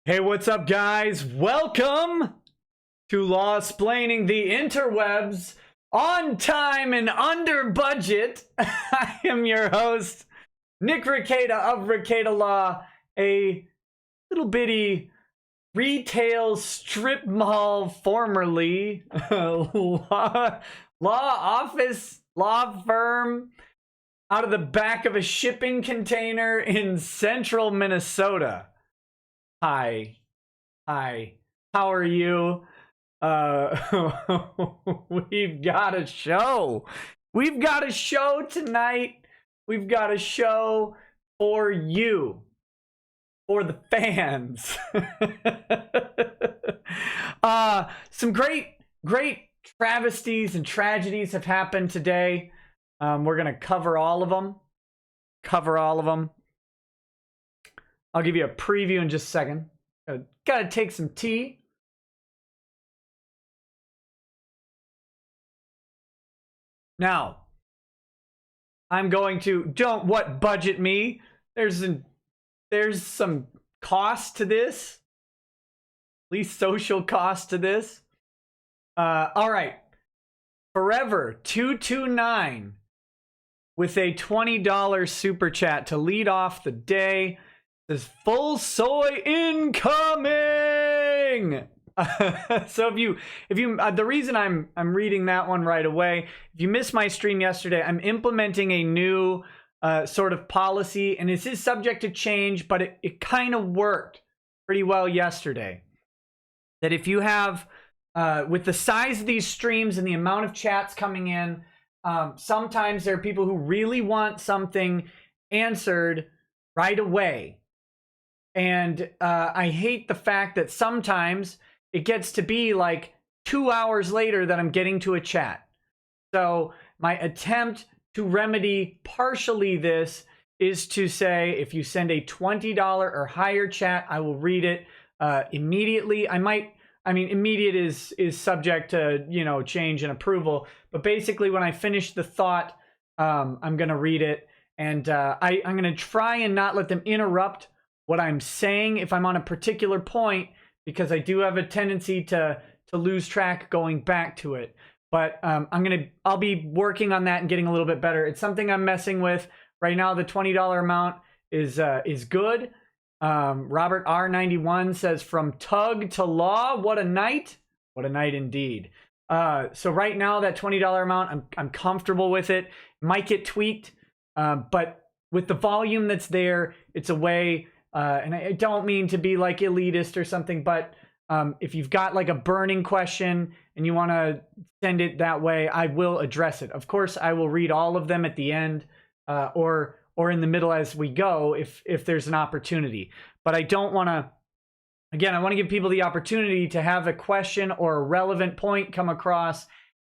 Hey, what's up, guys? Welcome to lawsplaining the interwebs on time and under budget. I am your host, Nick Rekieta of Rekieta Law, a little bitty retail strip mall, formerly law office, law firm, out of the back of a shipping container in central Minnesota. Hi, how are you? We've got a show. We've got a show tonight. We've got a show for you, for the fans. Some great travesties and tragedies have happened today. We're gonna cover all of them. I'll give you a preview in just a second. Gotta take some tea. Now, I'm going to, don't what budget me. There's some cost to this. At least social cost to this. All right. Forever 229 with a $20 super chat to lead off the day. Says full soy incoming. So if you the reason I'm reading that one right away, if you missed my stream yesterday, I'm implementing a new sort of policy, and this is subject to change, but it kind of worked pretty well yesterday. That if you have with the size of these streams and the amount of chats coming in, sometimes there are people who really want something answered right away. And I hate the fact that sometimes it gets to be like 2 hours later that I'm getting to a chat. So my attempt to remedy partially this is to say, if you send a $20 or higher chat, I will read it immediately. Immediate is subject to, change and approval. But basically, when I finish the thought, I'm going to read it. And I'm going to try and not let them interrupt what I'm saying if I'm on a particular point, because I do have a tendency to lose track going back to it. But I'll be working on that and getting a little bit better. It's something I'm messing with right now. The $20 amount is good. Robert R91 says, from tug to law, what a night indeed. So right now that $20 amount, I'm comfortable with it. Might get tweaked, but with the volume that's there, it's a way. And I don't mean to be like elitist or something, but if you've got like a burning question and you want to send it that way, I will address it. Of course, I will read all of them at the end or in the middle as we go if there's an opportunity. But I don't want to, again, I want to give people the opportunity to have a question or a relevant point come across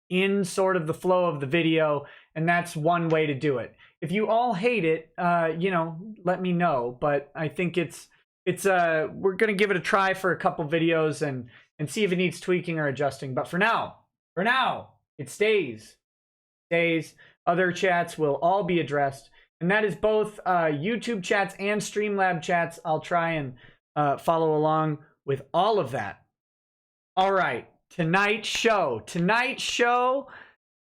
in sort of the flow of the video. And that's one way to do it. If you all hate it, let me know. But I think we're going to give it a try for a couple videos and see if it needs tweaking or adjusting. But for now, it stays. Other chats will all be addressed. And that is both YouTube chats and Streamlab chats. I'll try and follow along with all of that. All right, tonight's show,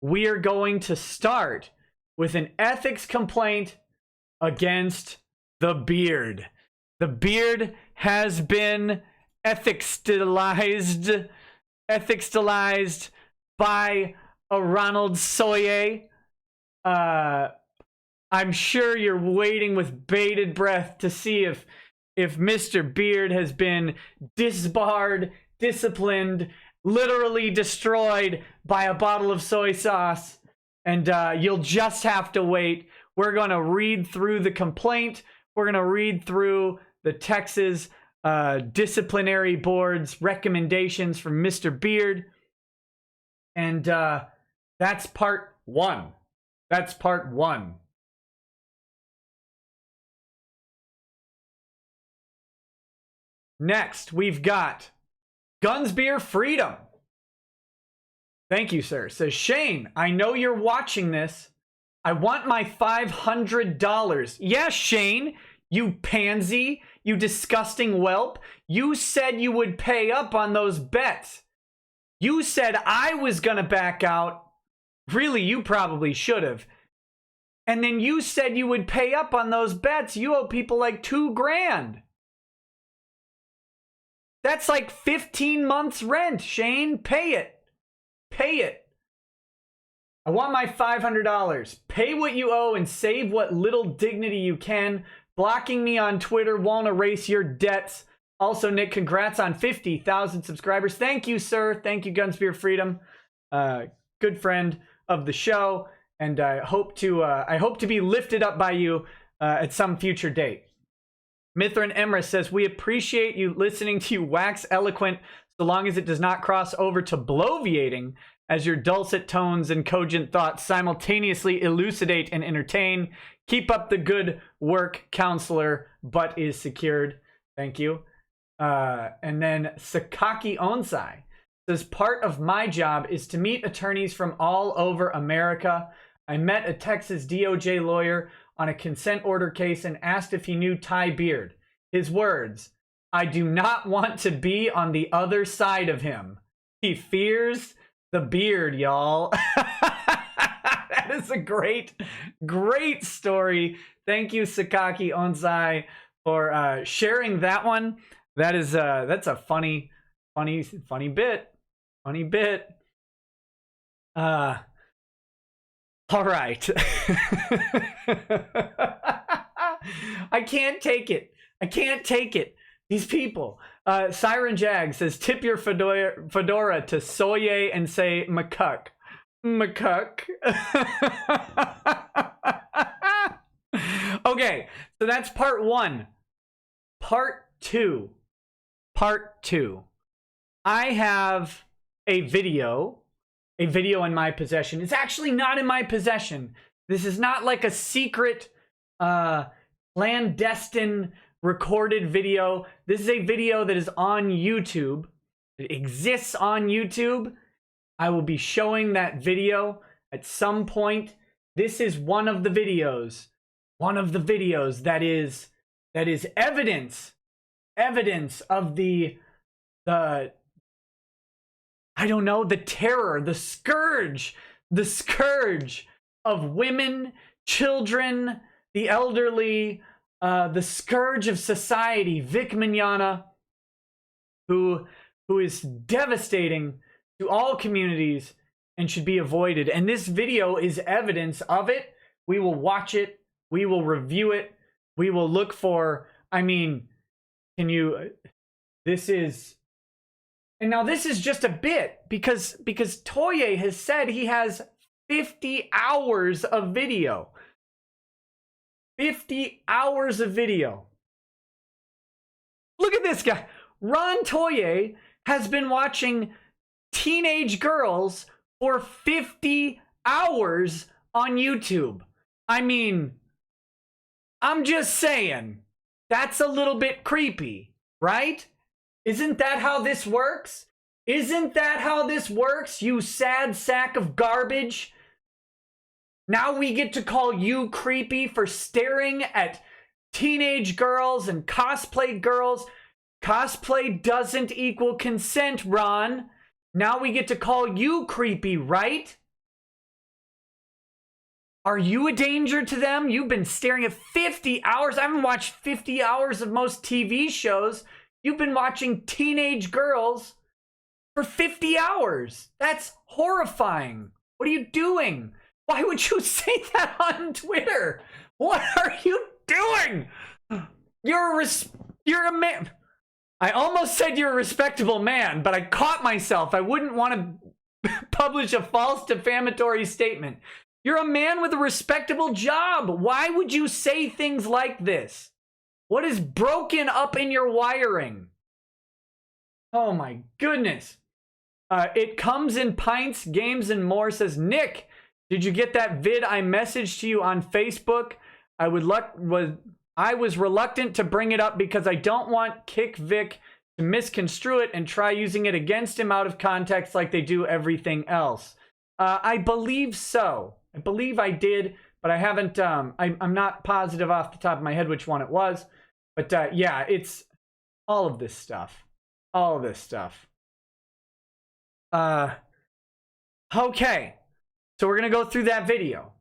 we are going to start with an ethics complaint against the beard. The beard has been ethicstylized by a Ronald Soye. I'm sure you're waiting with bated breath to see if Mr. Beard has been disbarred, disciplined, literally destroyed by a bottle of soy sauce. And you'll just have to wait. We're going to read through the complaint. We're going to read through the Texas disciplinary board's recommendations for Mr. Beard. And that's part one. Next, we've got Guns, Beer, Freedom. Thank you, sir. Says, Shane, I know you're watching this. I want my $500. Yes, Shane, You pansy, you disgusting whelp. You said you would pay up on those bets. You said I was gonna back out. Really, you probably should have. And then you said you would pay up on those bets. You owe people like $2 grand. That's like 15 months rent, Shane. Pay it. Pay it. I want my $500. Pay what you owe and save what little dignity you can. Blocking me on Twitter won't erase your debts. Also, Nick, congrats on 50,000 subscribers. Thank you, sir. Thank you, Gunspear Freedom. Good friend of the show. And I hope to be lifted up by you at some future date. Mithran Emrys says, we appreciate you listening to you wax eloquent so long as it does not cross over to bloviating, as your dulcet tones and cogent thoughts simultaneously elucidate and entertain. Keep up the good work, counselor. Butt is secured. Thank you. And then Sakaki Onsai says, part of my job is to meet attorneys from all over America. I met a Texas DOJ lawyer on a consent order case and asked if he knew Ty Beard. His words, I do not want to be on the other side of him. He fears the beard, y'all. That is a great, great story. Thank you, Sakaki Onsai, for sharing that one. That is that's a funny bit. Funny bit. All right. I can't take it. I can't take it. These people. Siren Jag says, tip your fedora to Soye and say McCuck. McCuck. Okay, so that's part one. Part two. Part two. I have a video in my possession. It's actually not in my possession. This is not like a secret, clandestine recorded video. This is a video that is on YouTube. It exists on YouTube. I will be showing that video at some point. This is one of the videos. One of the videos that is evidence of the I don't know, the terror, the scourge of women, children, the elderly, the scourge of society, Vic Mignogna, who is devastating to all communities and should be avoided. And this video is evidence of it. We will watch it. We will review it. We will look for, I mean, and now this is just a bit because Toye has said he has 50 hours of video. 50 hours of video. Look at this guy. Ron Toye has been watching teenage girls for 50 hours on YouTube. I mean, I'm just saying, that's a little bit creepy, right? Isn't that how this works? Isn't that how this works, you sad sack of garbage? Now we get to call you creepy for staring at teenage girls and cosplay girls. Cosplay doesn't equal consent, Ron. Now we get to call you creepy, right? Are you a danger to them? You've been staring at 50 hours. I haven't watched 50 hours of most TV shows. You've been watching teenage girls for 50 hours. That's horrifying. What are you doing? Why would you say that on Twitter? What are you doing? You're a man. I almost said you're a respectable man, but I caught myself. I wouldn't want to publish a false defamatory statement. You're a man with a respectable job. Why would you say things like this? What is broken up in your wiring? Oh my goodness. It comes in pints, games, and more, says Nick. Did you get that vid I messaged to you on Facebook? I was reluctant to bring it up because I don't want Kick Vic to misconstrue it and try using it against him out of context like they do everything else. I believe so. I believe I did but I haven't, I'm not positive off the top of my head which one it was. But yeah, it's all of this stuff. All of this stuff. Okay. So we're going to go through that video.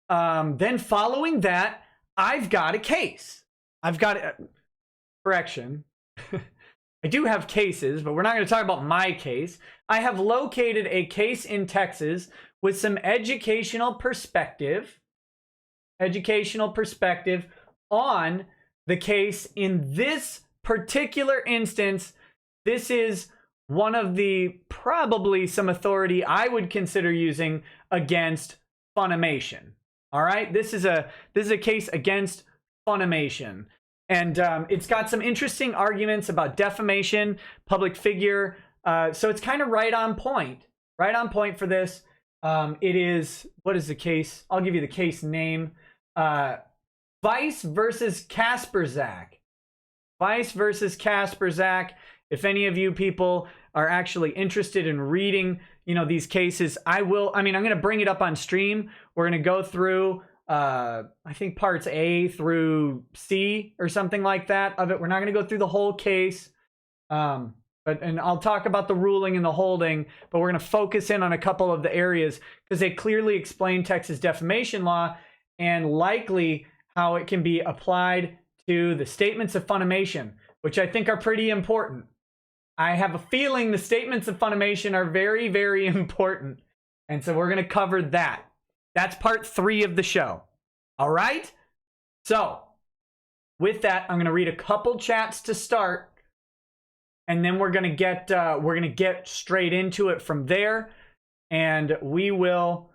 Then following that, I've got a case. I've got correction. I do have cases, but we're not going to talk about my case. I have located a case in Texas with some educational perspective on the case. In this particular instance, this is one of the probably some authority I would consider using against Funimation. All right, this is a case against Funimation, and it's got some interesting arguments about defamation, public figure. So it's kind of right on point for this. It is, what is the case? I'll give you the case name. Vice versus Kasperzak. Vice versus Kasperzak. If any of you people are actually interested in reading, these cases, I'm going to bring it up on stream. We're going to go through, I think parts A through C or something like that of it. We're not going to go through the whole case. And I'll talk about the ruling and the holding, but we're going to focus in on a couple of the areas because they clearly explain Texas defamation law and likely how it can be applied to the statements of Funimation, which I think are pretty important. I have a feeling the statements of Funimation are very, very important. And so we're going to cover that. That's part 3 of the show. All right? So with that, I'm going to read a couple chats to start. And then we're going to get straight into it from there. And we will,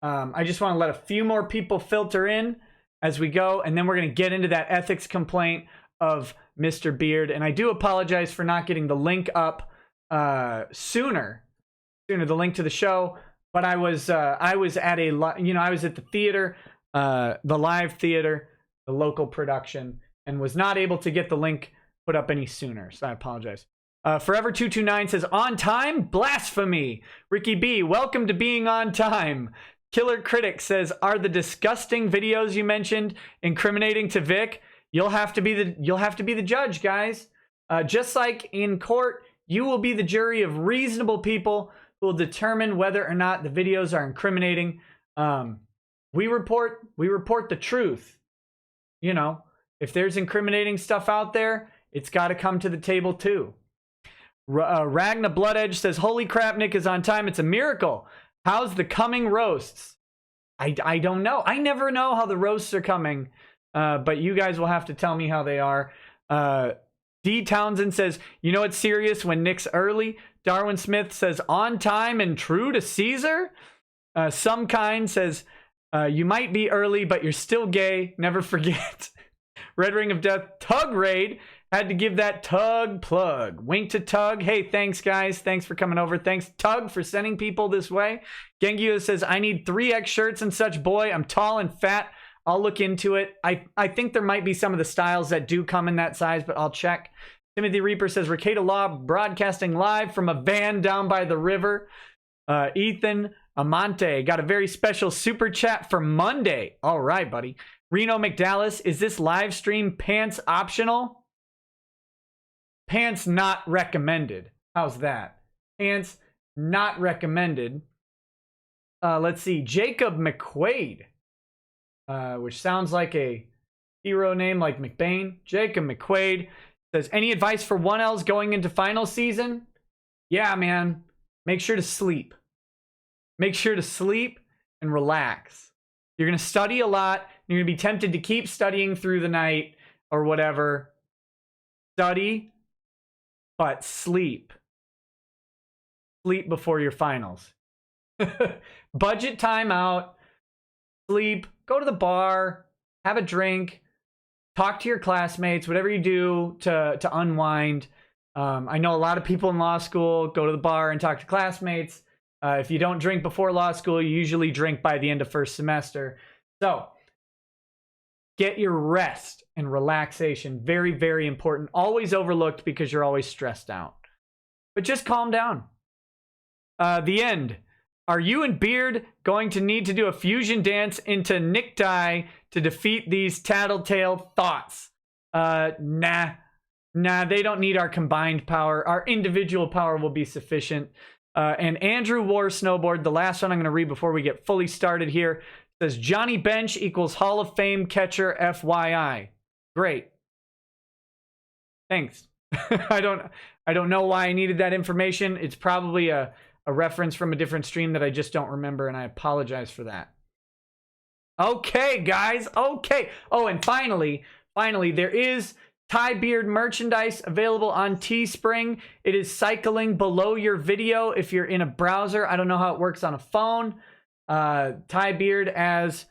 I just want to let a few more people filter in as we go. And then we're going to get into that ethics complaint of Mr. Beard. And I do apologize for not getting the link up sooner, the link to the show. But I was at I was at the theater, the live theater, the local production, and was not able to get the link put up any sooner. So I apologize. Forever229 says, on time? Blasphemy. Ricky B, welcome to being on time. Killer Critic says, are the disgusting videos you mentioned incriminating to Vic? You'll have to be the judge, guys. Just like in court, you will be the jury of reasonable people who will determine whether or not the videos are incriminating. We report the truth. If there's incriminating stuff out there, it's got to come to the table too. Ragna Bloodedge says, holy crap, Nick is on time. It's a miracle. How's the coming roasts? I don't know. I never know how the roasts are coming. But you guys will have to tell me how they are. D. Townsend says, it's serious when Nick's early. Darwin Smith says, on time and true to Caesar. Some Kind says, you might be early, but you're still gay. Never forget. Red Ring of Death. Tug Raid. Had to give that Tug plug. Wink to Tug. Hey, thanks, guys. Thanks for coming over. Thanks, Tug, for sending people this way. Gengio says, I need 3X shirts and such. Boy, I'm tall and fat. I'll look into it. I think there might be some of the styles that do come in that size, but I'll check. Timothy Reaper says, Rekieta Law broadcasting live from a van down by the river. Ethan Amante got a very special super chat for Monday. All right, buddy. Reno McDallas, is this live stream pants optional? Pants not recommended. How's that? Pants not recommended. Let's see. Jacob McQuaid, which sounds like a hero name like McBain. Jacob McQuaid says, any advice for 1Ls going into final season? Yeah, man. Make sure to sleep. Make sure to sleep and relax. You're going to study a lot. You're going to be tempted to keep studying through the night or whatever. Study, but sleep. Sleep before your finals. Budget time out. Sleep. Go to the bar. Have a drink. Talk to your classmates. Whatever you do to unwind. I know a lot of people in law school go to the bar and talk to classmates. If you don't drink before law school, you usually drink by the end of first semester. So get your rest and relaxation. Very, very important. Always overlooked because you're always stressed out. But just calm down. The end. Are you and Beard going to need to do a fusion dance into Nicktie to defeat these tattletale thoughts? Nah, they don't need our combined power. Our individual power will be sufficient. And Andrew War Snowboard, the last one I'm going to read before we get fully started here, says Johnny Bench equals Hall of Fame catcher FYI. Great. Thanks. I don't know why I needed that information. It's probably a reference from a different stream that I just don't remember, and I apologize for that. Okay, guys. Okay. Oh, and finally, there is Ty Beard merchandise available on Teespring. It is cycling below your video if you're in a browser. I don't know how it works on a phone. Ty Beard as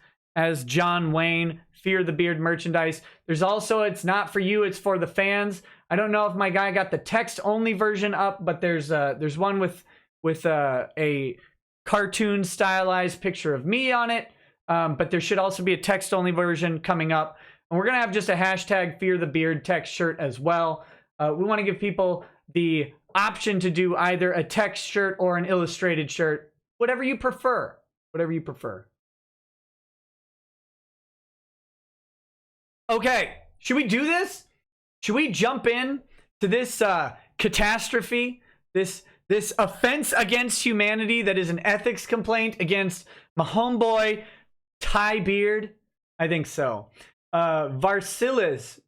John Wayne. Fear the Beard merchandise. There's also, it's not for you, it's for the fans. I don't know if my guy got the text-only version up, but there's one with a cartoon stylized picture of me on it. But there should also be a text-only version coming up. And we're going to have just a hashtag Fear the Beard text shirt as well. We want to give people the option to do either a text shirt or an illustrated shirt. Whatever you prefer. Whatever you prefer. Okay. Should we do this? Should we jump in to this catastrophe? This offense against humanity that is an ethics complaint against my homeboy Ty Beard? I think so. Versailles,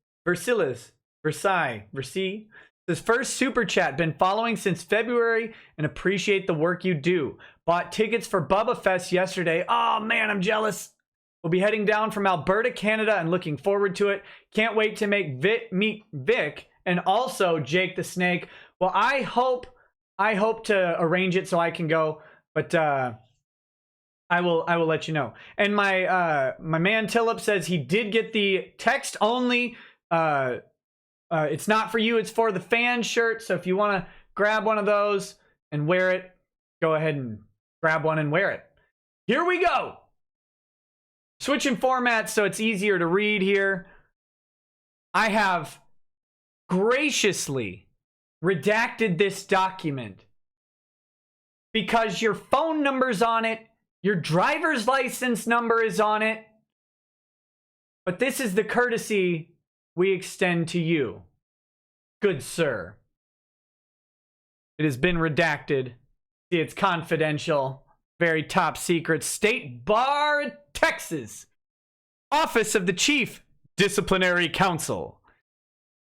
this first super chat, been following since February and appreciate the work you do. Bought tickets for Bubba Fest yesterday. Oh man, I'm jealous. We'll be heading down from Alberta, Canada, and looking forward to it. Can't wait to meet Vic and also Jake the Snake. Well, I hope to arrange it so I can go, but I will let you know. And my man Tillip says he did get the text only. It's not for you, it's for the fan shirt. So if you want to grab one of those and wear it, go ahead and grab one and wear it. Here we go. Switching formats so it's easier to read here. I have graciously redacted this document because your phone number's on it. Your driver's license number is on it. But this is the courtesy we extend to you, good sir. It has been redacted. See, it's confidential. Very top secret. State Bar, Texas. Office of the Chief Disciplinary Counsel.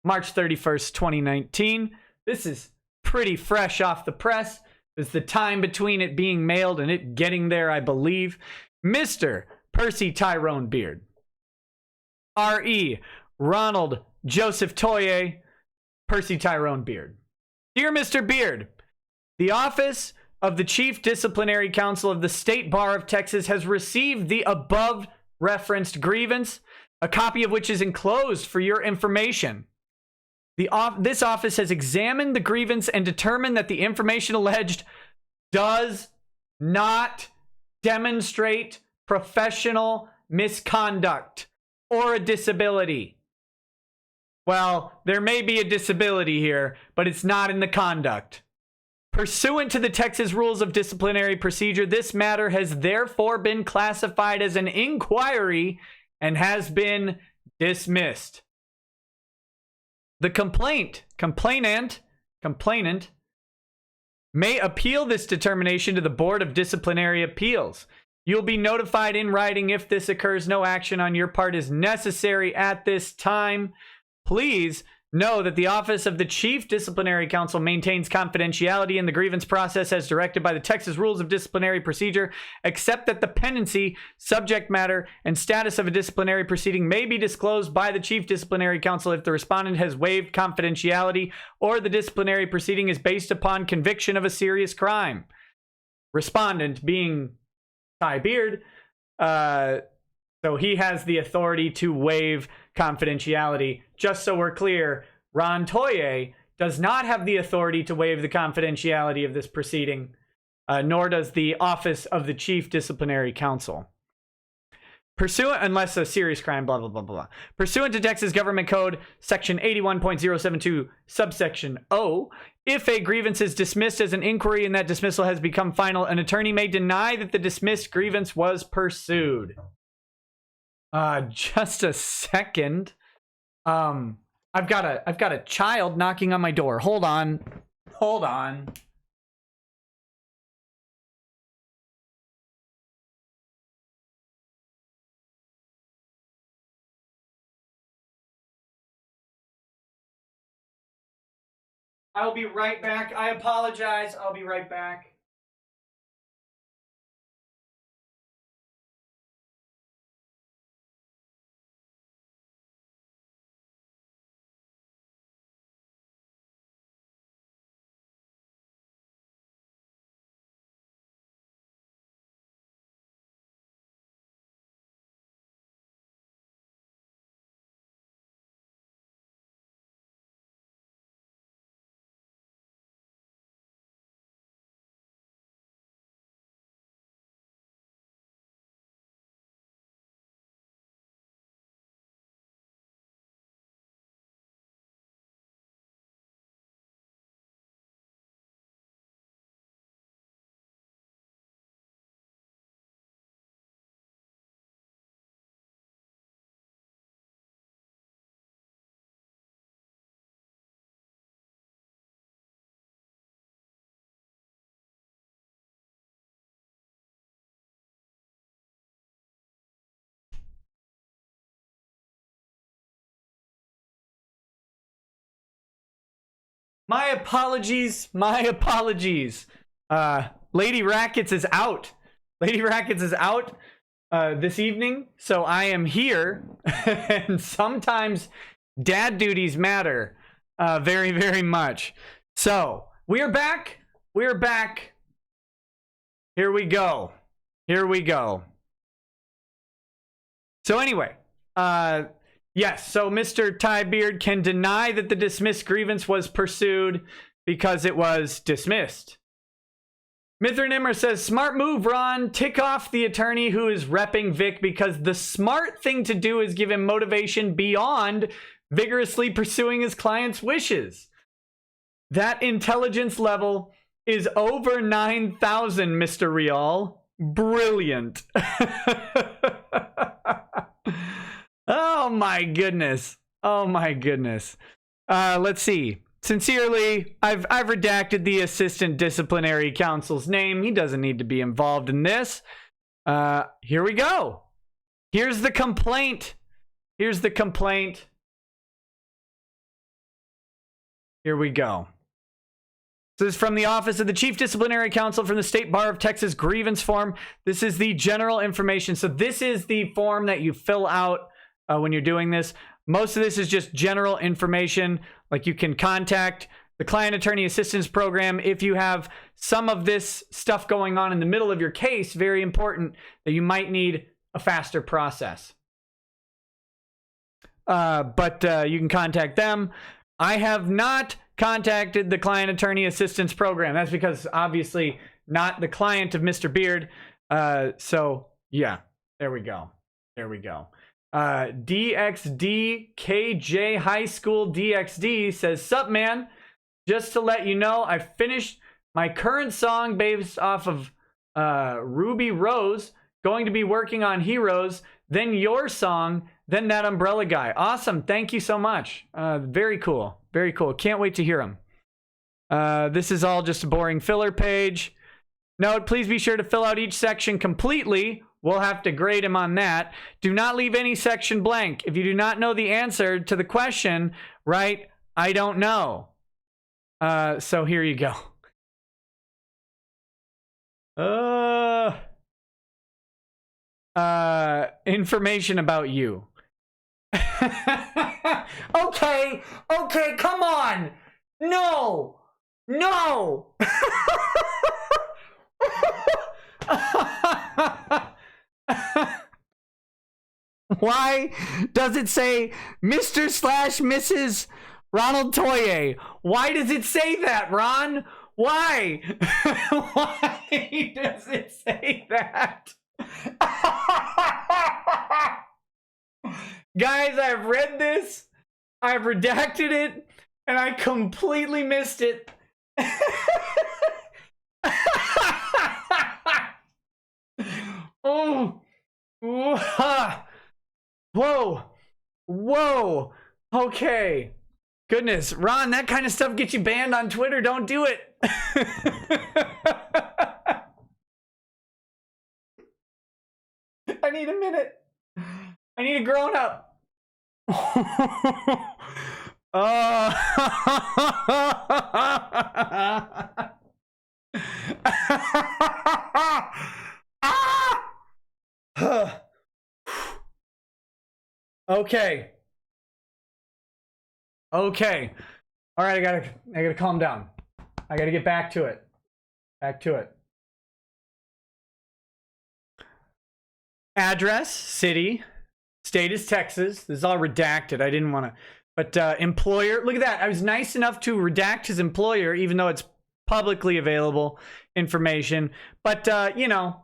March 31st, 2019. This is pretty fresh off the press. There's the time between it being mailed and it getting there, I believe. Mr. Percy Tyrone Beard. R.E. Ronald Joseph Toye. Percy Tyrone Beard. Dear Mr. Beard, the Office of the Chief Disciplinary Counsel of the State Bar of Texas has received the above referenced grievance, a copy of which is enclosed for your information. This office has examined the grievance and determined that the information alleged does not demonstrate professional misconduct or a disability. Well, there may be a disability here, but it's not in the conduct. Pursuant to the Texas Rules of Disciplinary Procedure, this matter has therefore been classified as an inquiry and has been dismissed. The complainant may appeal this determination to the Board of Disciplinary Appeals. You'll be notified in writing if this occurs. No action on your part is necessary at this time. Please know that the Office of the Chief Disciplinary Counsel maintains confidentiality in the grievance process as directed by the Texas Rules of Disciplinary Procedure, except that the pendency, subject matter, and status of a disciplinary proceeding may be disclosed by the Chief Disciplinary Counsel if the respondent has waived confidentiality or the disciplinary proceeding is based upon conviction of a serious crime. Respondent being Ty Beard, so he has the authority to waive confidentiality. Just so we're clear, Ron Toye does not have the authority to waive the confidentiality of this proceeding, nor does the Office of the Chief Disciplinary Counsel. Pursuant, unless a serious crime, blah, blah, blah, blah. Pursuant to Texas Government Code, Section 81.072, subsection O, if a grievance is dismissed as an inquiry and that dismissal has become final, an attorney may deny that the dismissed grievance was pursued. Just a second. I've got a child knocking on my door. Hold on. Hold on. I'll be right back. I apologize. I'll be right back. My apologies. My apologies. Lady Rackets is out. Lady Rackets is out this evening, so I am here. And sometimes dad duties matter very, very much. So we are back. We are back. Here we go. Here we go. So anyway, yes, so Mr. Tiebeard can deny that the dismissed grievance was pursued because it was dismissed. Mithranimmer says, smart move, Ron. Tick off the attorney who is repping Vic because the smart thing to do is give him motivation beyond vigorously pursuing his client's wishes. That intelligence level is over 9,000, Mr. Rial. Brilliant. Oh my goodness. Oh my goodness. Let's see. Sincerely, I've redacted the assistant disciplinary counsel's name. He doesn't need to be involved in this. Here we go. Here's the complaint. Here's the complaint. Here we go. This is from the Office of the Chief Disciplinary Counsel from the State Bar of Texas grievance form. This is the general information. So this is the form that you fill out when you're doing this. Most of this is just general information. Like you can contact the Client Attorney Assistance Program if you have some of this stuff going on in the middle of your case. Very important that you might need a faster process. But you can contact them. I have not contacted the Client Attorney Assistance Program. That's because obviously not the client of Mr. Beard. So yeah, there we go. There we go. DXD KJ High School DXD says, sup man, just to let you know, I finished my current song based off of Ruby Rose, going to be working on Heroes, then your song, then that Umbrella Guy. Awesome. Thank you so much. Very cool. Very cool. Can't wait to hear them. This is all just a boring filler page. Note, please be sure to fill out each section completely. We'll have to grade him on that. Do not leave any section blank. If you do not know the answer to the question, write, I don't know. So here you go. Information about you. Okay, come on. No. Why does it say Mr./Mrs. Ronald Toye? Why does it say that, Ron? Why? Why does it say that? Guys, I've read this. I've redacted it. And I completely missed it. Oh. Whoa. Whoa. Okay. Goodness. Ron, that kind of stuff gets you banned on Twitter. Don't do it. I need a minute. I need a grown up. Okay. Okay. All right, I gotta calm down. I gotta get back to it. Back to it. Address, city, state is Texas. This is all redacted. I didn't want to. But employer, look at that. I was nice enough to redact his employer, even though it's publicly available information. But, you know,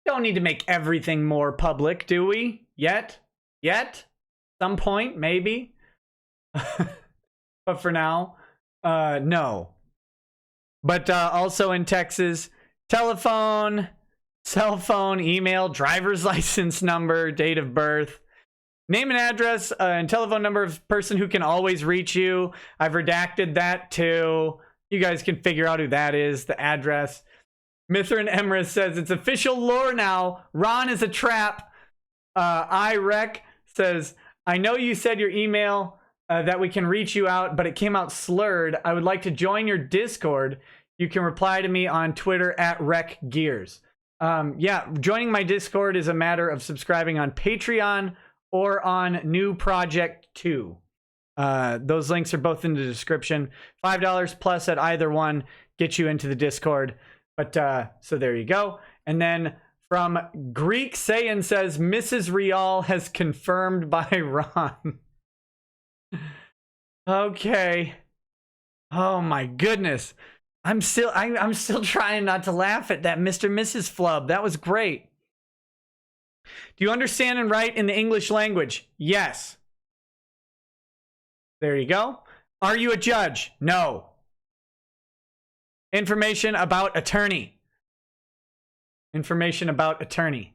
don't need to make everything more public, do we? Yet? Some point, maybe. But for now, no. But also in Texas, telephone, cell phone, email, driver's license number, date of birth, name and address, and telephone number of person who can always reach you. I've redacted that too. You guys can figure out who that is, the address. Mithrin Emrys says, it's official lore now. Ron is a trap. iRec says, I know you said your email that we can reach you out, but it came out slurred. I would like to join your Discord. You can reply to me on Twitter at RecGears. Yeah, joining my Discord is a matter of subscribing on Patreon or on New Project 2. Those links are both in the description. $5 plus at either one gets you into the Discord. But so there you go. And then from Greek Saiyan says, Mrs. Rial has confirmed by Ron. Okay. Oh my goodness. I'm still trying not to laugh at that Mr. Mrs. flub. That was great. Do you understand and write in the English language? Yes. There you go. Are you a judge? No. Information about attorney. Information about attorney.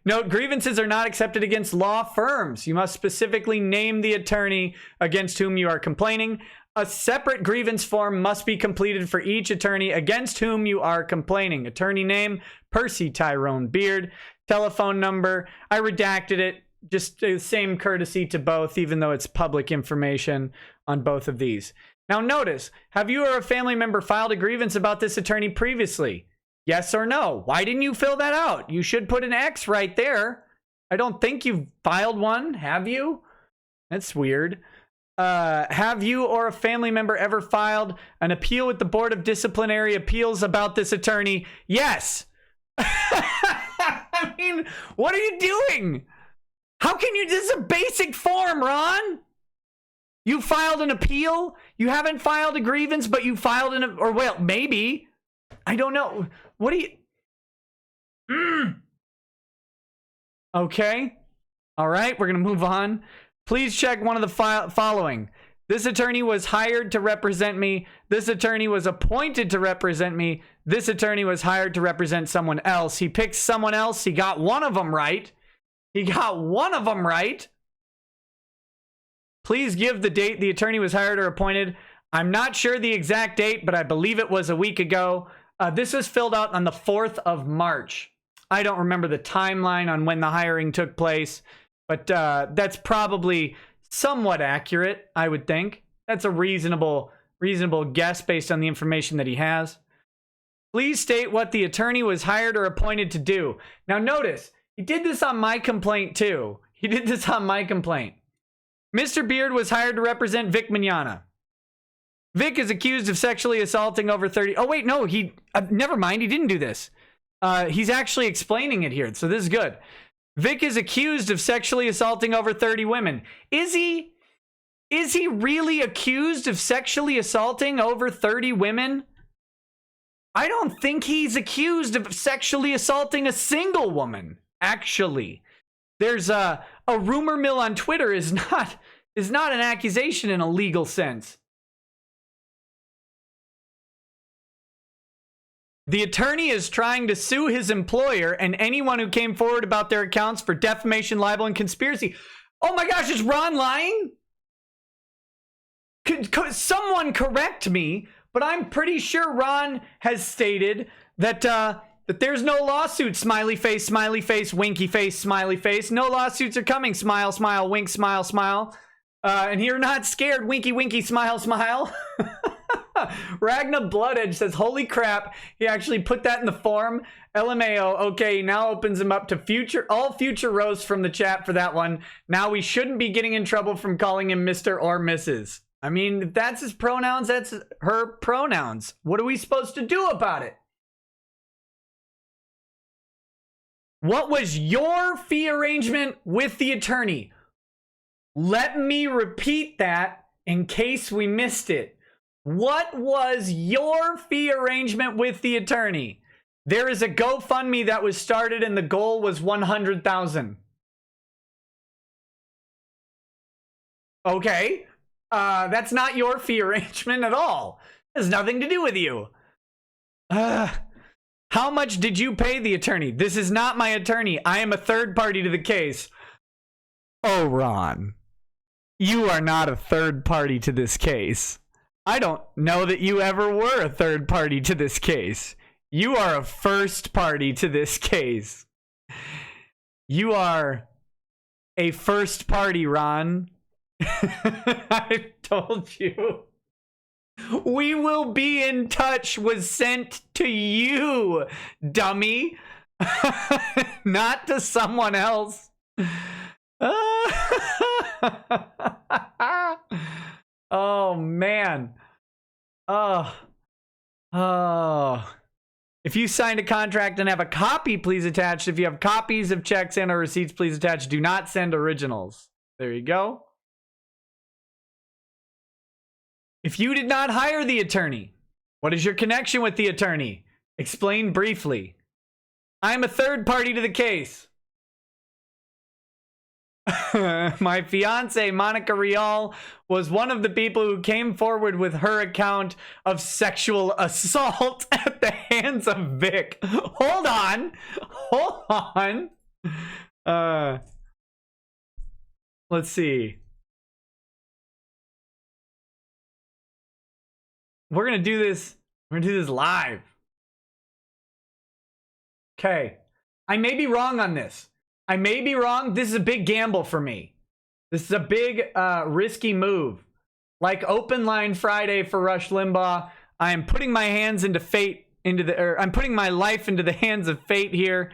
Note, grievances are not accepted against law firms. You must specifically name the attorney against whom you are complaining. A separate grievance form must be completed for each attorney against whom you are complaining. Attorney name, Percy Tyrone Beard. Telephone number, I redacted it. Just the same courtesy to both, even though it's public information on both of these. Now notice, have you or a family member filed a grievance about this attorney previously? Yes or no? Why didn't you fill that out? You should put an X right there. I don't think you've filed one, have you? That's weird. Have you or a family member ever filed an appeal with the Board of Disciplinary Appeals about this attorney? Yes. I mean, what are you doing? How can you? This is a basic form, Ron. You filed an appeal. You haven't filed a grievance, but you filed an, or well, maybe. I don't know. What do you? Okay. All right. We're going to move on. Please check one of the following. This attorney was hired to represent me. This attorney was appointed to represent me. This attorney was hired to represent someone else. He picked someone else. He got one of them right. He got one of them right. Please give the date the attorney was hired or appointed. I'm not sure the exact date, but I believe it was a week ago. This was filled out on the 4th of March. I don't remember the timeline on when the hiring took place, but that's probably somewhat accurate, I would think. That's a reasonable guess based on the information that he has. Please state what the attorney was hired or appointed to do. Now notice, he did this on my complaint too. He did this on my complaint. Mr. Beard was hired to represent Vic Mignogna. Vic is accused of sexually assaulting over 30... Oh, wait, no, he... never mind, he didn't do this. He's actually explaining it here, so this is good. Vic is accused of sexually assaulting over 30 women. Is he really accused of sexually assaulting over 30 women? I don't think he's accused of sexually assaulting a single woman. Actually, there's a rumor mill on Twitter is not an accusation in a legal sense. The attorney is trying to sue his employer and anyone who came forward about their accounts for defamation, libel, and conspiracy. Oh my gosh, is Ron lying? Could someone correct me? But I'm pretty sure Ron has stated that that there's no lawsuit. Smiley face, winky face, smiley face. No lawsuits are coming. Smile, smile, wink, smile, smile. And you're not scared. Winky, winky, smile, smile. Ragna Bloodedge says, holy crap, he actually put that in the form. LMAO, okay, now opens him up to all future roasts from the chat for that one. Now we shouldn't be getting in trouble from calling him Mr. or Mrs. I mean, if that's his pronouns, that's her pronouns. What are we supposed to do about it? What was your fee arrangement with the attorney? Let me repeat that in case we missed it. What was your fee arrangement with the attorney? There is a GoFundMe that was started and the goal was $100,000. Okay. That's not your fee arrangement at all. It has nothing to do with you. How much did you pay the attorney? This is not my attorney. I am a third party to the case. Oh, Ron. You are not a third party to this case. I don't know that you ever were a third party to this case. You are a first party to this case. You are a first party, Ron. I told you. We will be in touch was sent to you, dummy. Not to someone else. Oh, man. Oh. If you signed a contract and have a copy, please attach. If you have copies of checks and or receipts, please attach. Do not send originals. There you go. If you did not hire the attorney, what is your connection with the attorney? Explain briefly. I'm a third party to the case. My fiance, Monica Rial, was one of the people who came forward with her account of sexual assault at the hands of Vic. Hold on. Hold on. Let's see. We're going to do this. We're going to do this live. Okay. I may be wrong on this. I may be wrong. This is a big gamble for me. This is a big, risky move. Like Open Line Friday for Rush Limbaugh, I am putting my hands into fate, I'm putting my life into the hands of fate here.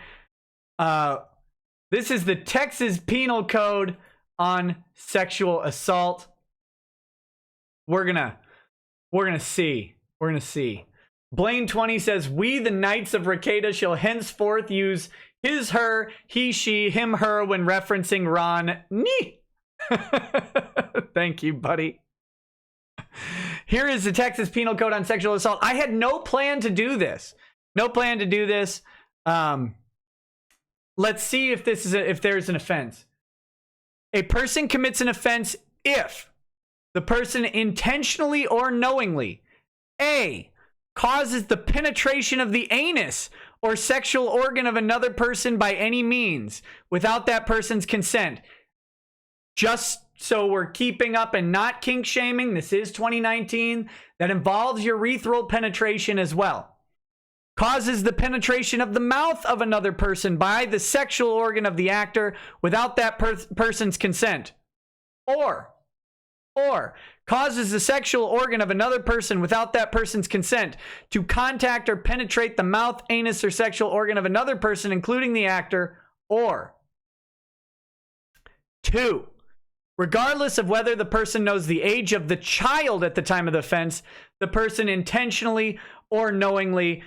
This is the Texas Penal Code on sexual assault. We're gonna see. We're gonna see. Blaine 20 says, we, the Knights of Rekieta, shall henceforth use his, her, he, she, him, her when referencing Ron. Nee. Thank you, buddy. Here is the Texas Penal Code on sexual assault. I had no plan to do this. No plan to do this. Let's see if this is if there's an offense. A person commits an offense if the person intentionally or knowingly A, causes the penetration of the anus or sexual organ of another person by any means without that person's consent. Just so we're keeping up and not kink shaming, this is 2019, that involves urethral penetration as well. Causes the penetration of the mouth of another person by the sexual organ of the actor without that person's consent. Or causes the sexual organ of another person without that person's consent to contact or penetrate the mouth, anus, or sexual organ of another person, including the actor. Or 2, regardless of whether the person knows the age of the child at the time of the offense, the person intentionally or knowingly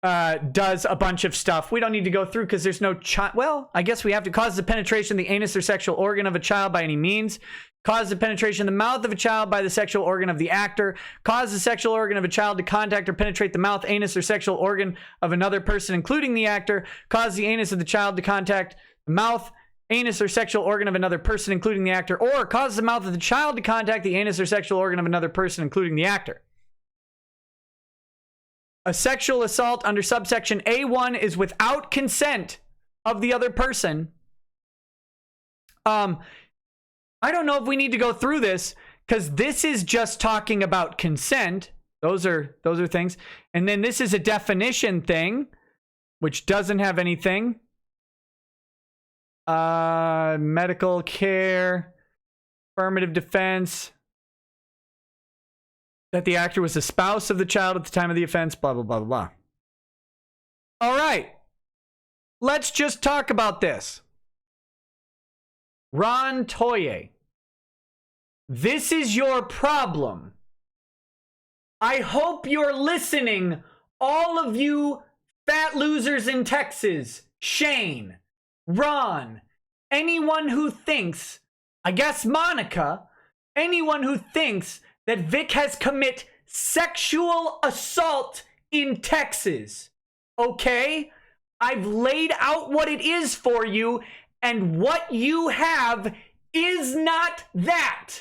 does a bunch of stuff. We don't need to go through because there's no child. Well, I guess we have to cause the penetration of the anus or sexual organ of a child by any means. Cause the penetration of the mouth of a child by the sexual organ of the actor. Cause the sexual organ of a child to contact or penetrate the mouth, anus, or sexual organ of another person, including the actor. Cause the anus of the child to contact the mouth, anus, or sexual organ of another person, including the actor. Or cause the mouth of the child to contact the anus or sexual organ of another person, including the actor. A sexual assault under subsection A1 is without consent of the other person. I don't know if we need to go through this because this is just talking about consent. Those are things. And then this is a definition thing, which doesn't have anything. Medical care, affirmative defense, that the actor was the spouse of the child at the time of the offense, blah, blah, blah, blah, blah. All right. Let's just talk about this. Ron Toye, this is your problem. I hope you're listening, all of you fat losers in Texas. Shane, Ron, anyone who thinks, I guess Monica, anyone who thinks that Vic has commit sexual assault in Texas. Okay? I've laid out what it is for you, and what you have is not that.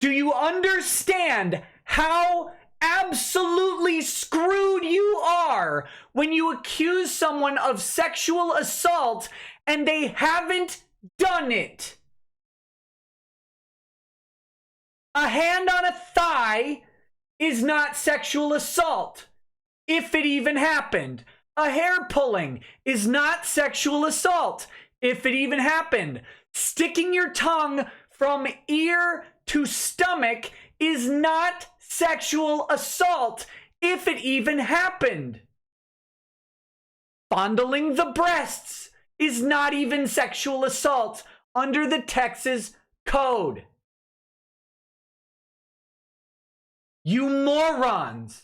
Do you understand how absolutely screwed you are when you accuse someone of sexual assault and they haven't done it? A hand on a thigh is not sexual assault, if it even happened. A hair pulling is not sexual assault, if it even happened. Sticking your tongue from ear to stomach is not sexual assault, if it even happened. Fondling the breasts is not even sexual assault under the Texas code. You morons.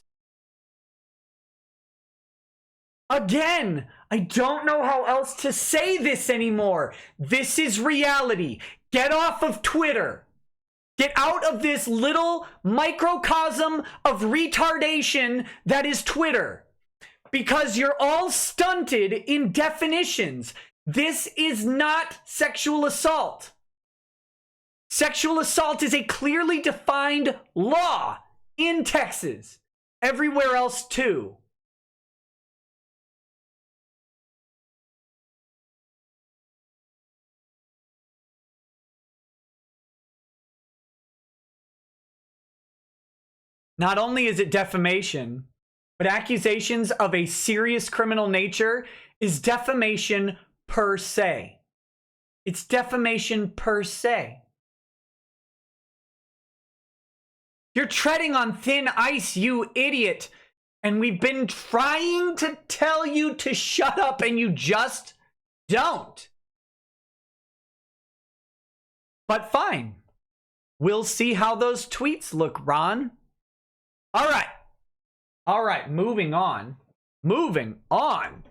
Again, I don't know how else to say this anymore. This is reality. Get off of Twitter. Get out of this little microcosm of retardation that is Twitter. Because you're all stunted in definitions. This is not sexual assault. Sexual assault is a clearly defined law in Texas. Everywhere else too. Not only is it defamation, but accusations of a serious criminal nature is defamation per se. It's defamation per se. You're treading on thin ice, you idiot. And we've been trying to tell you to shut up and you just don't. But fine. We'll see how those tweets look, Ron. All right. All right, moving on. Moving on.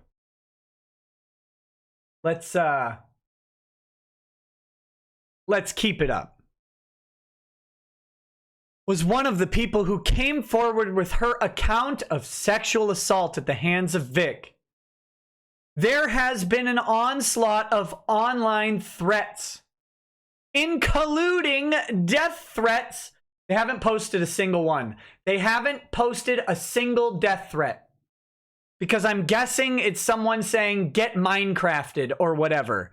Let's keep it up. Was one of the people who came forward with her account of sexual assault at the hands of Vic. There has been an onslaught of online threats, including death threats. They haven't posted a single one. They haven't posted a single death threat. Because I'm guessing it's someone saying, get Minecrafted or whatever.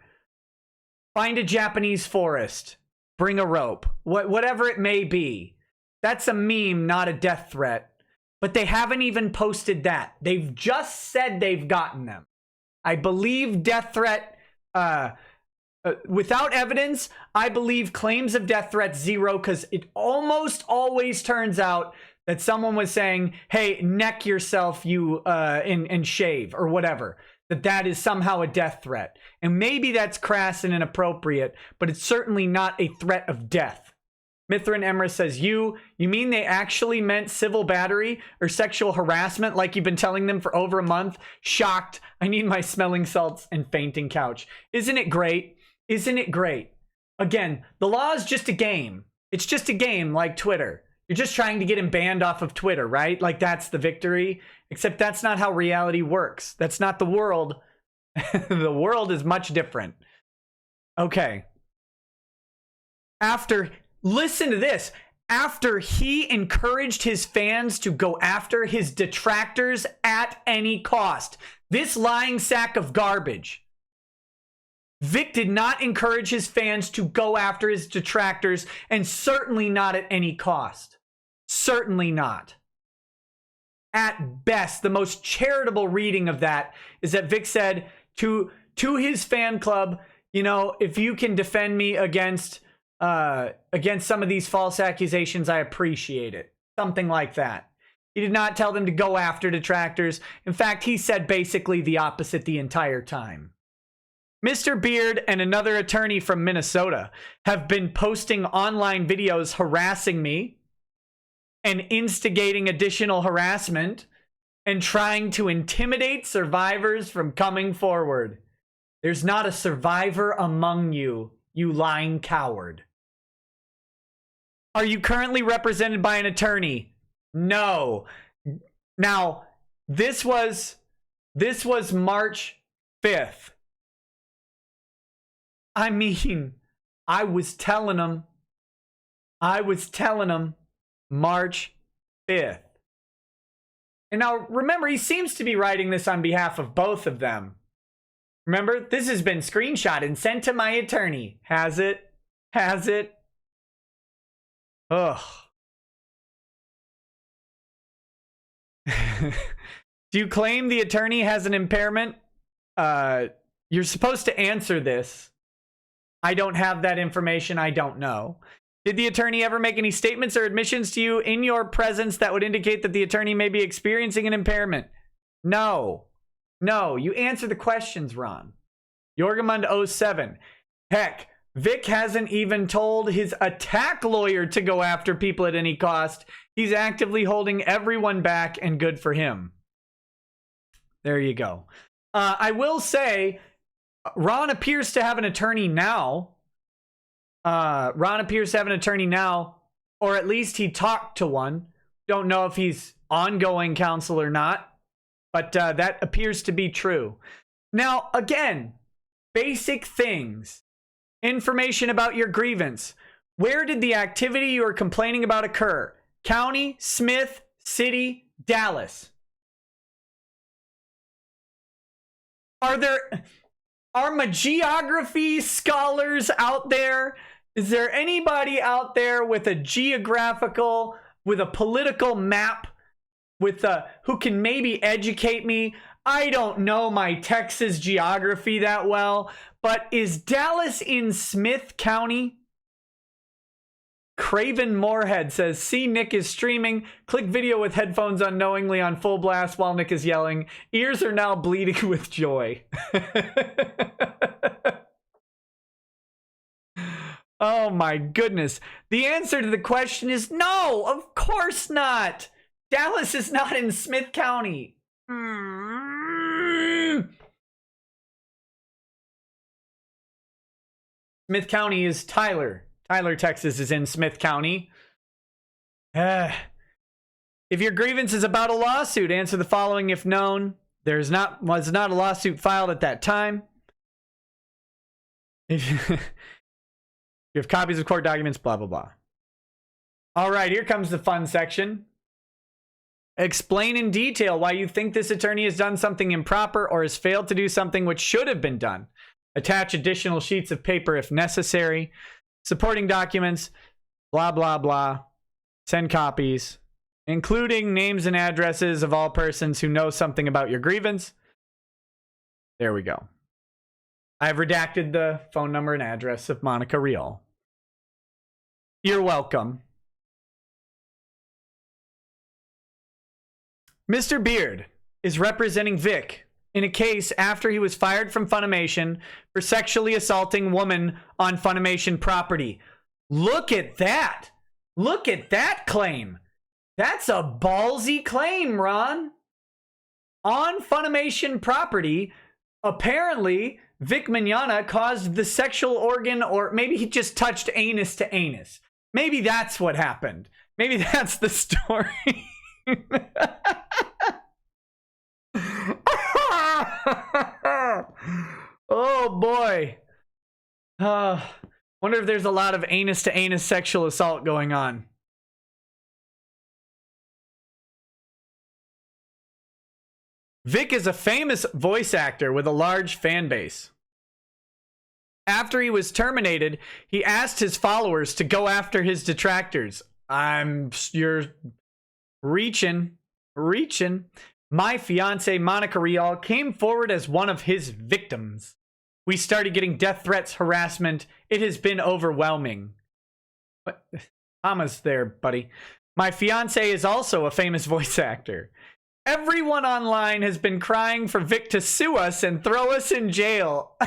Find a Japanese forest. Bring a rope. Whatever it may be. That's a meme, not a death threat. But they haven't even posted that. They've just said they've gotten them. I believe death threat... without evidence, I believe claims of death threats 0, because it almost always turns out that someone was saying, hey, neck yourself, you, and shave, or whatever. That is somehow a death threat. And maybe that's crass and inappropriate, but it's certainly not a threat of death. Mithrin Emrys says, you mean they actually meant civil battery or sexual harassment like you've been telling them for over a month? Shocked. I need my smelling salts and fainting couch. Isn't it great? Isn't it great? Again, the law is just a game. It's just a game like Twitter. You're just trying to get him banned off of Twitter, right? Like that's the victory. Except that's not how reality works. That's not the world. The world is much different. Okay. Listen to this. After he encouraged his fans to go after his detractors at any cost. This lying sack of garbage. Vic did not encourage his fans to go after his detractors, and certainly not at any cost. Certainly not. At best, the most charitable reading of that is that Vic said to his fan club, you know, if you can defend me against some of these false accusations, I appreciate it. Something like that. He did not tell them to go after detractors. In fact, he said basically the opposite the entire time. Mr. Beard and another attorney from Minnesota have been posting online videos harassing me and instigating additional harassment and trying to intimidate survivors from coming forward. There's not a survivor among you, you lying coward. Are you currently represented by an attorney? No. Now, this was March 5th. I mean, I was telling him March 5th. And now remember, he seems to be writing this on behalf of both of them. Remember, this has been screenshot and sent to my attorney. Has it? Has it? Ugh. Do you claim the attorney has an impairment? You're supposed to answer this. I don't have that information. I don't know. Did the attorney ever make any statements or admissions to you in your presence that would indicate that the attorney may be experiencing an impairment? No. No. You answer the questions, Ron. Yorgamund07. Heck, Vic hasn't even told his attack lawyer to go after people at any cost. He's actively holding everyone back, and good for him. There you go. I will say, Ron appears to have an attorney now. Or at least he talked to one. Don't know if he's ongoing counsel or not, but that appears to be true. Now, again, basic things. Information about your grievance. Where did the activity you are complaining about occur? County, Smith, City, Dallas. Are my geography scholars out there? Is there anybody out there with a political map, who can maybe educate me? I don't know my Texas geography that well, but is Dallas in Smith County? Craven Moorhead says, see, Nick is streaming. Click video with headphones unknowingly on full blast while Nick is yelling. Ears are now bleeding with joy. Oh my goodness. The answer to the question is no, of course not. Dallas is not in Smith County. Smith County is Tyler. Tyler, Texas is in Smith County. If your grievance is about a lawsuit, answer the following if known. Was not a lawsuit filed at that time. If you have copies of court documents, blah, blah, blah. All right, here comes the fun section. Explain in detail why you think this attorney has done something improper or has failed to do something which should have been done. Attach additional sheets of paper if necessary. Supporting documents, blah, blah, blah. Send copies, including names and addresses of all persons who know something about your grievance. There we go. I've redacted the phone number and address of Monica Rial. You're welcome. Mr. Beard is representing Vic in a case after he was fired from Funimation for sexually assaulting woman on Funimation property. Look at that. Look at that claim. That's a ballsy claim, Ron. On Funimation property, apparently Vic Mignogna caused the sexual organ, or maybe he just touched anus to anus. Maybe that's what happened. Maybe that's the story. Oh boy. Wonder if there's a lot of anus to anus sexual assault going on. Vic is a famous voice actor with a large fan base. After he was terminated, he asked his followers to go after his detractors. You're reaching. My fiance, Monica Rial, came forward as one of his victims. We started getting death threats, harassment. It has been overwhelming. What? Commas there, buddy. My fiance is also a famous voice actor. Everyone online has been crying for Vic to sue us and throw us in jail.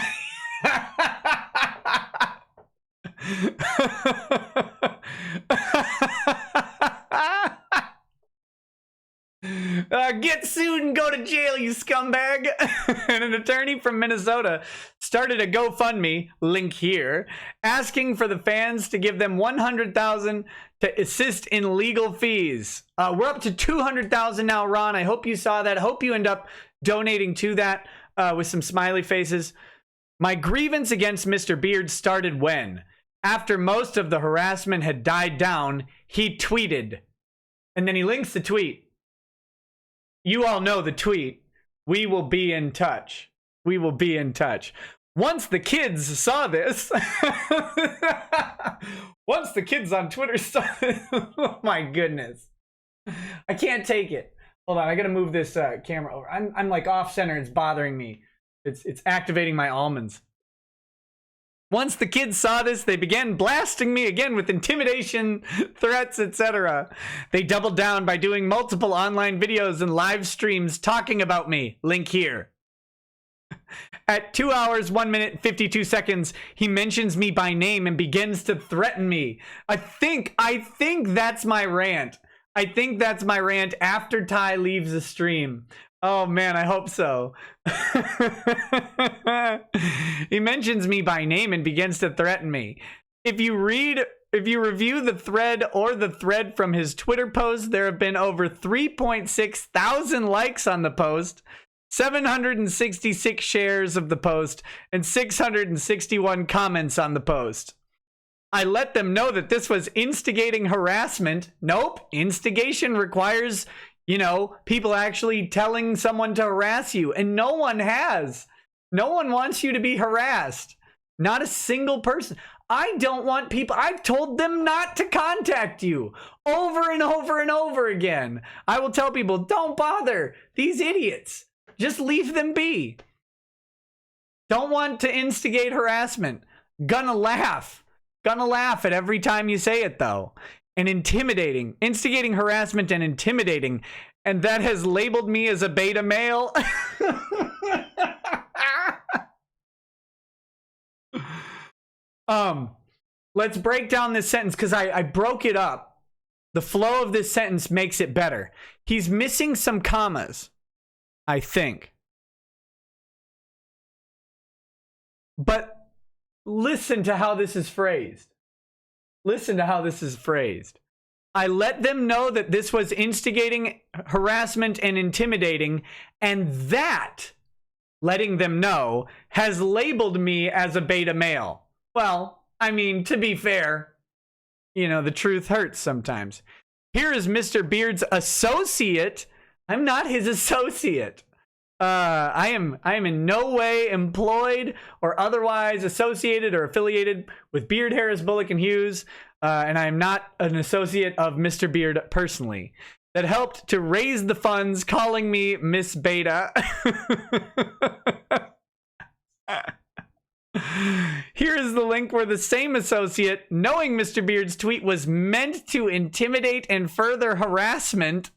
Get sued and go to jail, you scumbag. And an attorney from Minnesota started a GoFundMe, link here, asking for the fans to give them $100,000 to assist in legal fees. We're up to $200,000 now, Ron. I hope you saw that. I hope you end up donating to that with some smiley faces. My grievance against Mr. Beard started when, after most of the harassment had died down, he tweeted. And then he links the tweet. You all know the tweet. We will be in touch. We will be in touch. Once the kids saw this, once the kids on Twitter saw this, oh my goodness. I can't take it. Hold on, I gotta move this camera over. I'm like off center, it's bothering me. It's activating my almonds. Once the kids saw this, they began blasting me again with intimidation, threats, etc. They doubled down by doing multiple online videos and live streams talking about me. Link here. At 2 hours, 1 minute, 52 seconds, he mentions me by name and begins to threaten me. I think that's my rant. I think that's my rant after Ty leaves the stream. Oh man, I hope so. He mentions me by name and begins to threaten me. If you review the thread or the thread from his Twitter post, there have been over 3.6 thousand likes on the post, 766 shares of the post, and 661 comments on the post. I let them know that this was instigating harassment. Nope, instigation requires, you know, people actually telling someone to harass you, and no one has. No one wants you to be harassed. Not a single person. I don't want people. I've told them not to contact you over and over and over again. I will tell people, don't bother these idiots. Just leave them be. Don't want to instigate harassment. Gonna laugh. Gonna laugh at every time you say it, though. And intimidating. Instigating harassment and intimidating. And that has labeled me as a beta male. Let's break down this sentence because I broke it up. The flow of this sentence makes it better. He's missing some commas, I think. But listen to how this is phrased. Listen to how this is phrased. I let them know that this was instigating harassment and intimidating, and that, letting them know, has labeled me as a beta male. Well, I mean, to be fair, you know, the truth hurts sometimes. Here is Mr. Beard's associate. I'm not his associate. I am in no way employed or otherwise associated or affiliated with Beard, Harris, Bullock, and Hughes. And I am not an associate of Mr. Beard personally. That helped to raise the funds, calling me Miss Beta. Here is the link where the same associate, knowing Mr. Beard's tweet was meant to intimidate and further harassment,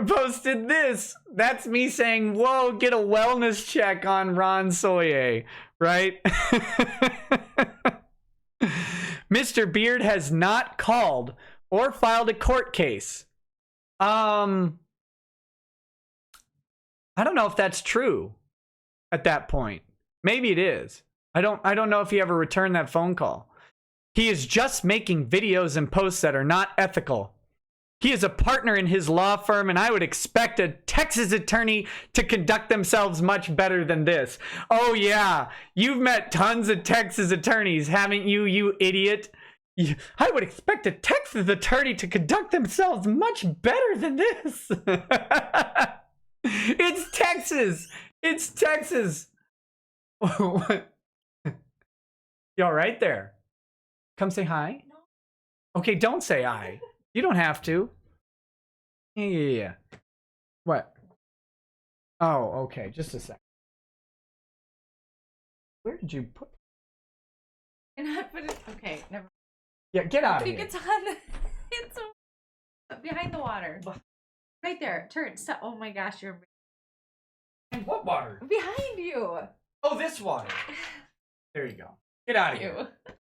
posted this. That's me saying, whoa, get a wellness check on Ron Soye, right? Mr. Beard has not called or filed a court case. I don't know if that's true at that point. Maybe it is. I don't know if he ever returned that phone call. He is just making videos and posts that are not ethical. He is a partner in his law firm, and I would expect a Texas attorney to conduct themselves much better than this. Oh yeah, you've met tons of Texas attorneys, haven't you, you idiot? I would expect a Texas attorney to conduct themselves much better than this. It's Texas. It's Texas. What? You all right there? Come say hi. No. Okay, don't say hi. You don't have to. Yeah. What? Oh, okay. Just a sec. Where did you put? And I put it. Okay, never. Yeah, get out of here. I think it's on. It's behind the water. Right there. Turn. Stop. Oh my gosh, you're. What water? Behind you. Oh, this water. There you go. Get out of here.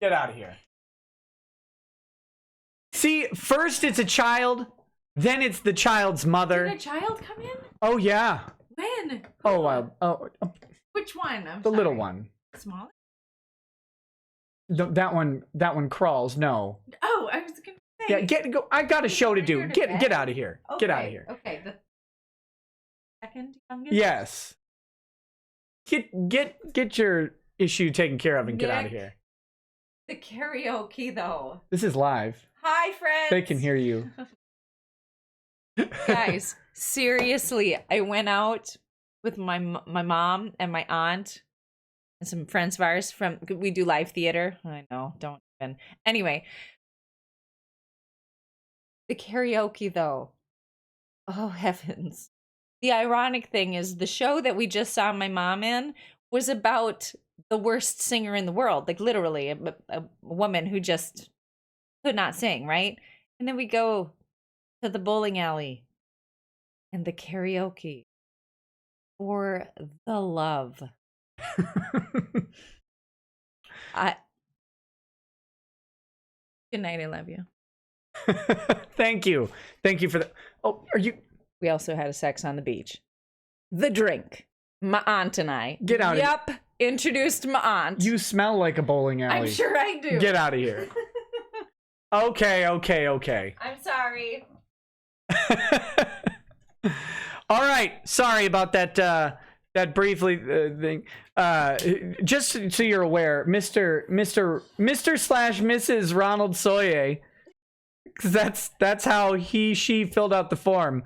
Get out of here. See, first it's a child, then it's the child's mother. Did a child come in? Oh yeah. When? Oh, which one? The little one. The small? That one crawls. No. Oh, I was gonna say. Yeah, go. I got a show to do. Get out of here. Okay. Get out of here. Okay. The second youngest. Yes. Get your issue taken care of and get out of here. The karaoke though. This is live. Hi, friends. They can hear you. Guys, seriously, I went out with my mom and my aunt and some friends of ours we do live theater. I know, don't even. Anyway, the karaoke though. Oh heavens. The ironic thing is the show that we just saw my mom in was about the worst singer in the world, like literally a woman who just could not sing, right? And then we go to the bowling alley and the karaoke for the love. Good night, I love you. Thank you for the. Oh, are you? We also had a sex on the beach. The drink. My aunt and I. Get out of here. Yep. Introduced my aunt. You smell like a bowling alley. I'm sure I do. Get out of here. Okay. I'm sorry. All right. Sorry about that. That briefly thing. Just so you're aware, Mr. slash Mrs. Ronald Soye, because that's how she filled out the form.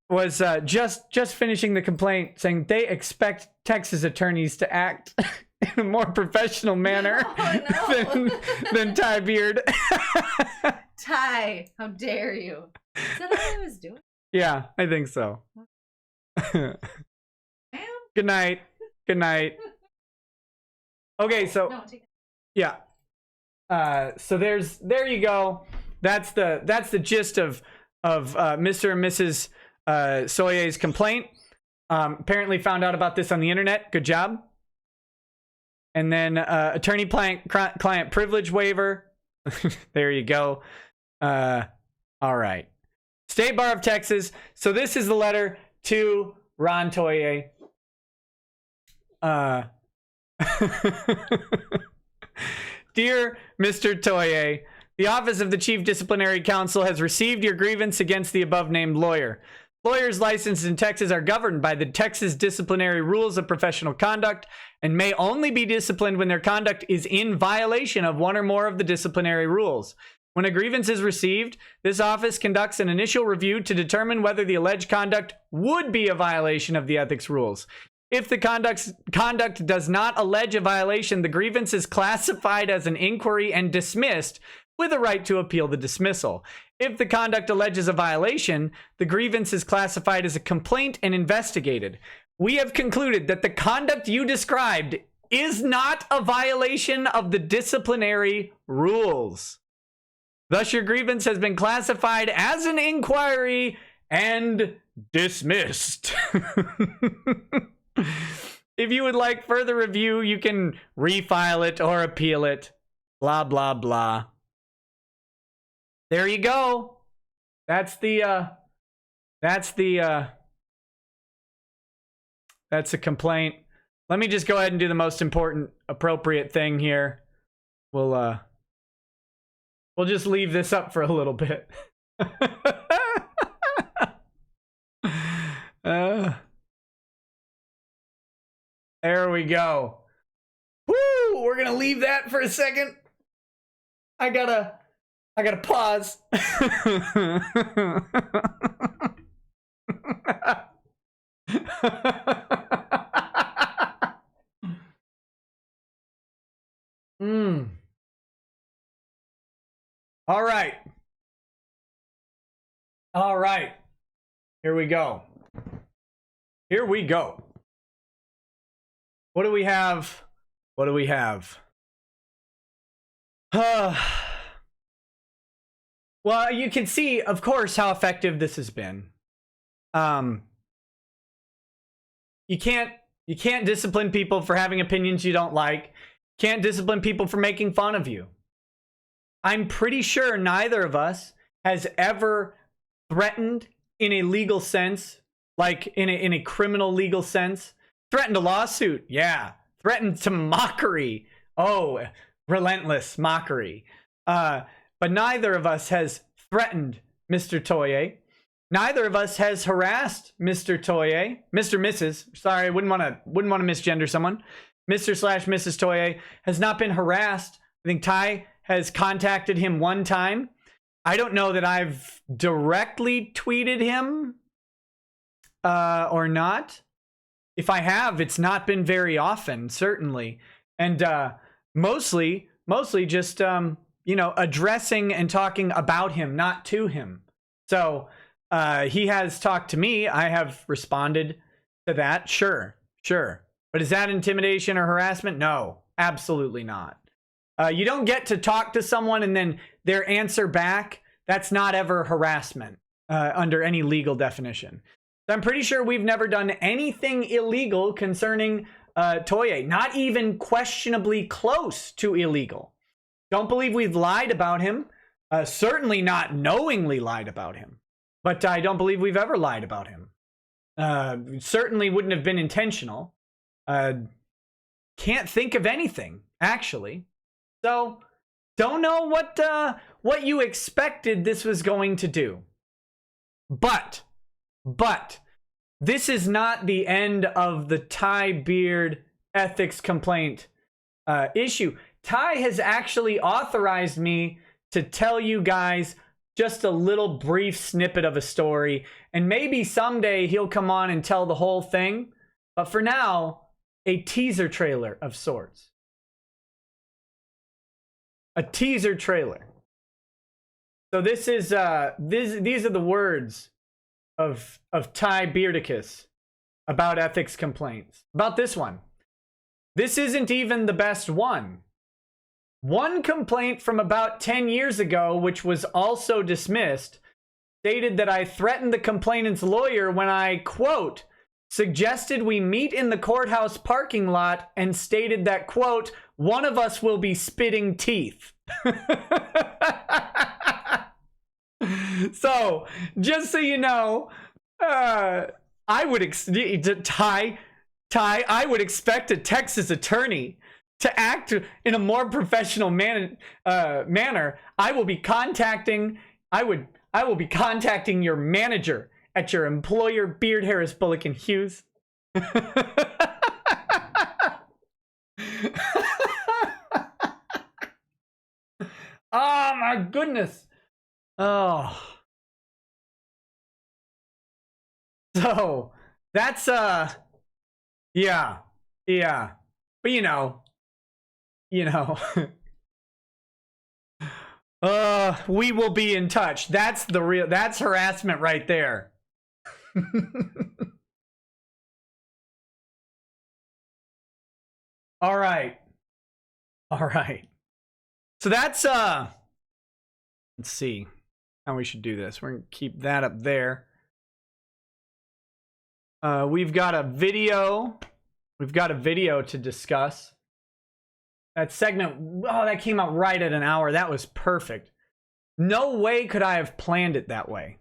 Was just finishing the complaint, saying they expect Texas attorneys to act in a more professional manner than Ty Beard. Ty, how dare you? Is that what I was doing? Yeah, I think so. Good night. Okay, so no, take it. Yeah. So there you go. That's the gist of Mr. and Mrs. Soye's complaint. Apparently found out about this on the internet. Good job. And then attorney-client privilege waiver. There you go. All right. State Bar of Texas. So this is the letter to Ron Toye. Dear Mr. Toye, the Office of the Chief Disciplinary Counsel has received your grievance against the above-named lawyer. Lawyers licensed in Texas are governed by the Texas disciplinary rules of professional conduct and may only be disciplined when their conduct is in violation of one or more of the disciplinary rules. When a grievance is received, this office conducts an initial review to determine whether the alleged conduct would be a violation of the ethics rules. If the conduct does not allege a violation, the grievance is classified as an inquiry and dismissed with a right to appeal the dismissal. If the conduct alleges a violation, the grievance is classified as a complaint and investigated. We have concluded that the conduct you described is not a violation of the disciplinary rules. Thus, your grievance has been classified as an inquiry and dismissed. If you would like further review, you can refile it or appeal it. Blah, blah, blah. There you go. That's the a complaint. Let me just go ahead and do the most important, appropriate thing here. We'll just leave this up for a little bit. There we go. Woo! We're gonna leave that for a second. I gotta pause. All right. All right. Here we go. Here we go. What do we have? What do we have? Well, you can see, of course, how effective this has been. You can't discipline people for having opinions you don't like. Can't discipline people for making fun of you. I'm pretty sure neither of us has ever threatened in a legal sense, like in a criminal legal sense. Threatened a lawsuit, yeah. Threatened some mockery. Oh, relentless mockery. But neither of us has threatened Mr. Toye. Neither of us has harassed Mr. Toye. Mr. Mrs. Sorry, I wouldn't want to misgender someone. Mr./Mrs. Toye has not been harassed. I think Ty has contacted him one time. I don't know that I've directly tweeted him or not. If I have, it's not been very often, certainly. And mostly just, addressing and talking about him, not to him. So he has talked to me. I have responded to that. Sure. But is that intimidation or harassment? No, absolutely not. You don't get to talk to someone and then their answer back. That's not ever harassment under any legal definition. So I'm pretty sure we've never done anything illegal concerning Toye, not even questionably close to illegal. Don't believe we've lied about him. Certainly not knowingly lied about him. But I don't believe we've ever lied about him. Certainly wouldn't have been intentional. Can't think of anything, actually. So, don't know what you expected this was going to do. But, this is not the end of the Ty Beard ethics complaint issue. Ty has actually authorized me to tell you guys just a little brief snippet of a story, and maybe someday he'll come on and tell the whole thing. But for now, a teaser trailer of sorts. A teaser trailer. So this is these are the words of Ty Beardicus about ethics complaints. About this one. This isn't even the best one. One complaint from about 10 years ago, which was also dismissed, stated that I threatened the complainant's lawyer when I, quote, suggested we meet in the courthouse parking lot and stated that, quote, one of us will be spitting teeth. So, just so you know, I would I would expect a Texas attorney to act in a more professional manner. I will be contacting your manager at your employer, Beard Harris Bullock and Hughes. Oh my goodness. Oh. So that's yeah. But you know. We will be in touch. That's harassment right there. All right. So that's let's see how we should do this. We're gonna keep that up there. We've got a video to discuss. That segment, oh, that came out right at an hour. That was perfect. No way could I have planned it that way.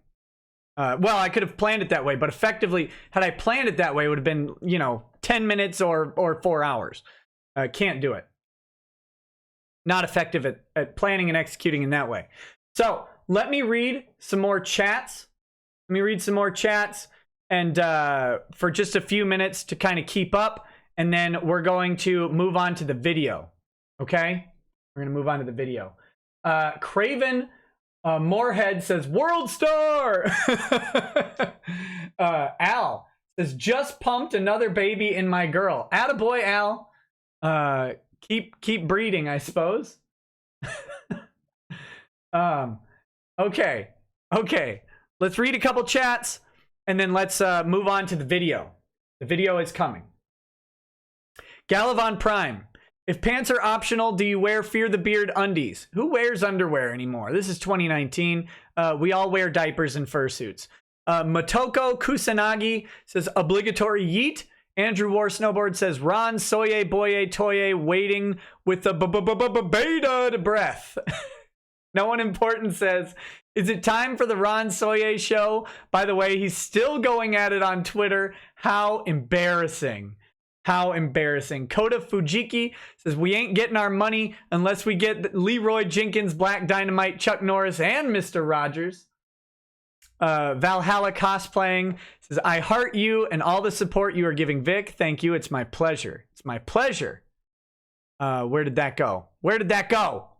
Well, I could have planned it that way, but effectively, had I planned it that way, it would have been, 10 minutes or 4 hours. Can't do it. Not effective at planning and executing in that way. So let me read some more chats. And for just a few minutes to kind of keep up. And then we're going to move on to the video. Okay? We're going to move on to the video. Craven Moorhead says, World Star! Al says, just pumped another baby in my girl. Attaboy, Al. Keep breeding, I suppose. Okay. Let's read a couple chats, and then let's move on to the video. The video is coming. Galavon Prime. If pants are optional, do you wear Fear the Beard undies? Who wears underwear anymore? This is 2019. We all wear diapers and fursuits. Motoko Kusanagi says, obligatory yeet. Andrew War Snowboard says, Ron Soye Boye Toye waiting with the beta breath. No one important says, is it time for the Ron Soye show? By the way, he's still going at it on Twitter. How embarrassing. How embarrassing. Kota Fujiki says, we ain't getting our money unless we get Leroy Jenkins, Black Dynamite, Chuck Norris, and Mr. Rogers. Valhalla Cosplaying says, I heart you and all the support you are giving Vic. Thank you. It's my pleasure. It's my pleasure. Where did that go? Where did that go?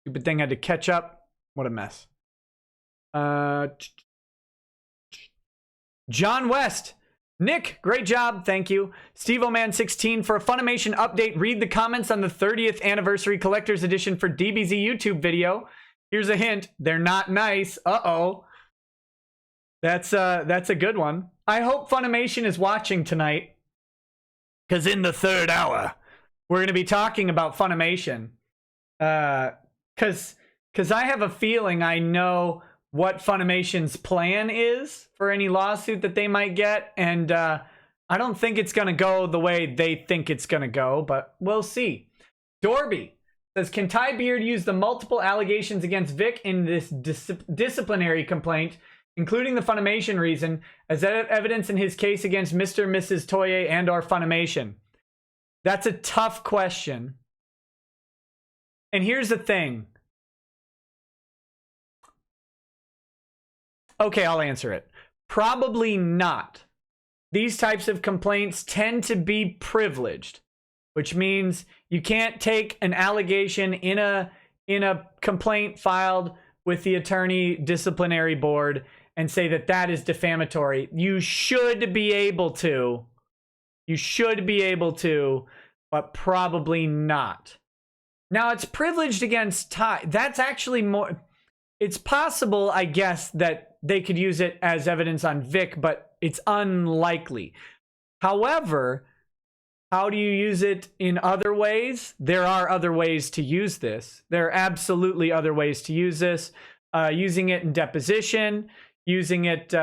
Stupid thing had to catch up. What a mess. John West. Nick, great job. Thank you. Steve Oman 16 for a Funimation update. Read the comments on the 30th anniversary collector's edition for DBZ YouTube video. Here's a hint. They're not nice. Uh-oh. That's a good one. I hope Funimation is watching tonight, because in the third hour, we're going to be talking about Funimation. Because I have a feeling I know what Funimation's plan is for any lawsuit that they might get, and I don't think it's going to go the way they think it's going to go, but we'll see. Dorby says, can Ty Beard use the multiple allegations against Vic in this disciplinary complaint, including the Funimation reason, as evidence in his case against Mr. and Mrs. Toye and or Funimation? That's a tough question. And here's the thing. Okay, I'll answer it. Probably not. These types of complaints tend to be privileged, which means you can't take an allegation in a complaint filed with the attorney disciplinary board and say that that is defamatory. You should be able to. You should be able to, but probably not. Now, it's privileged against Ty. That's actually more... It's possible, I guess, that they could use it as evidence on Vic, but it's unlikely. However, how do you use it in other ways? There are other ways to use this. There are absolutely other ways to use this. Using it in deposition, using it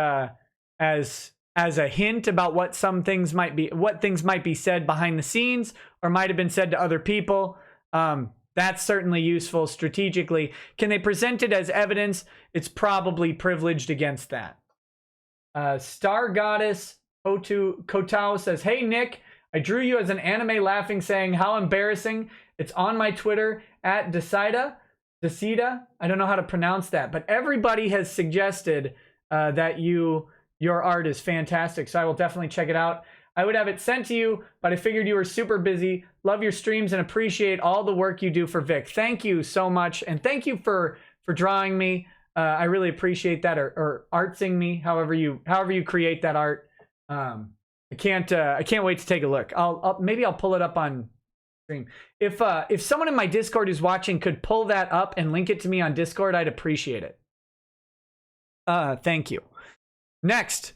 as a hint about what things might be said behind the scenes or might have been said to other people. That's certainly useful strategically. Can they present it as evidence? It's probably privileged against that. Star Goddess Kotao says, hey, Nick, I drew you as an anime laughing saying, how embarrassing. It's on my Twitter at Decida. I don't know how to pronounce that, but everybody has suggested that your art is fantastic. So I will definitely check it out. I would have it sent to you, but I figured you were super busy. Love your streams and appreciate all the work you do for Vic. Thank you so much. And thank you for drawing me. I really appreciate that, or artsing me, however you create that art. I can't wait to take a look. Maybe I'll pull it up on stream. If someone in my Discord who's watching could pull that up and link it to me on Discord, I'd appreciate it. Thank you. Next.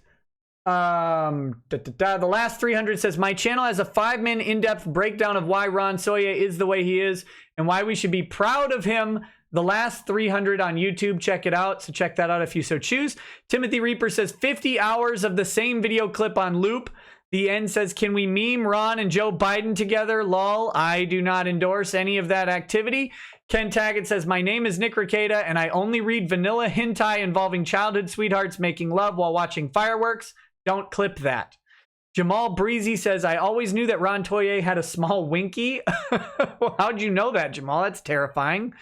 The last 300 says, my channel has a 5-minute in-depth breakdown of why Ron Soye is the way he is and why we should be proud of him. The last 300 on YouTube. Check it out. So check that out if you so choose. Timothy Reaper says, 50 hours of the same video clip on loop. The End says, can we meme Ron and Joe Biden together? Lol. I do not endorse any of that activity. Ken Taggett says, my name is Nick Rekieta, and I only read vanilla hentai involving childhood sweethearts making love while watching fireworks. Don't clip that. Jamal Breezy says, I always knew that Ron Toye had a small winky. Well, how'd you know that, Jamal? That's terrifying.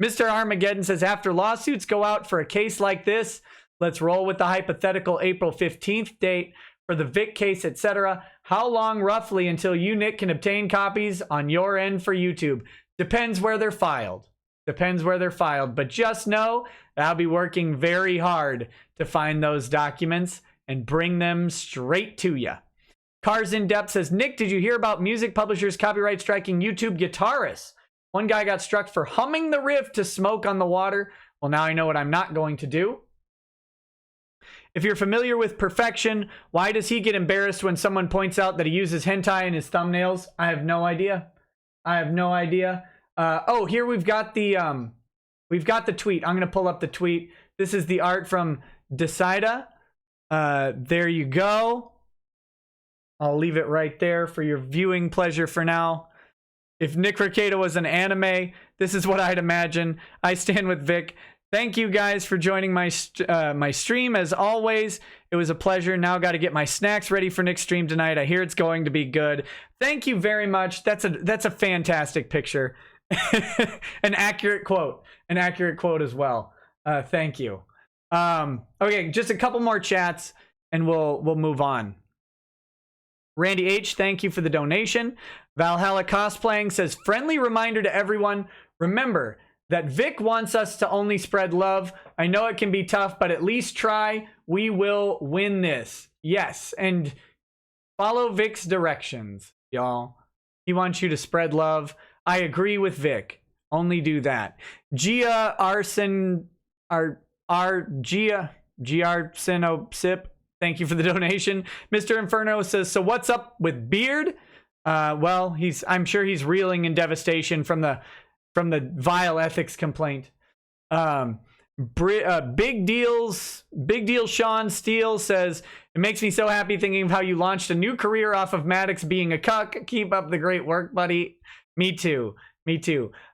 Mr. Armageddon says, after lawsuits go out for a case like this, let's roll with the hypothetical April 15th date for the Vic case, etc. How long roughly until you, Nick, can obtain copies on your end for YouTube? Depends where they're filed. Depends where they're filed. But just know that I'll be working very hard to find those documents and bring them straight to you. Cars in Depth says, Nick, did you hear about music publishers copyright striking YouTube guitarists? One guy got struck for humming the riff to Smoke on the Water. Well, now I know what I'm not going to do. If you're familiar with Perfection, why does he get embarrassed when someone points out that he uses hentai in his thumbnails? I have no idea. I have no idea. Oh, here we've got the tweet. I'm going to pull up the tweet. This is the art from Decida. There you go. I'll leave it right there for your viewing pleasure for now. If Nick Rekieta was an anime, this is what I'd imagine. I stand with Vic. Thank you guys for joining my stream. As always, it was a pleasure. Now got to get my snacks ready for Nick's stream tonight. I hear it's going to be good. Thank you very much. That's a fantastic picture. An accurate quote. An accurate quote as well. Thank you. Okay, just a couple more chats and we'll move on. Randy H, thank you for the donation. Valhalla Cosplaying says, friendly reminder to everyone, remember that Vic wants us to only spread love. I know it can be tough, but at least try. We will win this. Yes, and follow Vic's directions, y'all. He wants you to spread love. I agree with Vic. Only do that. Gia Arsen, Gia Arsenosip, thank you for the donation. Mr. Inferno says, so what's up with Beard? Well, I'm sure he's reeling in devastation from the vile ethics complaint. Big Deal Sean Steele says, it makes me so happy thinking of how you launched a new career off of Maddox being a cuck. Keep up the great work, buddy. Me too.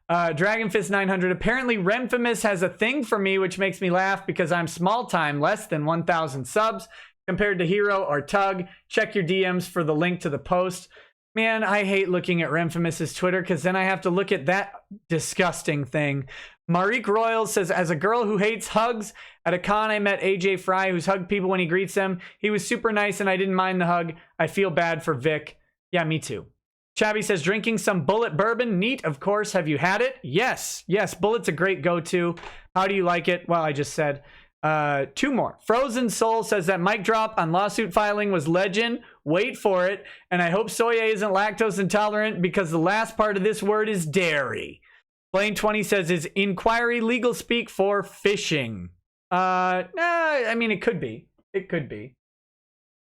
Dragonfist 900, apparently Renfamous has a thing for me, which makes me laugh because I'm small time, less than 1,000 subs compared to Hero or Tug. Check your DMs for the link to the post. Man, I hate looking at Renfamous's Twitter because then I have to look at that disgusting thing. Marique Royal says, as a girl who hates hugs, at a con I met AJ Fry, who's hugged people when he greets them. He was super nice and I didn't mind the hug. I feel bad for Vic. Yeah, me too. Chabby says, drinking some Bullet bourbon. Neat, of course. Have you had it? Yes. Bullet's a great go-to. How do you like it? Well, I just said. Two more. Frozen Soul says that mic drop on lawsuit filing was legend. Wait for it. And I hope Soye isn't lactose intolerant because the last part of this word is dairy. Blaine 20 says, is inquiry legal speak for fishing? I mean, it could be. It could be.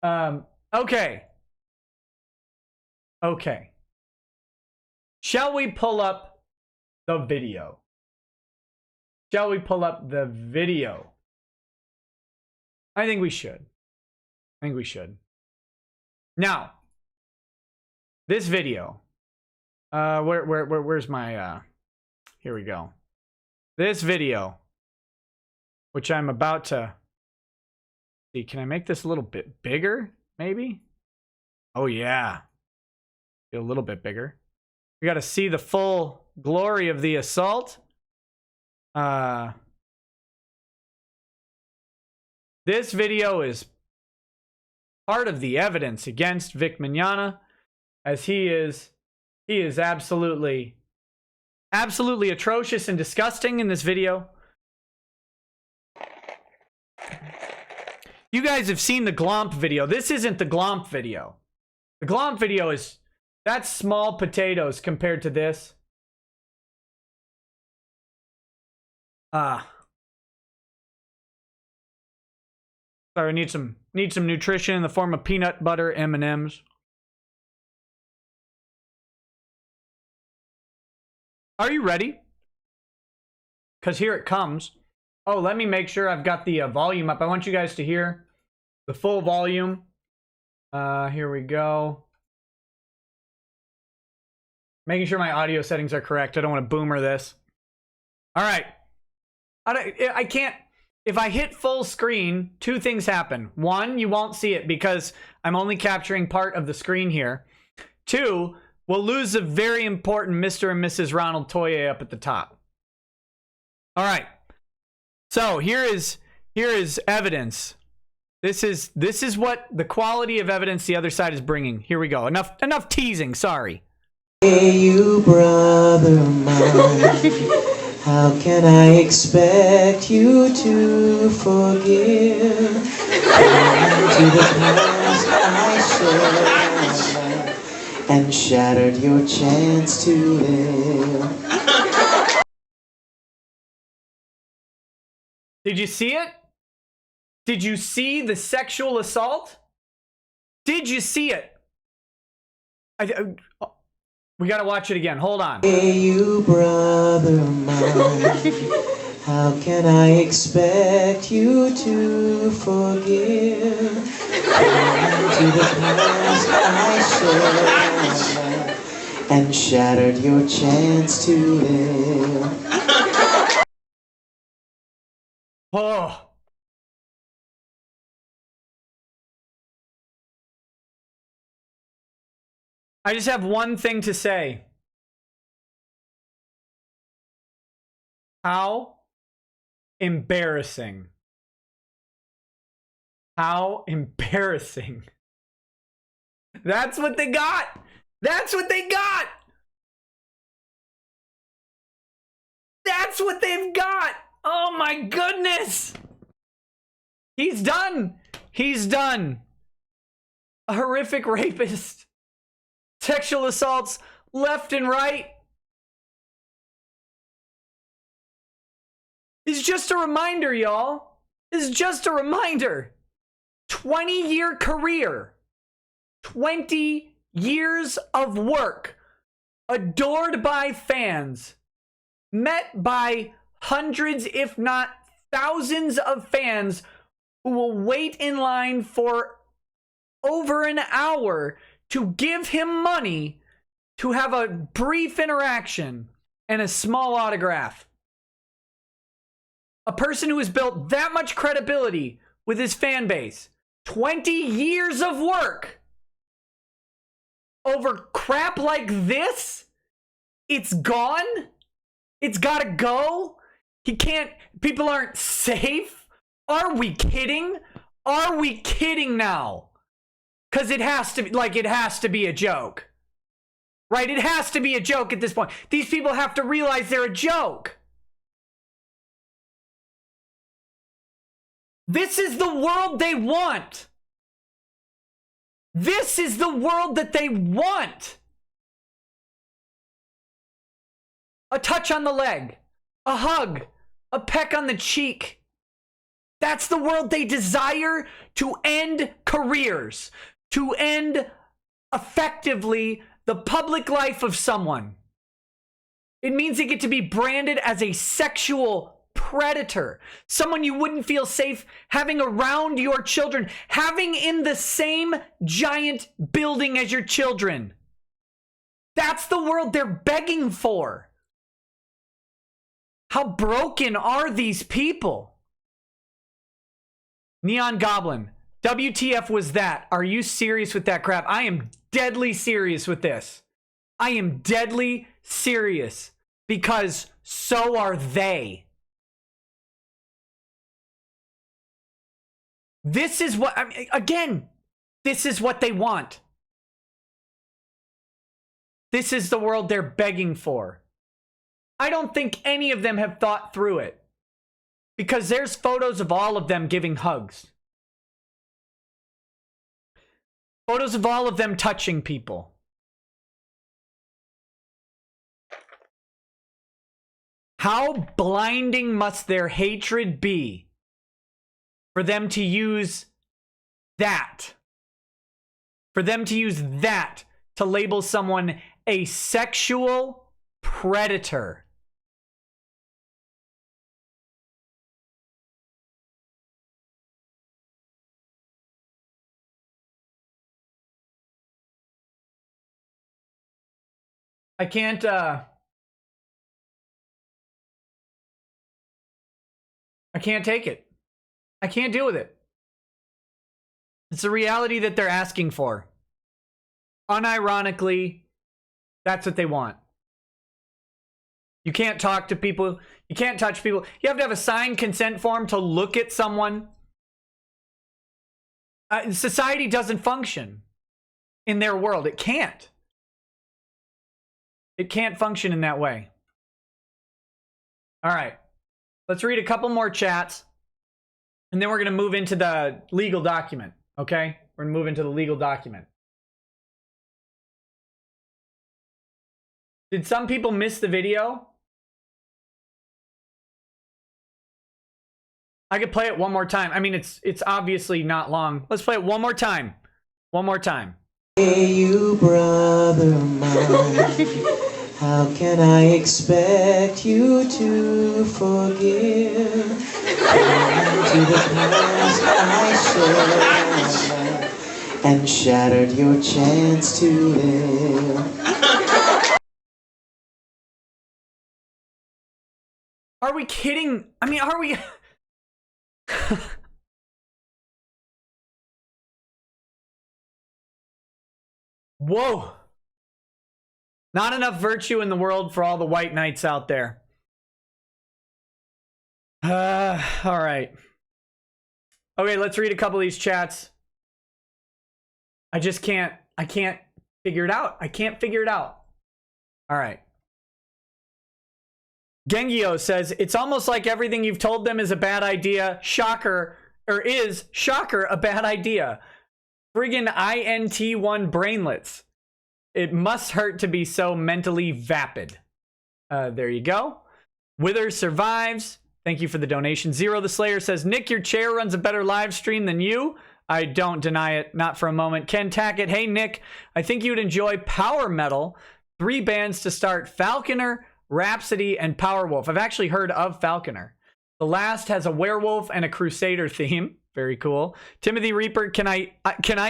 Okay. Shall we pull up the video? I think we should. Now, this video. Where's my here we go. This video, which I'm about to see. Can I make this a little bit bigger? Maybe? Oh yeah. A little bit bigger. We got to see the full glory of the assault. This video is part of the evidence against Vic Mignogna, as he is absolutely atrocious and disgusting in this video. You guys have seen the Glomp video. This isn't the Glomp video. The Glomp video that's small potatoes compared to this. Sorry, I need some nutrition in the form of peanut butter M&Ms. Are you ready? Because here it comes. Oh, let me make sure I've got the volume up. I want you guys to hear the full volume Here we go. Making sure my audio settings are correct. I don't want to boomer this. All right. I can't. If I hit full screen, two things happen. One, you won't see it because I'm only capturing part of the screen here. Two, we'll lose a very important Mr. and Mrs. Ronald Toye up at the top. All right. So here is evidence. This is what the quality of evidence the other side is bringing. Here we go. Enough teasing. Sorry. Hey, you brother mine. How can I expect you to forgive? To the past I shared and shattered your chance to live. Did you see it? Did you see the sexual assault? Did you see it? We gotta watch it again. Hold on. Hey, you brother mine. How can I expect you to forgive? To the past I shared and shattered your chance to live. Oh. I just have one thing to say. How embarrassing. How embarrassing. That's what they got. That's what they got. That's what they've got. Oh my goodness. He's done. He's done. A horrific rapist. Sexual assaults left and right. It's just a reminder, y'all. It's just a reminder. 20-year career. 20 years of work. Adored by fans. Met by hundreds, if not thousands of fans who will wait in line for over an hour to give him money to have a brief interaction and a small autograph. A person who has built that much credibility with his fan base. 20 years of work over crap like this? It's gone? It's gotta go? He can't, people aren't safe? Are we kidding? Are we kidding now? Because it has to be, like, it has to be a joke. Right? It has to be a joke at this point. These people have to realize they're a joke. This is the world they want. This is the world that they want. A touch on the leg, a hug, a peck on the cheek. That's the world they desire to end careers, to end effectively the public life of someone. It means they get to be branded as a sexual predator, someone you wouldn't feel safe having around your children, having in the same giant building as your children. That's the world they're begging for. How broken are these people? Neon Goblin, WTF was that? Are you serious with that crap? I am deadly serious with this. I am deadly serious because so are they. This is what, I mean, again, this is what they want. This is the world they're begging for. I don't think any of them have thought through it. Because there's photos of all of them giving hugs. Photos of all of them touching people. How blinding must their hatred be for them to use that? For them to use that to label someone a sexual predator. I can't take it. I can't deal with it. It's a reality that they're asking for. Unironically, that's what they want. You can't talk to people. You can't touch people. You have to have a signed consent form to look at someone. Society doesn't function in their world. It can't. It can't function in that way. All right. Let's read a couple more chats. And then we're going to move into the legal document. Okay? We're going to move into the legal document. Did some people miss the video? I could play it one more time. I mean, it's obviously not long. Let's play it one more time. One more time. Hey, you brother mine, how can I expect you to forgive? Into the past I shared and shattered your chance to live. Are we kidding? I mean, are we... Whoa. Not enough virtue in the world for all the white knights out there. All right. Okay, let's read a couple of these chats. I can't figure it out. I can't figure it out. All right. Gengio says, it's almost like everything you've told them is a bad idea. Shocker, or is, shocker, a bad idea. Friggin' INT1 brainlets. It must hurt to be so mentally vapid. There you go. Wither survives. Thank you for the donation. Zero the Slayer says, Nick, your chair runs a better live stream than you. I don't deny it, not for a moment. Ken Tackett, hey Nick, I think you'd enjoy power metal. 3 bands to start: Falconer, Rhapsody, and Powerwolf. I've actually heard of Falconer. The last has a werewolf and a crusader theme. Very cool. Timothy Reaper, can I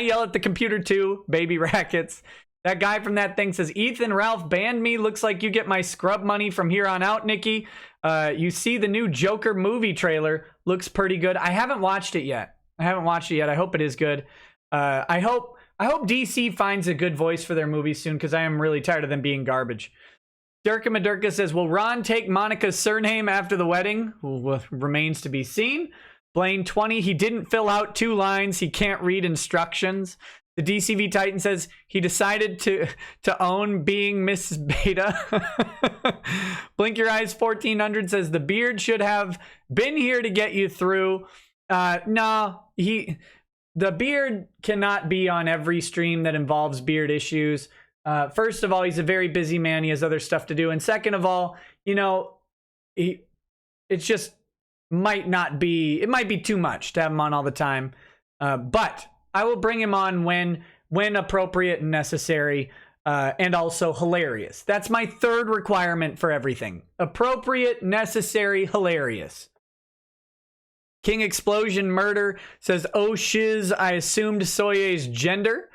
yell at the computer too? Baby rackets. That guy from that thing says, Ethan Ralph banned me. Looks like you get my scrub money from here on out, Nikki. You see the new Joker movie trailer. Looks pretty good. I haven't watched it yet. I hope it is good. I hope DC finds a good voice for their movies soon, because I am really tired of them being garbage. Durka Madurka says, will Ron take Monica's surname after the wedding? Well, remains to be seen. Blaine 20, he didn't fill out 2 lines. He can't read instructions. The DCV Titan says he decided to own being Miss Beta. Blink Your Eyes 1400 says the beard should have been here to get you through. No, the beard cannot be on every stream that involves beard issues. First of all, he's a very busy man. He has other stuff to do. And second of all, you know, it's just it might be too much to have him on all the time. But I will bring him on when appropriate and necessary, and also hilarious. That's my 3rd requirement for everything. Appropriate, necessary, hilarious. King Explosion Murder says, oh shiz, I assumed Soye's gender.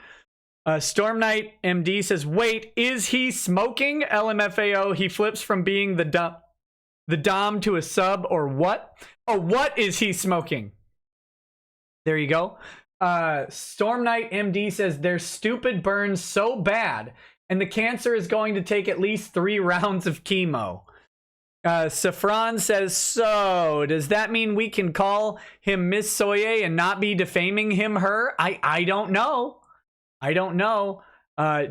Storm Knight MD says, wait, is he smoking? LMFAO, he flips from being the dom to a sub, or what? Oh, what is he smoking? There you go. Storm Knight MD says, their stupid burns so bad, and the cancer is going to take at least 3 rounds of chemo. Safran says, so does that mean we can call him Miss Soye and not be defaming him, her? I don't know. I don't know.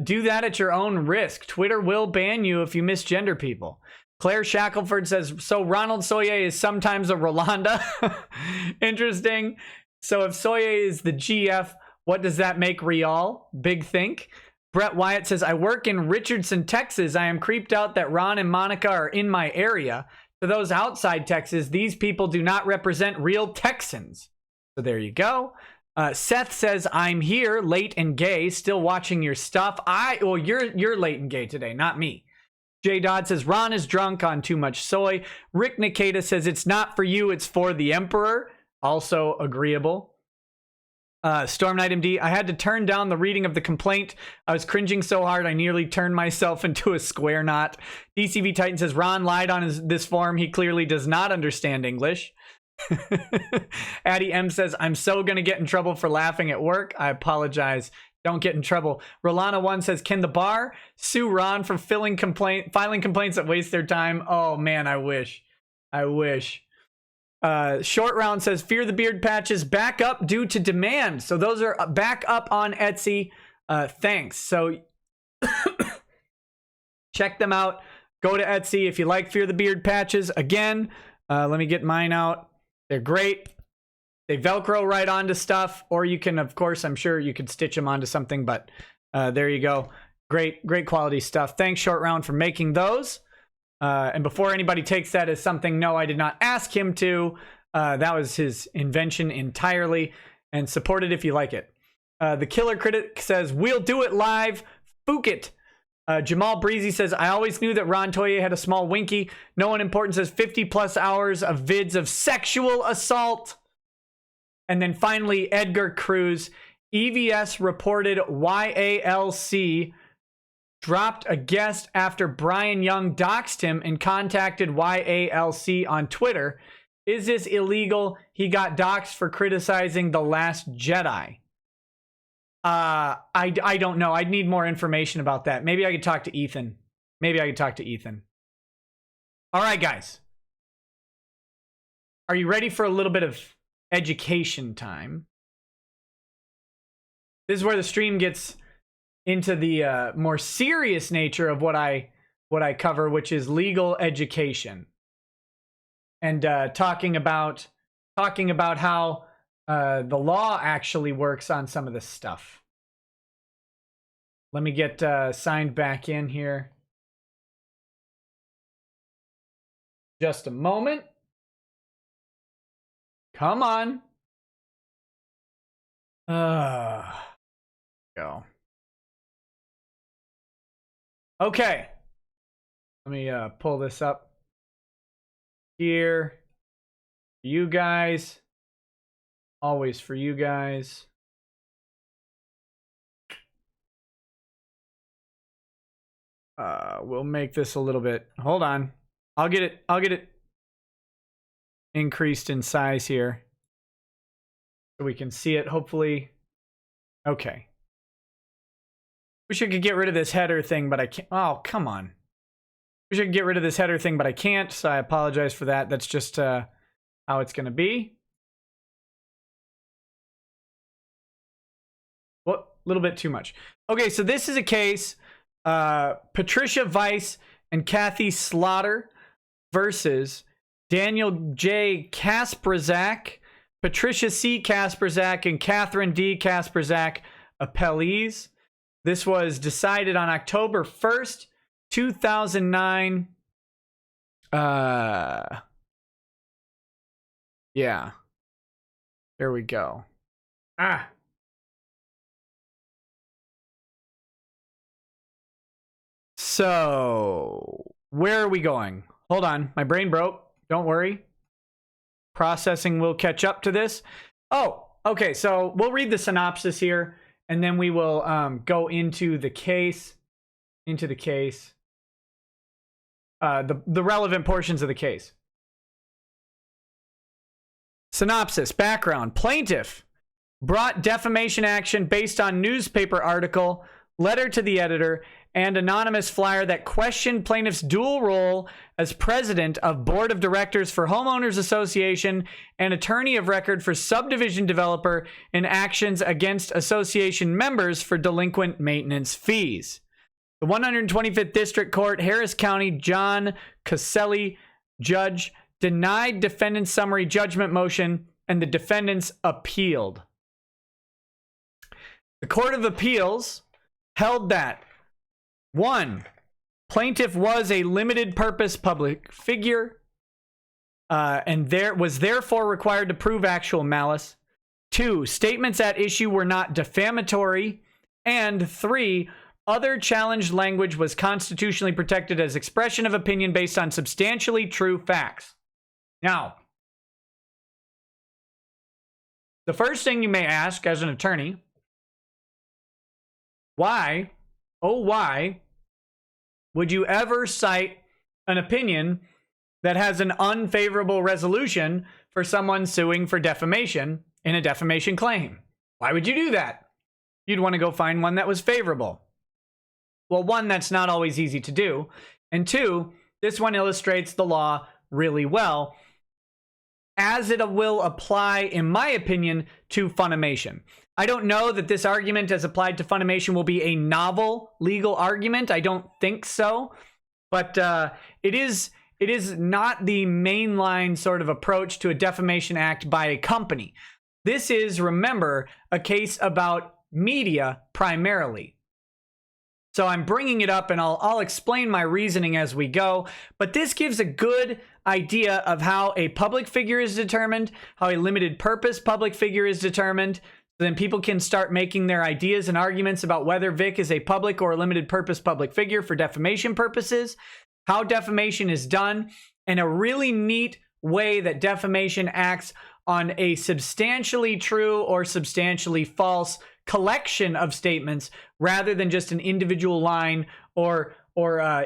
Do that at your own risk. Twitter will ban you if you misgender people. Claire Shackelford says, so Ronald Soye is sometimes a Rolanda. Interesting. So if Soye is the GF, what does that make Rial? Big think. Brett Wyatt says, I work in Richardson, Texas. I am creeped out that Ron and Monica are in my area. To those outside Texas, these people do not represent real Texans. So there you go. Seth says, I'm here, late and gay, still watching your stuff. You're late and gay today, not me. J Dodd says, Ron is drunk on too much soy. Rick Nikita says, it's not for you, it's for the Emperor. Also agreeable. Storm Knight MD, I had to turn down the reading of the complaint. I was cringing so hard I nearly turned myself into a square knot. DCV Titan says Ron lied on this form. He clearly does not understand English. Addie M says, I'm so going to get in trouble for laughing at work. I apologize. Don't get in trouble. Rolana1 says, can the bar sue Ron for filing complaints that waste their time? Oh, man, I wish. I wish. Short Round says, fear the beard patches back up due to demand. So those are back up on Etsy. Thanks. So check them out. Go to Etsy if you like Fear the Beard patches. Again, let me get mine out. They're great. They Velcro right onto stuff, or you can, of course, I'm sure you could stitch them onto something, but there you go. Great quality stuff. Thanks, Short Round, for making those. And before anybody takes that as something, no, I did not ask him to. That was his invention entirely, and support it if you like it. The Killer Critic says, we'll do it live. Fook it. Jamal Breezy says, I always knew that Ron Toye had a small winky. No one important says 50 plus hours of vids of sexual assault. And then finally, Edgar Cruz, EVS reported YALC dropped a guest after Brian Young doxed him and contacted YALC on Twitter. Is this illegal? He got doxed for criticizing The Last Jedi. I don't know. I'd need more information about that. Maybe I could talk to Ethan. All right, guys. Are you ready for a little bit of education time? This is where the stream gets into the more serious nature of what I cover, which is legal education, and talking about how the law actually works on some of this stuff. Let me get signed back in here. Just a moment. Come on. Go. Okay. Let me pull this up here. You guys. Always for you guys. We'll make this a little bit. Hold on. I'll get it increased in size here so we can see it, hopefully. Okay. Wish I could get rid of this header thing, but I can't. Oh, come on. Wish I could get rid of this header thing, but I can't, so I apologize for that. That's just how it's going to be. Well, a little bit too much. Okay, so this is a case. Patricia Weiss and Kathy Slaughter versus Daniel J. Kasperzak, Patricia C. Kasperzak, and Catherine D. Kasperzak, appellees. This was decided on October 1st, 2009. Yeah. There we go. So, where are we going? Hold on. My brain broke. Don't worry. Processing will catch up to this. Oh, okay. So, we'll read the synopsis here, and then we will go into the case. The relevant portions of the case. Synopsis. Background. Plaintiff brought defamation action based on newspaper article, letter to the editor, and anonymous flyer that questioned plaintiff's dual role as president of board of directors for Homeowners Association and attorney of record for subdivision developer in actions against association members for delinquent maintenance fees. The 125th District Court, Harris County, John Caselli, judge, denied defendant's summary judgment motion, and the defendants appealed. The Court of Appeals held that 1. Plaintiff was a limited purpose public figure and was therefore required to prove actual malice. 2. Statements at issue were not defamatory. And 3. Other challenged language was constitutionally protected as expression of opinion based on substantially true facts. Now, The first thing you may ask as an attorney, why, oh why, would you ever cite an opinion that has an unfavorable resolution for someone suing for defamation in a defamation claim? Why would you do that? You'd want to go find one that was favorable. Well, one, that's not always easy to do. And two, this one illustrates the law really well, as it will apply, in my opinion, to Funimation. I don't know that this argument as applied to Funimation will be a novel legal argument. I don't think so. But it is not the mainline sort of approach to a defamation act by a company. This is, remember, a case about media primarily. So I'm bringing it up, and I'll explain my reasoning as we go. But this gives a good idea of how a public figure is determined, how a limited purpose public figure is determined. So then people can start making their ideas and arguments about whether Vic is a public or a limited purpose public figure for defamation purposes, how defamation is done, and a really neat way that defamation acts on a substantially true or substantially false collection of statements rather than just an individual line or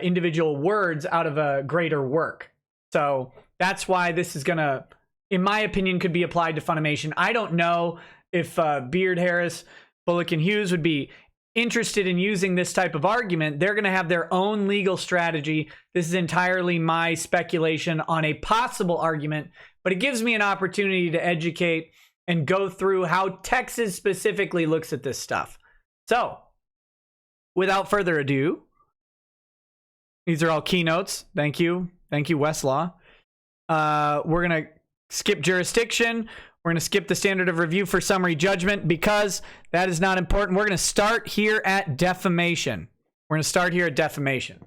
individual words out of a greater work. So that's why this is gonna, in my opinion, could be applied to Funimation. I don't know if Beard, Harris, Bullock, and Hughes would be interested in using this type of argument. They're going to have their own legal strategy. This is entirely my speculation on a possible argument, but it gives me an opportunity to educate and go through how Texas specifically looks at this stuff. So, without further ado, these are all keynotes. Thank you. Thank you, Westlaw. We're going to skip jurisdiction. We're going to skip the standard of review for summary judgment because that is not important. We're going to start here at defamation. We're going to start here at defamation.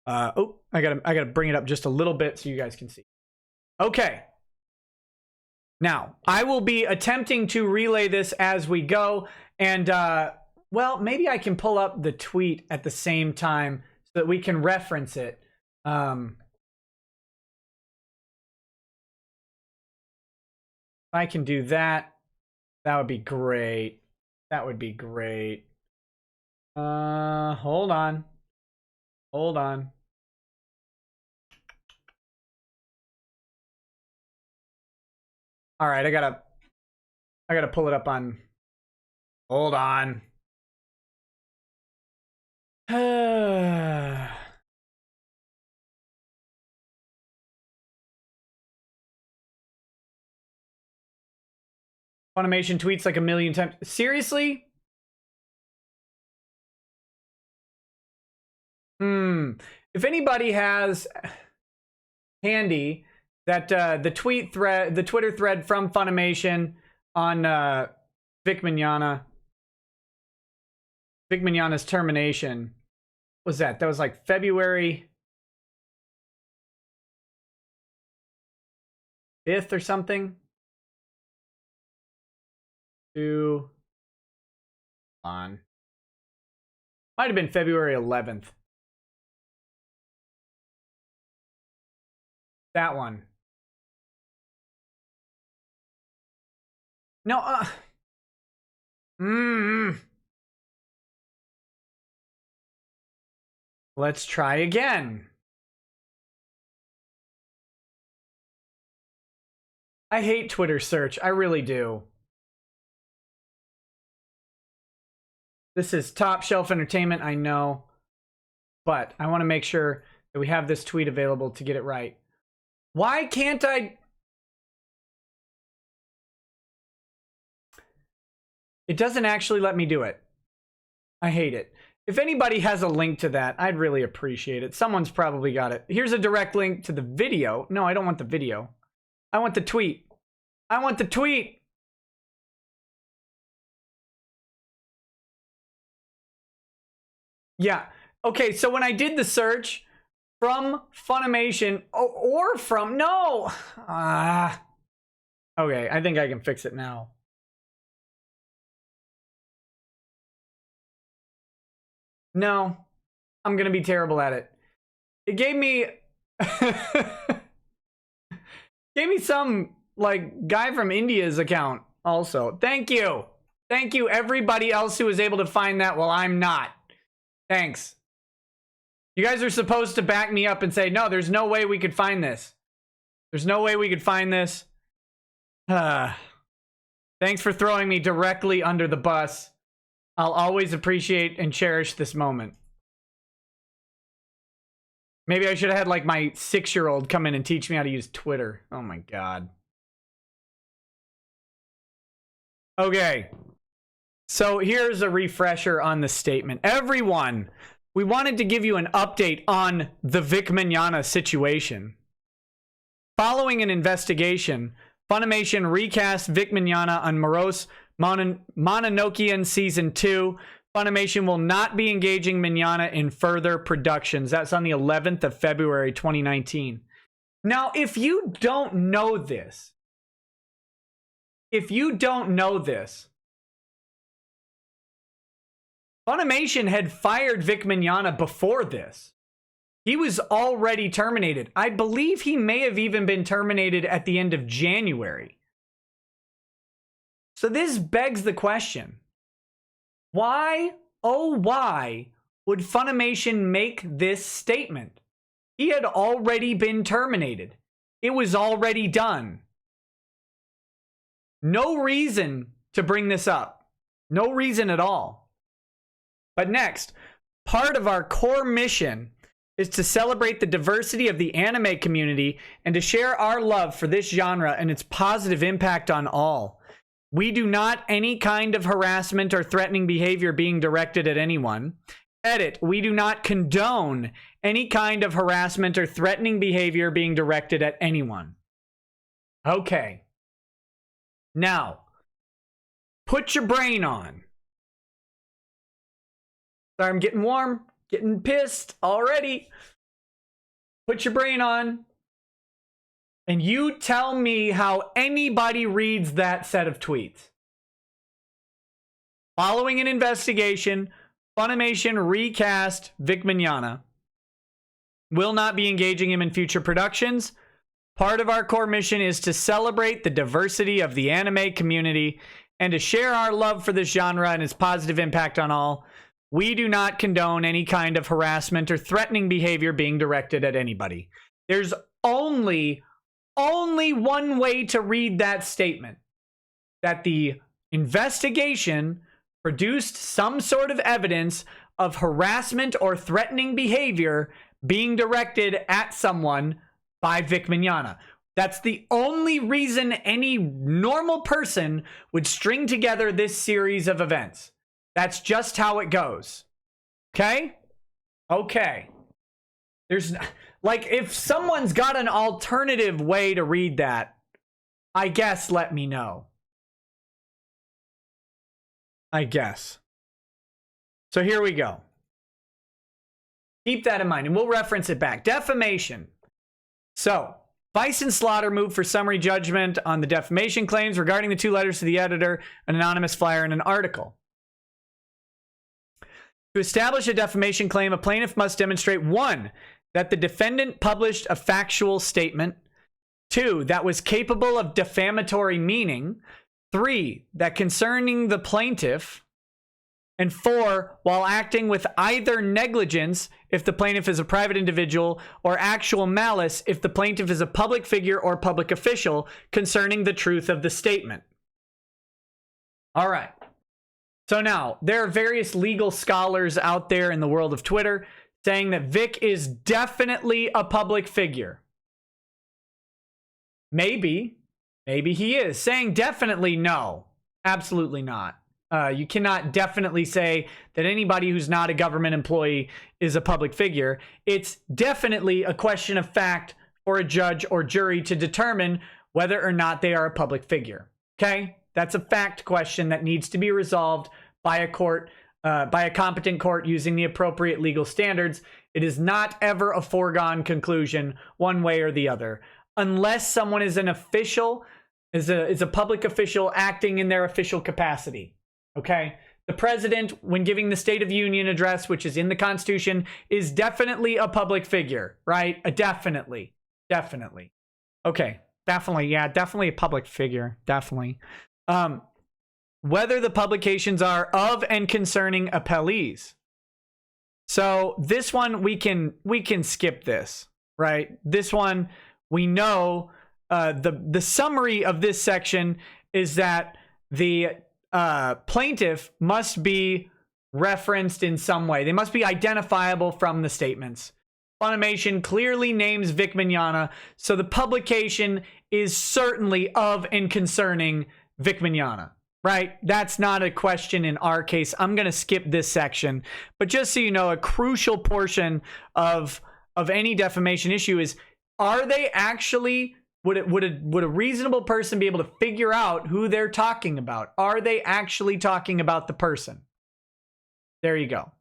I gotta bring it up just a little bit so you guys can see. Okay. Now, I will be attempting to relay this as we go. And, well, maybe I can pull up the tweet at the same time so that we can reference it. If I can do that, that would be great. That would be great. Hold on. Hold on. All right, I gotta pull it up on. Hold on. Funimation tweets like a million times. Seriously? If anybody has handy that the Twitter thread from Funimation on Vic Mignogna's termination, was that was like February 5th or something. On. Might have been February 11th. That one. No, Let's try again. I hate Twitter search. I really do. This is top shelf entertainment, I know. But I want to make sure that we have this tweet available to get it right. Why can't I? It doesn't actually let me do it. I hate it. If anybody has a link to that, I'd really appreciate it. Someone's probably got it. Here's a direct link to the video. No, I don't want the video. I want the tweet. I want the tweet. Yeah. Okay, so when I did the search from Funimation or from... No! Okay, I think I can fix it now. No. I'm going to be terrible at it. It gave me... gave me some like guy from India's account also. Thank you. Thank you everybody else who was able to find that while I'm not. Thanks. You guys are supposed to back me up and say, no, there's no way we could find this. There's no way we could find this. Thanks for throwing me directly under the bus. I'll always appreciate and cherish this moment. Maybe I should have had like my 6-year-old come in and teach me how to use Twitter. Oh my God. Okay. So here's a refresher on the statement. Everyone, we wanted to give you an update on the Vic Mignogna situation. Following an investigation, Funimation recast Vic Mignogna on Morose Mononokean Season 2. Funimation will not be engaging Mignogna in further productions. That's on the 11th of February, 2019. Now, if you don't know this, Funimation had fired Vic Mignogna before this. He was already terminated. I believe he may have even been terminated at the end of January. So this begs the question. Why, oh why, would Funimation make this statement? He had already been terminated. It was already done. No reason to bring this up. No reason at all. But next, part of our core mission is to celebrate the diversity of the anime community and to share our love for this genre and its positive impact on all. We do not any kind of harassment or threatening behavior being directed at anyone. Edit, we do not condone any kind of harassment or threatening behavior being directed at anyone. Okay. Now, put your brain on. Sorry, I'm getting warm, getting pissed already. Put your brain on. And you tell me how anybody reads that set of tweets. Following an investigation, Funimation recast Vic Mignogna. Will not be engaging him in future productions. Part of our core mission is to celebrate the diversity of the anime community and to share our love for this genre and its positive impact on all. We do not condone any kind of harassment or threatening behavior being directed at anybody. There's only one way to read that statement. That the investigation produced some sort of evidence of harassment or threatening behavior being directed at someone by Vic Mignogna. That's the only reason any normal person would string together this series of events. That's just how it goes. Okay? Okay. There's, like, if someone's got an alternative way to read that, I guess let me know. I guess. So here we go. Keep that in mind, and we'll reference it back. Defamation. So, Bison Slaughter moved for summary judgment on the defamation claims regarding the 2 letters to the editor, an anonymous flyer, and an article. To establish a defamation claim, a plaintiff must demonstrate 1, that the defendant published a factual statement, 2, that was capable of defamatory meaning, 3, that concerning the plaintiff, and 4, while acting with either negligence if the plaintiff is a private individual or actual malice if the plaintiff is a public figure or public official concerning the truth of the statement. All right. So now, there are various legal scholars out there in the world of Twitter saying that Vic is definitely a public figure. Maybe he is. Saying definitely, no. Absolutely not. You cannot definitely say that anybody who's not a government employee is a public figure. It's definitely a question of fact for a judge or jury to determine whether or not they are a public figure. Okay? That's a fact question that needs to be resolved by a court, by a competent court using the appropriate legal standards. It is not ever a foregone conclusion one way or the other, unless someone is an official, is a public official acting in their official capacity. Okay? The president, when giving the State of Union address, which is in the Constitution, is definitely a public figure, right? Definitely. Okay. Definitely. Yeah, definitely a public figure. Definitely. Whether the publications are of and concerning appellees. So this one we can skip this, right? This one we know the summary of this section is that the plaintiff must be referenced in some way. They must be identifiable from the statements. Funimation clearly names Vic Mignogna, so the publication is certainly of and concerning Vic Mignogna, right? That's not a question in our case. I'm going to skip this section, but just so you know, a crucial portion of any defamation issue is, are they actually, would a reasonable person be able to figure out who they're talking about? Are they actually talking about the person? There you go.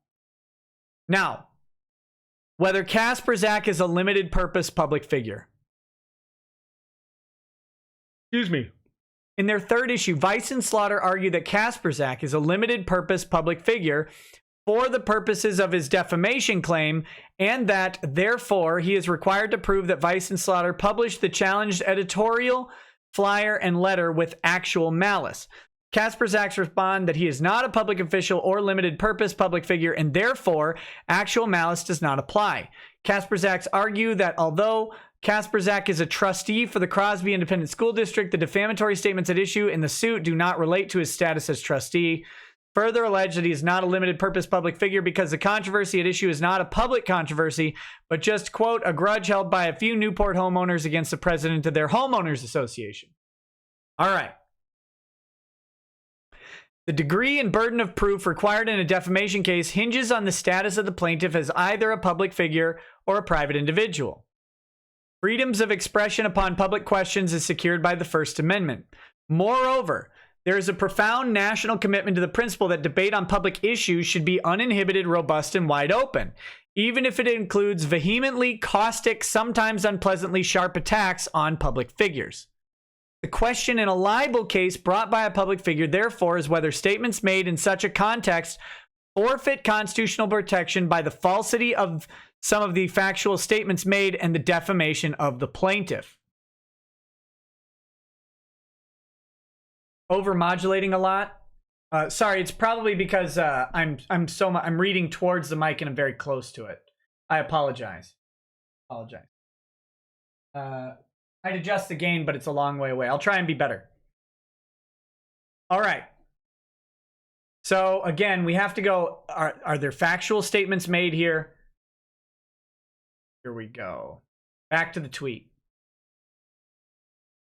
Now, whether Casper Zach is a limited purpose public figure. Excuse me. In their third issue, Vice and Slaughter argue that Casper Zach is a limited purpose public figure for the purposes of his defamation claim, and that, therefore, he is required to prove that Vice and Slaughter published the challenged editorial, flyer, and letter with actual malice. Casper Zach's respond that he is not a public official or limited purpose public figure, and therefore, actual malice does not apply. Casper Zach's argue that although Casper Zach is a trustee for the Crosby Independent School District, the defamatory statements at issue in the suit do not relate to his status as trustee. Further allege that he is not a limited purpose public figure because the controversy at issue is not a public controversy, but just, quote, a grudge held by a few Newport homeowners against the president of their homeowners association. All right. The degree and burden of proof required in a defamation case hinges on the status of the plaintiff as either a public figure or a private individual. Freedoms of expression upon public questions is secured by the First Amendment. Moreover, there is a profound national commitment to the principle that debate on public issues should be uninhibited, robust, and wide open, even if it includes vehemently caustic, sometimes unpleasantly sharp attacks on public figures. The question in a libel case brought by a public figure, therefore, is whether statements made in such a context forfeit constitutional protection by the falsity of some of the factual statements made and the defamation of the plaintiff. Overmodulating a lot. Sorry, it's probably because I'm reading towards the mic and I'm very close to it. I apologize. I'd adjust the gain, but it's a long way away. I'll try and be better. All right. So again, we have to go. Are there factual statements made here? Here we go. Back to the tweet.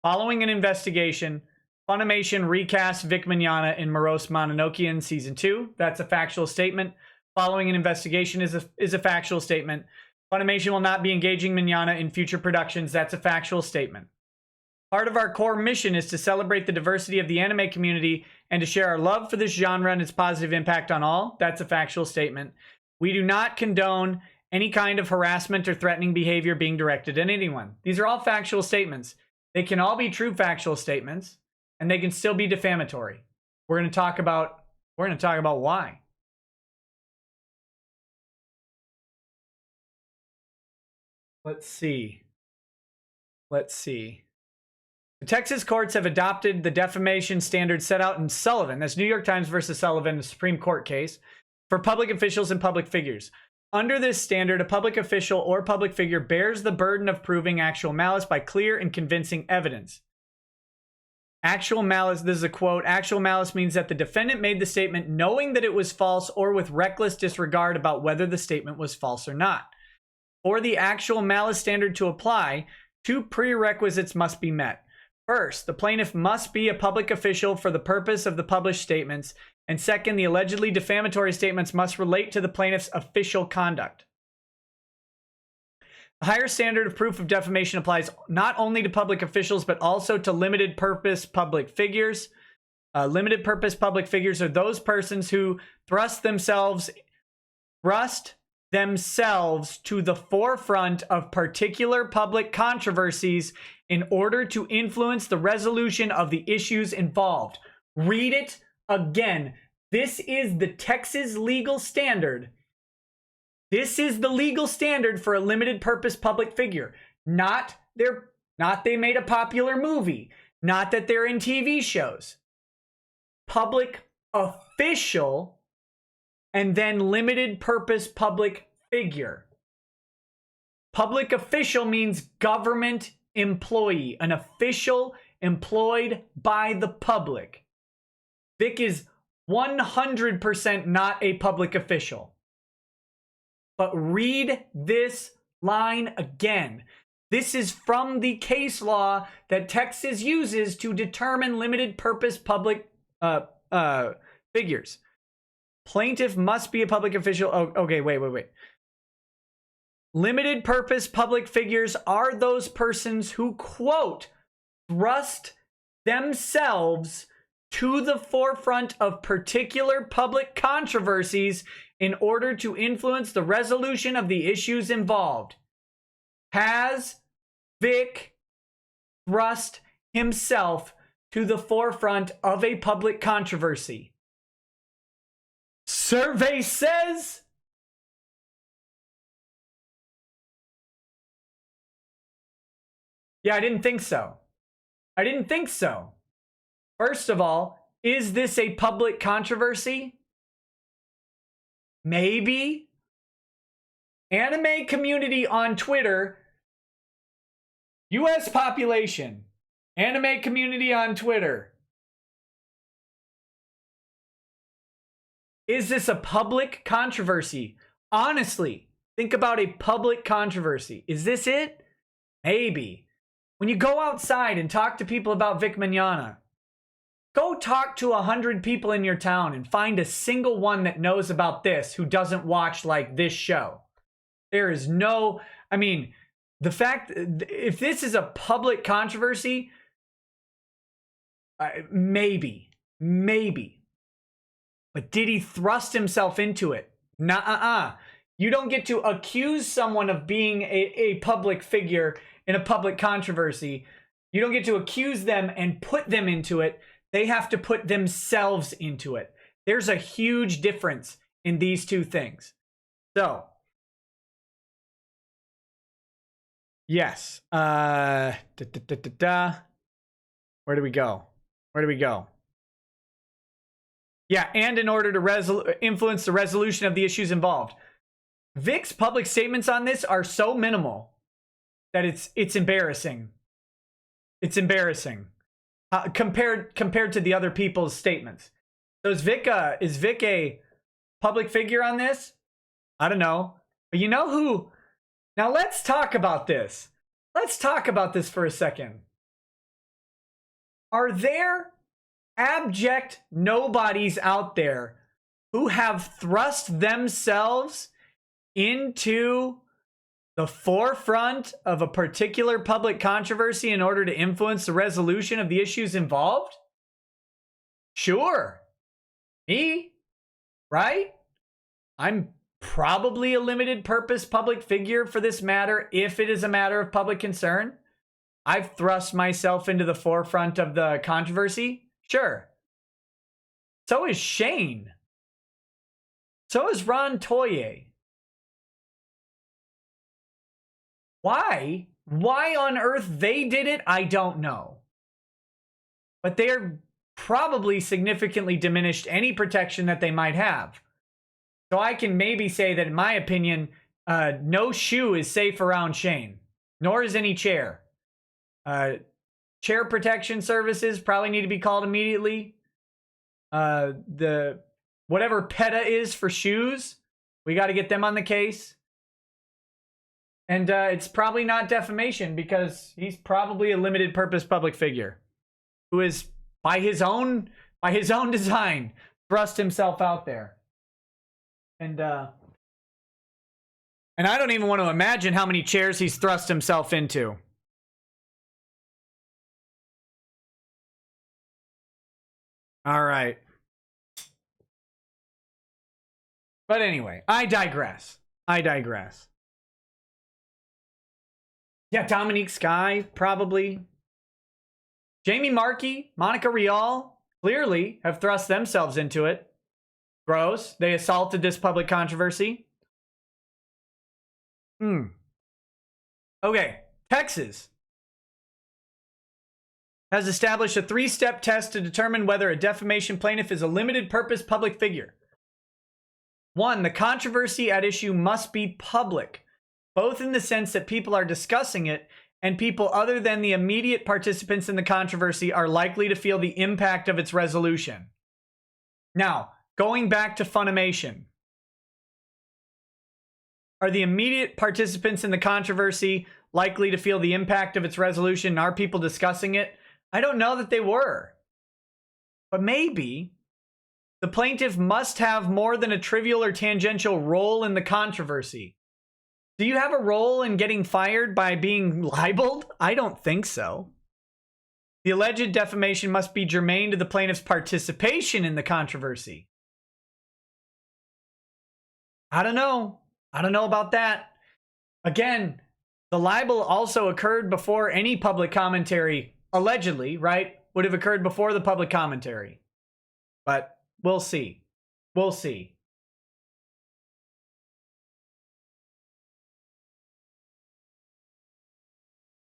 Following an investigation, Funimation recast Vic Mignogna in Morose Mononoke in Season 2. That's a factual statement. Following an investigation is a factual statement. Funimation will not be engaging Mignogna in future productions. That's a factual statement. Part of our core mission is to celebrate the diversity of the anime community and to share our love for this genre and its positive impact on all. That's a factual statement. We do not condone any kind of harassment or threatening behavior being directed at anyone. These are all factual statements. They can all be true factual statements, and they can still be defamatory. We're going to talk about why. Let's see. The Texas courts have adopted the defamation standards set out in Sullivan, that's New York Times versus Sullivan, the Supreme Court case, for public officials and public figures. Under this standard, a public official or public figure bears the burden of proving actual malice by clear and convincing evidence. Actual malice, this is a quote, actual malice means that the defendant made the statement knowing that it was false or with reckless disregard about whether the statement was false or not. For the actual malice standard to apply, two prerequisites must be met. First, the plaintiff must be a public official for the purpose of the published statements, and second, the allegedly defamatory statements must relate to the plaintiff's official conduct. A higher standard of proof of defamation applies not only to public officials, but also to limited purpose public figures. Limited purpose public figures are those persons who thrust themselves to the forefront of particular public controversies in order to influence the resolution of the issues involved. Read it again. This is the Texas legal standard. This is the legal standard for a limited purpose public figure, not their Not they made a popular movie. Not that they're in TV shows. Public official and then limited purpose public figure. Public official means government employee, an official employed by the public. Vic is 100% not a public official. But read this line again. This is from the case law that Texas uses to determine limited purpose public figures. Plaintiff must be a public official. Oh, okay, wait. Limited purpose public figures are those persons who, quote, thrust themselves to the forefront of particular public controversies in order to influence the resolution of the issues involved. Has Vic thrust himself to the forefront of a public controversy? Survey says yeah, I didn't think so. First of all, is this a public controversy? Maybe. Anime community on Twitter. US population. Anime community on Twitter. Is this a public controversy? Honestly, think about a public controversy. Is this it? Maybe. When you go outside and talk to people about Vic Mignogna, go talk to 100 people in your town and find a single one that knows about this who doesn't watch like this show. There is no, I mean, the fact, if this is a public controversy, maybe. But did he thrust himself into it? Nuh-uh. You don't get to accuse someone of being a public figure in a public controversy. You don't get to accuse them and put them into it. They have to put themselves into it. There's a huge difference in these two things. So, yes. Where do we go? Yeah, and in order to influence the resolution of the issues involved. Vic's public statements on this are so minimal that it's embarrassing. It's embarrassing compared to the other people's statements. So is Vic a public figure on this? I don't know. But you know who? Now let's talk about this. Let's talk about this for a second. Are there abject nobodies out there who have thrust themselves into the forefront of a particular public controversy in order to influence the resolution of the issues involved? Sure. Me, right? I'm probably a limited purpose public figure for this matter if it is a matter of public concern. I've thrust myself into the forefront of the controversy. Sure. So is Shane. So is Ron Toye. Why? Why on earth they did it, I don't know. But they're probably significantly diminished any protection that they might have. So I can maybe say that in my opinion, no shoe is safe around Shane. Nor is any chair. Chair protection services probably need to be called immediately. The whatever PETA is for shoes, we got to get them on the case. And it's probably not defamation because he's probably a limited purpose public figure who is by his own design thrust himself out there. And I don't even want to imagine how many chairs he's thrust himself into. All right. But anyway, I digress. Yeah, Dominique Sky, probably. Jamie Markey, Monica Rial, clearly have thrust themselves into it. Gross. They assaulted this public controversy. Okay, Texas. has established a 3-step test to determine whether a defamation plaintiff is a limited purpose public figure. 1, the controversy at issue must be public, both in the sense that people are discussing it and people other than the immediate participants in the controversy are likely to feel the impact of its resolution. Now, going back to Funimation. Are the immediate participants in the controversy likely to feel the impact of its resolution? Are people discussing it? I don't know that they were. But maybe. The plaintiff must have more than a trivial or tangential role in the controversy. Do you have a role in getting fired by being libeled? I don't think so. The alleged defamation must be germane to the plaintiff's participation in the controversy. I don't know. I don't know about that. Again, the libel also occurred before any public commentary, allegedly, right? Would have occurred before the public commentary. But we'll see. We'll see.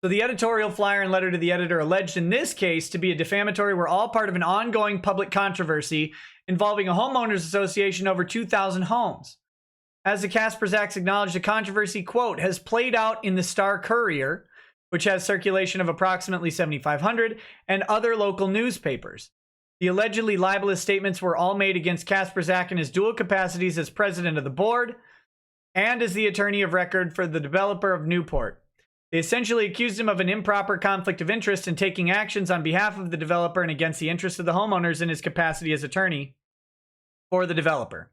So the editorial flyer and letter to the editor alleged in this case to be a defamatory were all part of an ongoing public controversy involving a homeowners association over 2,000 homes. As the Kasperzaks acknowledged, the controversy, quote, has played out in the Star Courier, which has circulation of approximately 7,500, and other local newspapers. The allegedly libelous statements were all made against Kasperzak in his dual capacities as president of the board and as the attorney of record for the developer of Newport. They essentially accused him of an improper conflict of interest in taking actions on behalf of the developer and against the interests of the homeowners in his capacity as attorney for the developer.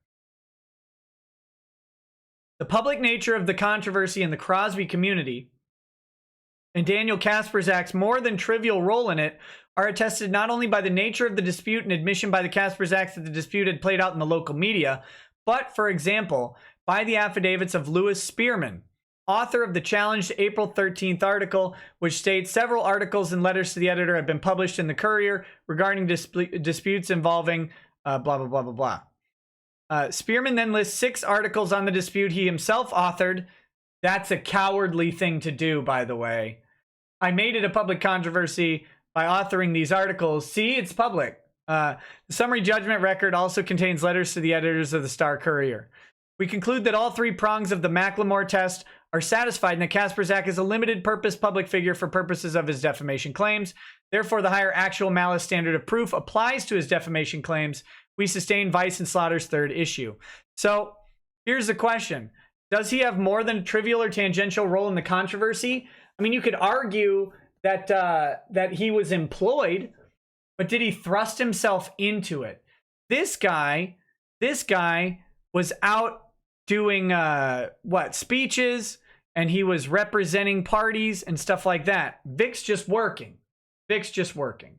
The public nature of the controversy in the Crosby community and Daniel Kasperzak's more than trivial role in it are attested not only by the nature of the dispute and admission by the Kasperzaks that the dispute had played out in the local media, but, for example, by the affidavits of Louis Spearman, author of the challenged April 13th article, which states several articles and letters to the editor have been published in the Courier regarding disputes involving blah, blah, blah, blah, blah. Spearman then lists 6 articles on the dispute he himself authored. That's a cowardly thing to do, by the way. I made it a public controversy by authoring these articles. See, it's public. The summary judgment record also contains letters to the editors of the Star Courier. We conclude that all 3 prongs of the Macklemore test are satisfied and that Kasperzak is a limited purpose public figure for purposes of his defamation claims. Therefore, the higher actual malice standard of proof applies to his defamation claims. We sustain Weiss and Slaughter's 3rd issue. So here's the question. Does he have more than a trivial or tangential role in the controversy? I mean, you could argue that that he was employed, but did he thrust himself into it? This guy was out doing speeches, and he was representing parties and stuff like that. Vic's just working. Vic's just working.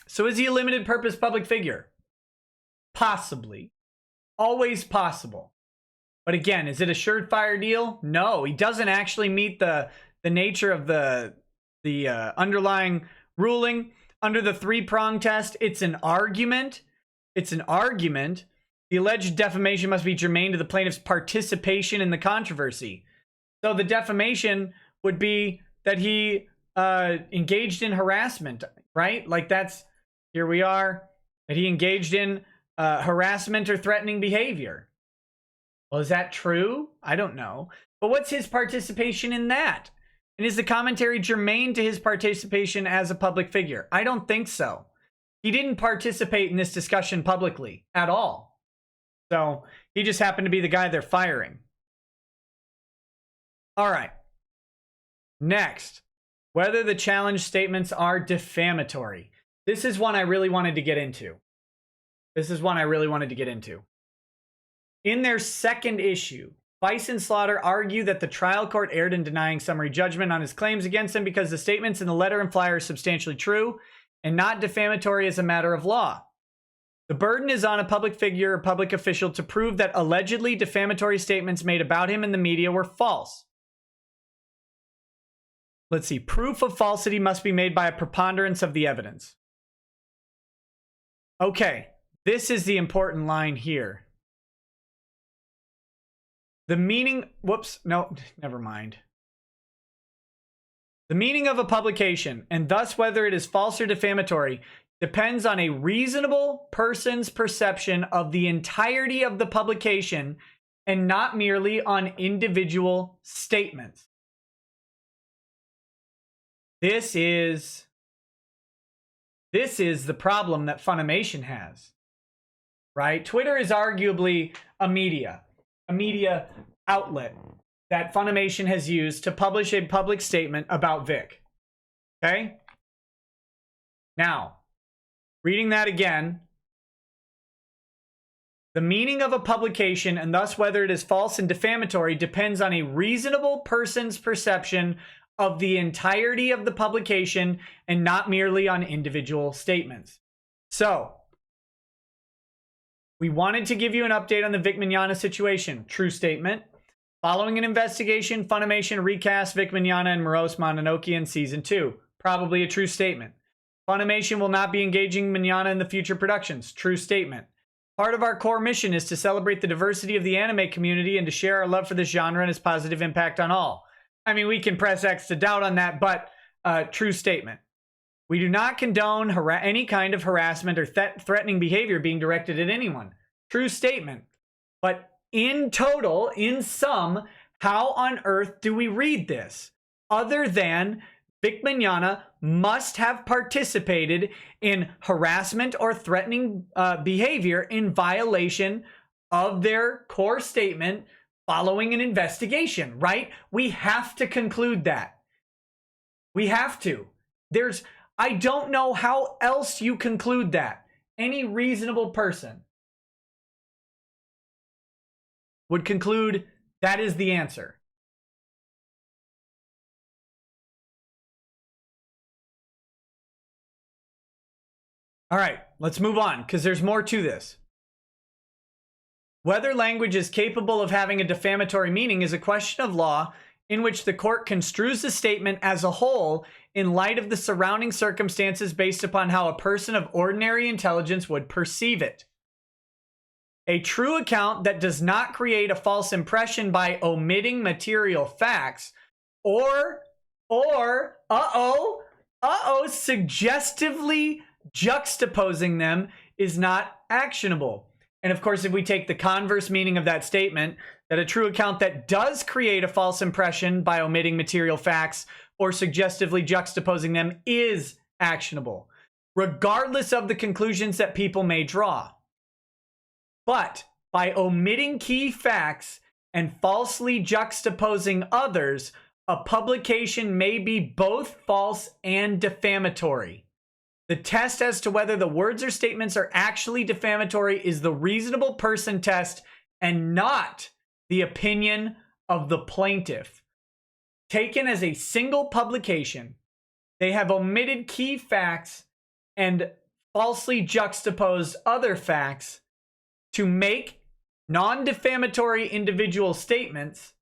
So is he a limited purpose public figure? Possibly. Always possible. But again, is it a surefire deal? No, he doesn't actually meet the nature of the underlying ruling. Under the 3-prong test, it's an argument. It's an argument. The alleged defamation must be germane to the plaintiff's participation in the controversy. So the defamation would be that he engaged in harassment, right? Like that's, here we are, that he engaged in harassment or threatening behavior. Well, is that true? I don't know. But what's his participation in that? And is the commentary germane to his participation as a public figure? I don't think so. He didn't participate in this discussion publicly at all. So he just happened to be the guy they're firing. All right. Next, whether the challenge statements are defamatory. This is one I really wanted to get into. In their 2nd issue, Weiss and Slaughter argue that the trial court erred in denying summary judgment on his claims against him because the statements in the letter and flyer are substantially true and not defamatory as a matter of law. The burden is on a public figure or public official to prove that allegedly defamatory statements made about him in the media were false. Let's see. Proof of falsity must be made by a preponderance of the evidence. Okay, this is the important line here. The meaning, whoops, no, never mind. The meaning of a publication, and thus whether it is false or defamatory, depends on a reasonable person's perception of the entirety of the publication and not merely on individual statements. This is the problem that Funimation has, right? Twitter is arguably a media outlet that Funimation has used to publish a public statement about Vic. Okay? Now, reading that again, the meaning of a publication and thus whether it is false and defamatory depends on a reasonable person's perception of the entirety of the publication and not merely on individual statements. So, we wanted to give you an update on the Vic Mignogna situation. True statement. Following an investigation, Funimation recast Vic Mignogna and Morose Mononoke in Season 2. Probably a true statement. Funimation will not be engaging Mignogna in the future productions. True statement. Part of our core mission is to celebrate the diversity of the anime community and to share our love for this genre and its positive impact on all. I mean, we can press X to doubt on that, but true statement. We do not condone any kind of harassment or threatening behavior being directed at anyone. True statement. But in total, in sum, how on earth do we read this? Other than Vic Mignogna must have participated in harassment or threatening behavior in violation of their core statement following an investigation, right? We have to conclude that. We have to. I don't know how else you conclude that. Any reasonable person would conclude that is the answer. All right, let's move on because there's more to this. Whether language is capable of having a defamatory meaning is a question of law in which the court construes the statement as a whole in light of the surrounding circumstances based upon how a person of ordinary intelligence would perceive it. A true account that does not create a false impression by omitting material facts or suggestively juxtaposing them is not actionable. And of course, if we take the converse meaning of that statement, that a true account that does create a false impression by omitting material facts or suggestively juxtaposing them is actionable, regardless of the conclusions that people may draw. But by omitting key facts and falsely juxtaposing others, a publication may be both false and defamatory. The test as to whether the words or statements are actually defamatory is the reasonable person test and not the opinion of the plaintiff. Taken as a single publication, they have omitted key facts and falsely juxtaposed other facts to make non-defamatory individual statements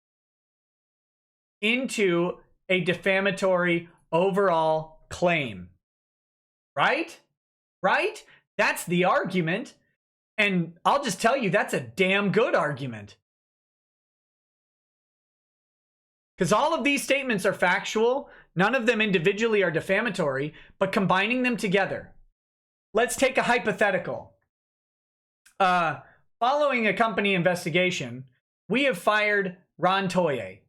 into a defamatory overall claim. Right? Right? That's the argument. And I'll just tell you, that's a damn good argument. Because all of these statements are factual. None of them individually are defamatory, but combining them together. Let's take a hypothetical. Following a company investigation, we have fired Ron Toye.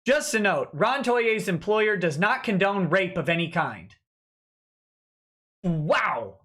Just a note, Ron Toye's employer does not condone rape of any kind. Wow.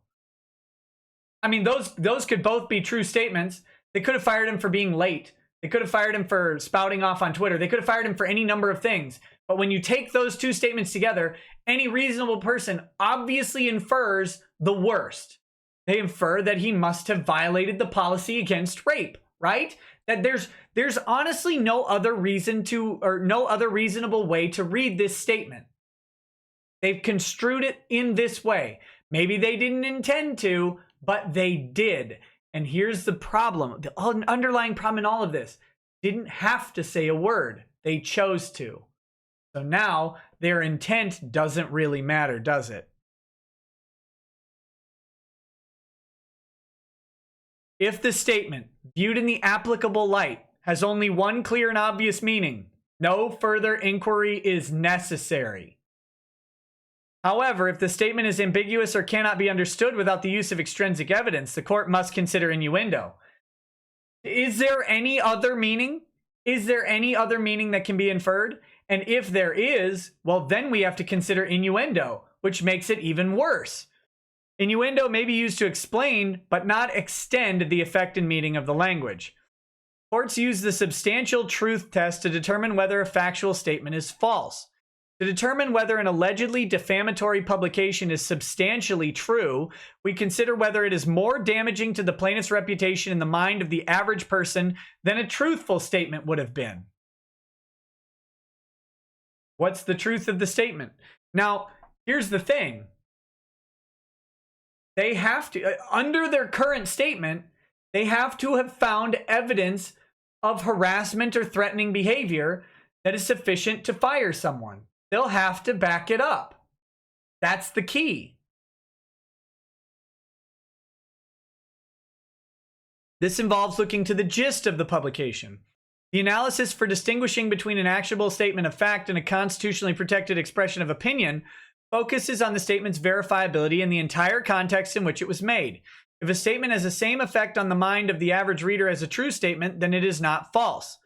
I mean, those could both be true statements. They could have fired him for being late. They could have fired him for spouting off on Twitter. They could have fired him for any number of things. But when you take those two statements together, any reasonable person obviously infers the worst. They infer that he must have violated the policy against rape, right? That there's honestly no other reason to, or no other reasonable way to read this statement. They've construed it in this way. Maybe they didn't intend to, but they did. And here's the problem. The underlying problem in all of this. Didn't have to say a word. They chose to. So now their intent doesn't really matter, does it? If the statement, viewed in the applicable light, has only one clear and obvious meaning, no further inquiry is necessary. However, if the statement is ambiguous or cannot be understood without the use of extrinsic evidence, the court must consider innuendo. Is there any other meaning? Is there any other meaning that can be inferred? And if there is, well, then we have to consider innuendo, which makes it even worse. Innuendo may be used to explain, but not extend the effect and meaning of the language. Courts use the substantial truth test to determine whether a factual statement is false. To determine whether an allegedly defamatory publication is substantially true, we consider whether it is more damaging to the plaintiff's reputation in the mind of the average person than a truthful statement would have been. What's the truth of the statement? Now, here's the thing. They have to, under their current statement, they have to have found evidence of harassment or threatening behavior that is sufficient to fire someone. They'll have to back it up. That's the key. This involves looking to the gist of the publication. The analysis for distinguishing between an actionable statement of fact and a constitutionally protected expression of opinion focuses on the statement's verifiability and the entire context in which it was made. If a statement has the same effect on the mind of the average reader as a true statement, then it is not false.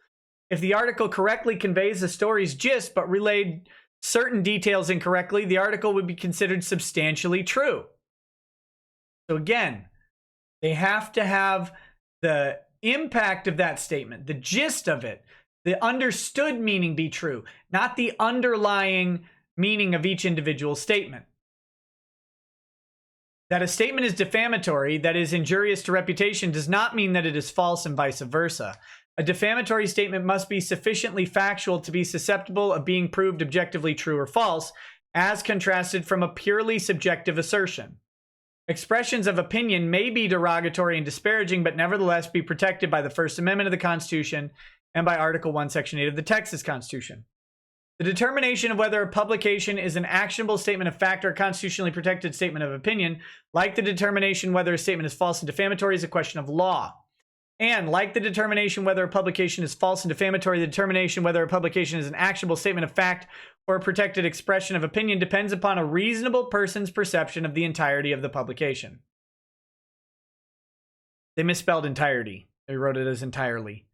If the article correctly conveys the story's gist but relayed certain details incorrectly, the article would be considered substantially true. So again, they have to have the impact of that statement, the gist of it, the understood meaning be true, not the underlying meaning of each individual statement. That a statement is defamatory, that is injurious to reputation, does not mean that it is false and vice versa. A defamatory statement must be sufficiently factual to be susceptible of being proved objectively true or false, as contrasted from a purely subjective assertion. Expressions of opinion may be derogatory and disparaging, but nevertheless be protected by the First Amendment of the Constitution and by Article 1, Section 8 of the Texas Constitution. The determination of whether a publication is an actionable statement of fact or a constitutionally protected statement of opinion, like the determination whether a statement is false and defamatory, is a question of law. And like the determination whether a publication is false and defamatory, the determination whether a publication is an actionable statement of fact or a protected expression of opinion depends upon a reasonable person's perception of the entirety of the publication. They misspelled entirety. They wrote it as entirely.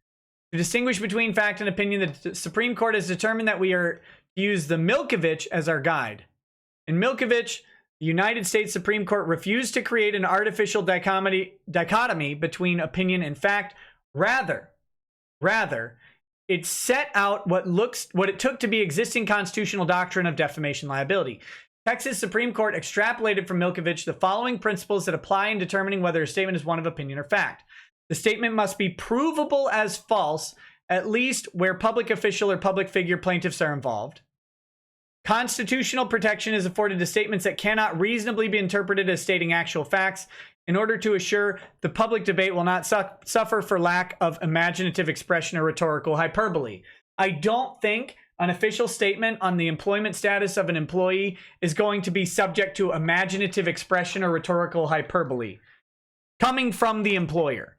To distinguish between fact and opinion, the Supreme Court has determined that we are to use the Milkovich as our guide. In Milkovich, the United States Supreme Court refused to create an artificial dichotomy between opinion and fact. Rather, it set out what it took to be existing constitutional doctrine of defamation liability. Texas Supreme Court extrapolated from Milkovich the following principles that apply in determining whether a statement is one of opinion or fact. The statement must be provable as false, at least where public official or public figure plaintiffs are involved. Constitutional protection is afforded to statements that cannot reasonably be interpreted as stating actual facts in order to assure the public debate will not suffer for lack of imaginative expression or rhetorical hyperbole. I don't think an official statement on the employment status of an employee is going to be subject to imaginative expression or rhetorical hyperbole coming from the employer.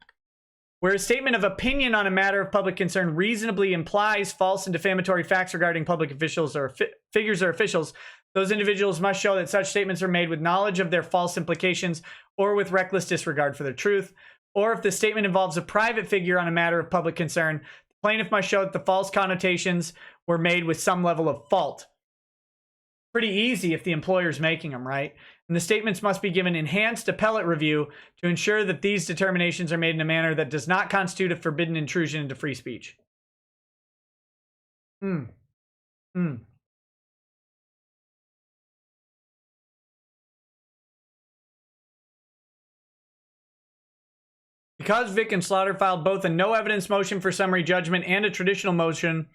Where a statement of opinion on a matter of public concern reasonably implies false and defamatory facts regarding public officials or figures or officials, those individuals must show that such statements are made with knowledge of their false implications or with reckless disregard for their truth. Or if the statement involves a private figure on a matter of public concern, the plaintiff must show that the false connotations were made with some level of fault. Pretty easy if the employer's making them, right? And the statements must be given enhanced appellate review to ensure that these determinations are made in a manner that does not constitute a forbidden intrusion into free speech. Because Vick and Slaughter filed both a no evidence motion for summary judgment and a traditional motion,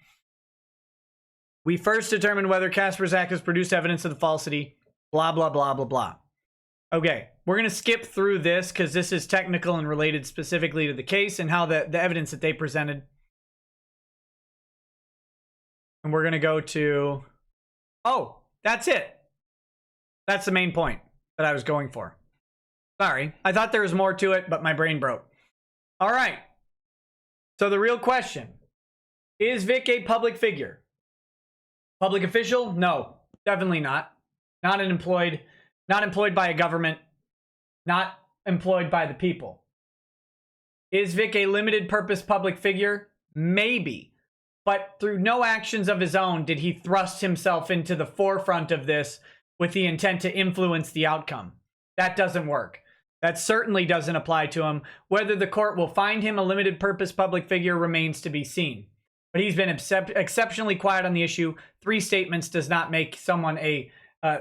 we first determined whether Casper's Act has produced evidence of the falsity. Blah, blah, blah, blah, blah. Okay, we're going to skip through this because this is technical and related specifically to the case and how the evidence that they presented. And we're going to go to... Oh, that's it. That's the main point that I was going for. Sorry, I thought there was more to it, but my brain broke. All right. So the real question, is Vic a public figure? Public official? No, definitely not. Not employed by a government, not employed by the people. Is Vic a limited purpose public figure? Maybe. But through no actions of his own did he thrust himself into the forefront of this with the intent to influence the outcome. That doesn't work. That certainly doesn't apply to him. Whether the court will find him a limited purpose public figure remains to be seen. But he's been exceptionally quiet on the issue. 3 statements does not make someone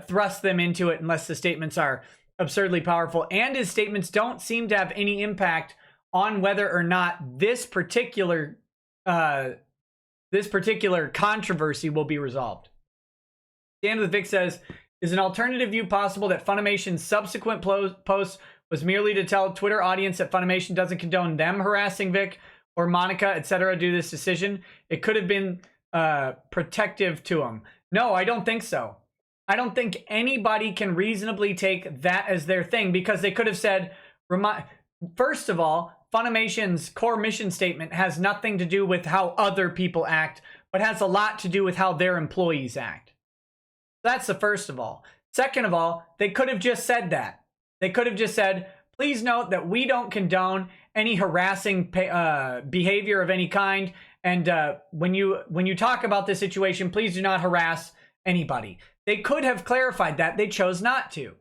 thrust them into it unless the statements are absurdly powerful. And his statements don't seem to have any impact on whether or not this particular controversy will be resolved. Dan with Vic says, is an alternative view possible that Funimation's subsequent post was merely to tell Twitter audience that Funimation doesn't condone them harassing Vic or Monica, etc. due to this decision? It could have been protective to him. No, I don't think so. I don't think anybody can reasonably take that as their thing, because they could have said, first of all, Funimation's core mission statement has nothing to do with how other people act, but has a lot to do with how their employees act. That's the first of all. Second of all, they could have just said that. They could have just said, please note that we don't condone any harassing behavior of any kind. And when you talk about this situation, please do not harass anybody. They could have clarified that. They chose not to.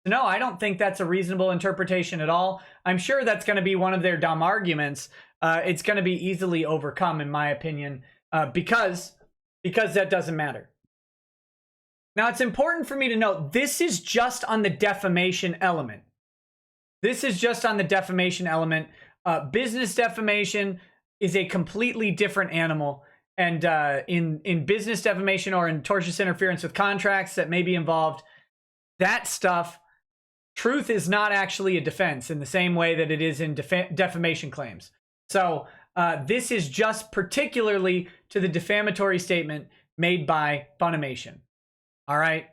No, I don't think that's a reasonable interpretation at all. I'm sure that's going to be one of their dumb arguments. It's going to be easily overcome, in my opinion, because that doesn't matter. Now, it's important for me to note, this is just on the defamation element. This is just on the defamation element. Business defamation is a completely different animal. And in business defamation or in tortious interference with contracts that may be involved, that stuff, truth is not actually a defense in the same way that it is in defamation claims. So this is just particularly to the defamatory statement made by Funimation. All right.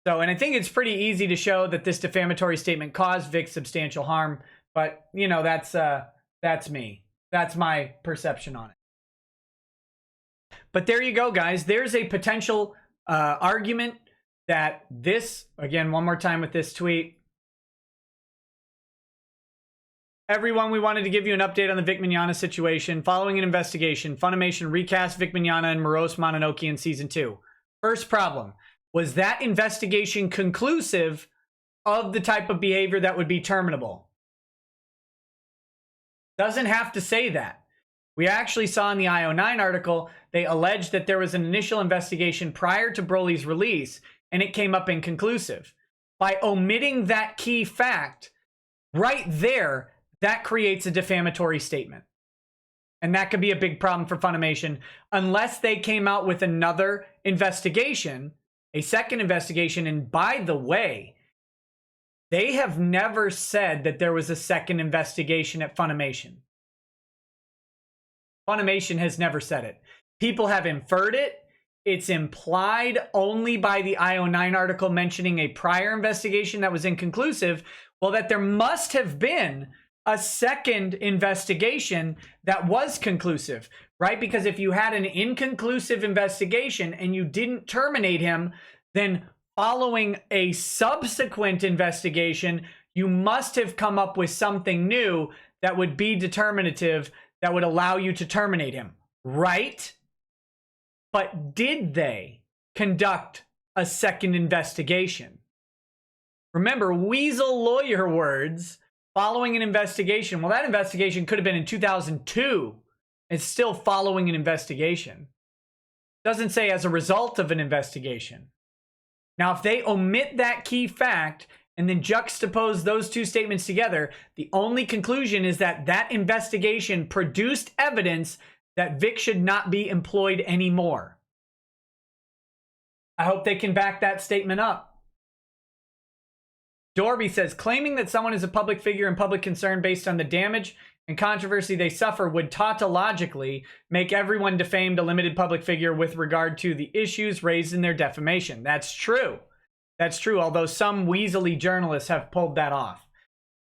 So, and I think it's pretty easy to show that this defamatory statement caused Vic substantial harm, but you know, that's me. That's my perception on it. But there you go, guys. There's a potential argument that this, again, one more time with this tweet. Everyone, we wanted to give you an update on the Vic Mignogna situation. Following an investigation, Funimation recast Vic Mignogna and Morose Mononoke in Season 2. First problem, was that investigation conclusive of the type of behavior that would be terminable? Doesn't have to say that. We actually saw in the IO9 article, they alleged that there was an initial investigation prior to Broly's release, and it came up inconclusive. By omitting that key fact, right there, that creates a defamatory statement. And that could be a big problem for Funimation, unless they came out with another investigation, a second investigation. And by the way, they have never said that there was a second investigation at Funimation. Funimation has never said it. People have inferred it. It's implied only by the IO9 article mentioning a prior investigation that was inconclusive. Well, that there must have been a second investigation that was conclusive, right? Because if you had an inconclusive investigation and you didn't terminate him, then following a subsequent investigation, you must have come up with something new that would be determinative, that would allow you to terminate him, right? But did they conduct a second investigation? Remember, weasel lawyer words, following an investigation. Well, that investigation could have been in 2002. It's still following an investigation. Doesn't say as a result of an investigation. Now, if they omit that key fact and then juxtapose those two statements together, the only conclusion is that that investigation produced evidence that Vic should not be employed anymore. I hope they can back that statement up. Dorby says, claiming that someone is a public figure and public concern based on the damage and controversy they suffer would tautologically make everyone defamed a limited public figure with regard to the issues raised in their defamation. That's true. That's true, although some weaselly journalists have pulled that off.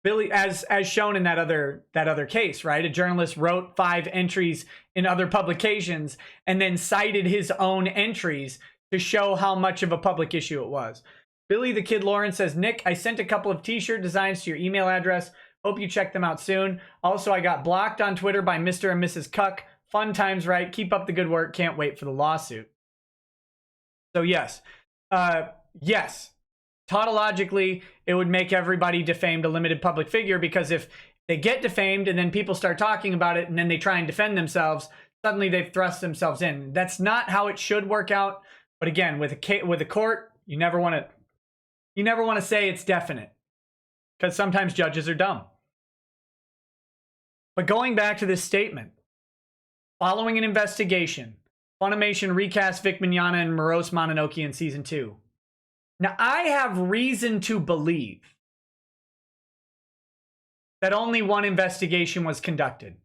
Billy, as shown in that other case, right? A journalist wrote 5 entries in other publications and then cited his own entries to show how much of a public issue it was. Billy the Kid Lauren says, Nick, I sent a couple of t-shirt designs to your email address. Hope you check them out soon. Also, I got blocked on Twitter by Mr. and Mrs. Cuck. Fun times, right? Keep up the good work. Can't wait for the lawsuit. So yes, yes. Tautologically, it would make everybody defamed a limited public figure, because if they get defamed and then people start talking about it and then they try and defend themselves, suddenly they've thrust themselves in. That's not how it should work out. But again, with a court, you never want to say it's definite, because sometimes judges are dumb. But going back to this statement, following an investigation, Funimation recast Vic Mignogna and Morose Mononoke in season 2. Now, I have reason to believe that only one investigation was conducted.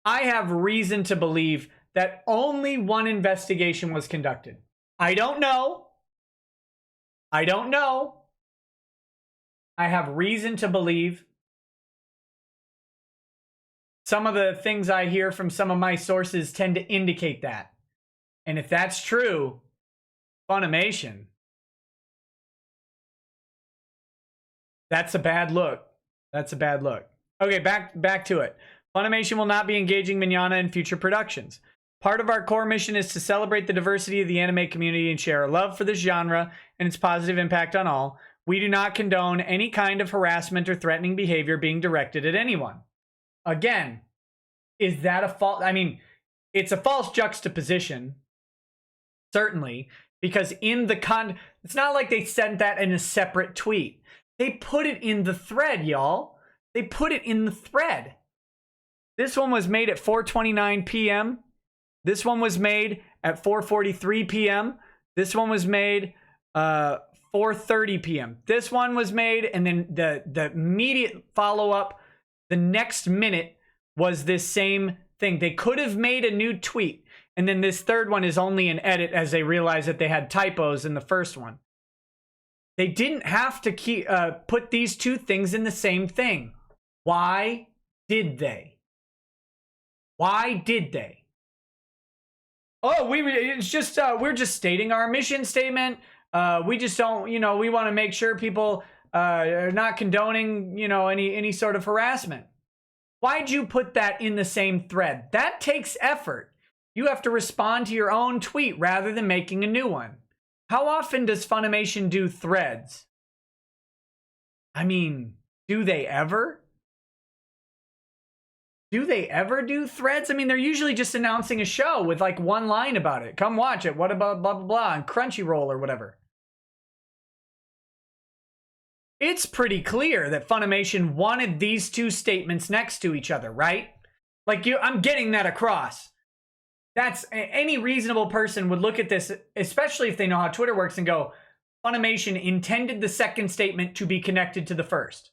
I have reason to believe that only one investigation was conducted. I don't know. I don't know. I have reason to believe. Some of the things I hear from some of my sources tend to indicate that. And if that's true, Funimation, that's a bad look. That's a bad look. Okay, back to it. Funimation will not be engaging Mignogna in future productions. Part of our core mission is to celebrate the diversity of the anime community and share our love for this genre and its positive impact on all. We do not condone any kind of harassment or threatening behavior being directed at anyone. Again, is that a false? I mean, it's a false juxtaposition, certainly, because in the it's not like they sent that in a separate tweet. They put it in the thread, y'all. They put it in the thread. This one was made at 4:29 p.m. This one was made at 4:43 p.m. This one was made 4:30 p.m. This one was made, and then the immediate follow-up, the next minute, was this same thing. They could have made a new tweet, and then this third one is only an edit as they realized that they had typos in the first one. They didn't have to put these two things in the same thing. Why did they? Why did they? Oh, it's just we're just stating our mission statement. We just don't, we want to make sure people are not condoning, any sort of harassment. Why'd you put that in the same thread? That takes effort. You have to respond to your own tweet rather than making a new one. How often does Funimation do threads? I mean, do they ever? Do they ever do threads? I mean, they're usually just announcing a show with like one line about it. Come watch it. What about blah, blah, blah on Crunchyroll or whatever. It's pretty clear that Funimation wanted these two statements next to each other, right? Like, I'm getting that across. That's any reasonable person would look at this, especially if they know how Twitter works, and go, Funimation intended the second statement to be connected to the first.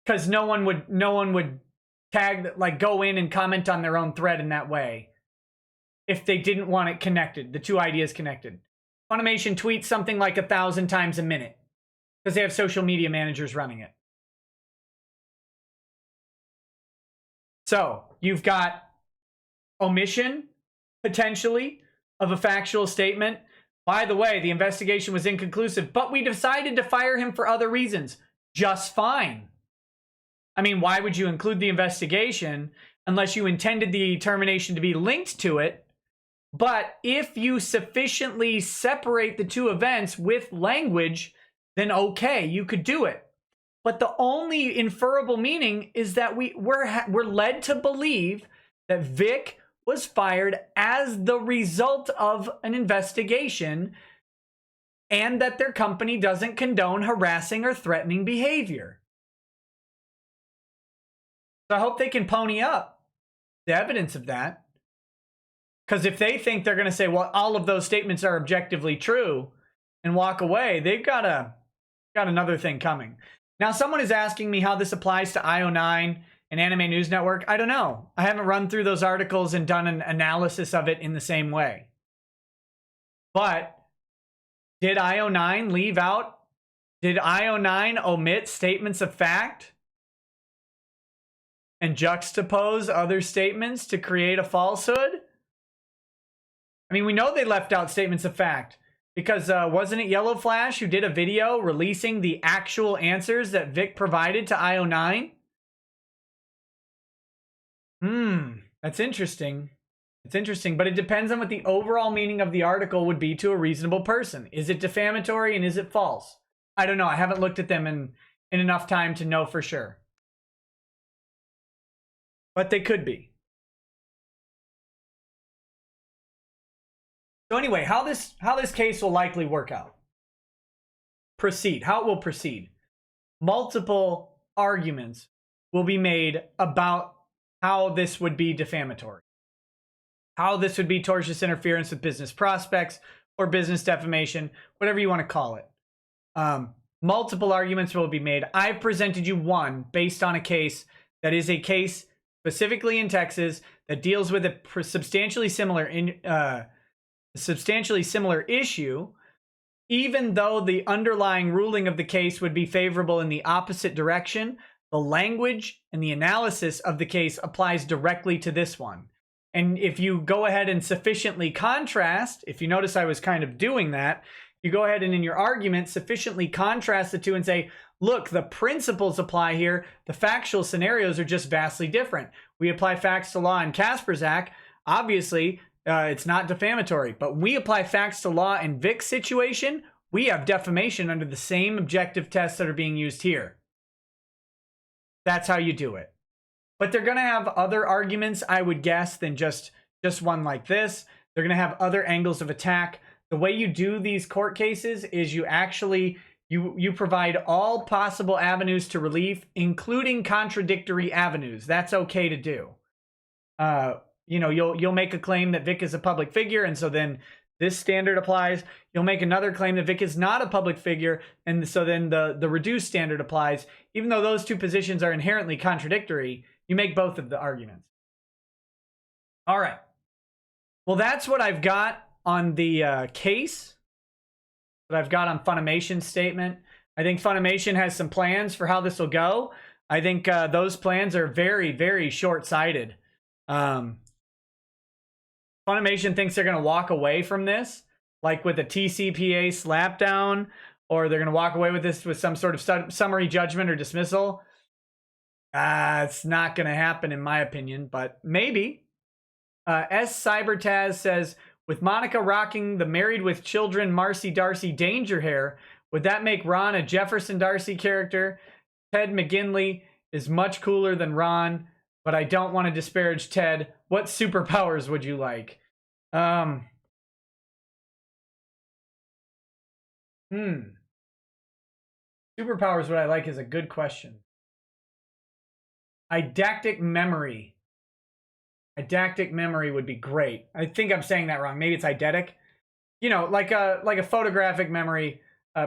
Because no one would tag, like, go in and comment on their own thread in that way if they didn't want it connected, the two ideas connected. Funimation tweets something like 1,000 times a minute because they have social media managers running it. So you've got omission, potentially, of a factual statement. By the way, the investigation was inconclusive, but we decided to fire him for other reasons. Just fine. I mean, why would you include the investigation unless you intended the termination to be linked to it? But if you sufficiently separate the two events with language, then okay, you could do it. But the only inferable meaning is that we're led to believe that Vic was fired as the result of an investigation and that their company doesn't condone harassing or threatening behavior. So I hope they can pony up the evidence of that. Because if they think they're going to say, well, all of those statements are objectively true and walk away, they've got another thing coming. Now, someone is asking me how this applies to IO9 and Anime News Network. I don't know. I haven't run through those articles and done an analysis of it in the same way. But did IO9 leave out Did IO9 omit statements of fact and juxtapose other statements to create a falsehood? I mean, we know they left out statements of fact because wasn't it Yellow Flash who did a video releasing the actual answers that Vic provided to IO9? That's interesting. It's interesting, but it depends on what the overall meaning of the article would be to a reasonable person. Is it defamatory and is it false? I don't know. I haven't looked at them in enough time to know for sure. But they could be. So anyway, how this case will likely work out. Proceed. How it will proceed. Multiple arguments will be made about how this would be defamatory. How this would be tortious interference with business prospects or business defamation, whatever you want to call it. Multiple arguments will be made. I've presented you one based on a case that is a case specifically in Texas that deals with a substantially similar issue, even though the underlying ruling of the case would be favorable in the opposite direction. The language and the analysis of the case applies directly to this one. And if you go ahead and sufficiently contrast, if you notice I was kind of doing that, you go ahead and in your argument sufficiently contrast the two and say, look, the principles apply here. The factual scenarios are just vastly different. We apply facts to law in Casper's Act. Obviously, it's not defamatory. But when we apply facts to law in Vic's situation, we have defamation under the same objective tests that are being used here. That's how you do it. But they're going to have other arguments, I would guess, than just one like this. They're going to have other angles of attack. The way you do these court cases is you actually you provide all possible avenues to relief, including contradictory avenues. That's okay to do. You know, you'll make a claim that Vic is a public figure, and so then this standard applies. You'll make another claim that Vic is not a public figure, and so then the reduced standard applies. Even though those two positions are inherently contradictory, you make both of the arguments. All right. Well, that's what I've got on the case that I've got on Funimation's statement. I think Funimation has some plans for how this will go. I think those plans are very, very short-sighted. Funimation thinks they're going to walk away from this, like with a TCPA slapdown, or they're going to walk away with this with some sort of summary judgment or dismissal. It's not going to happen, in my opinion, but maybe. S. Cybertaz says, with Monica rocking the Married with Children Marcy Darcy danger hair, would that make Ron a Jefferson Darcy character? Ted McGinley is much cooler than Ron, but I don't want to disparage Ted. What superpowers would you like? Superpowers would I like is a good question. Eidetic memory. Eidetic memory would be great. I think I'm saying that wrong. Maybe it's eidetic. You know, like a photographic memory,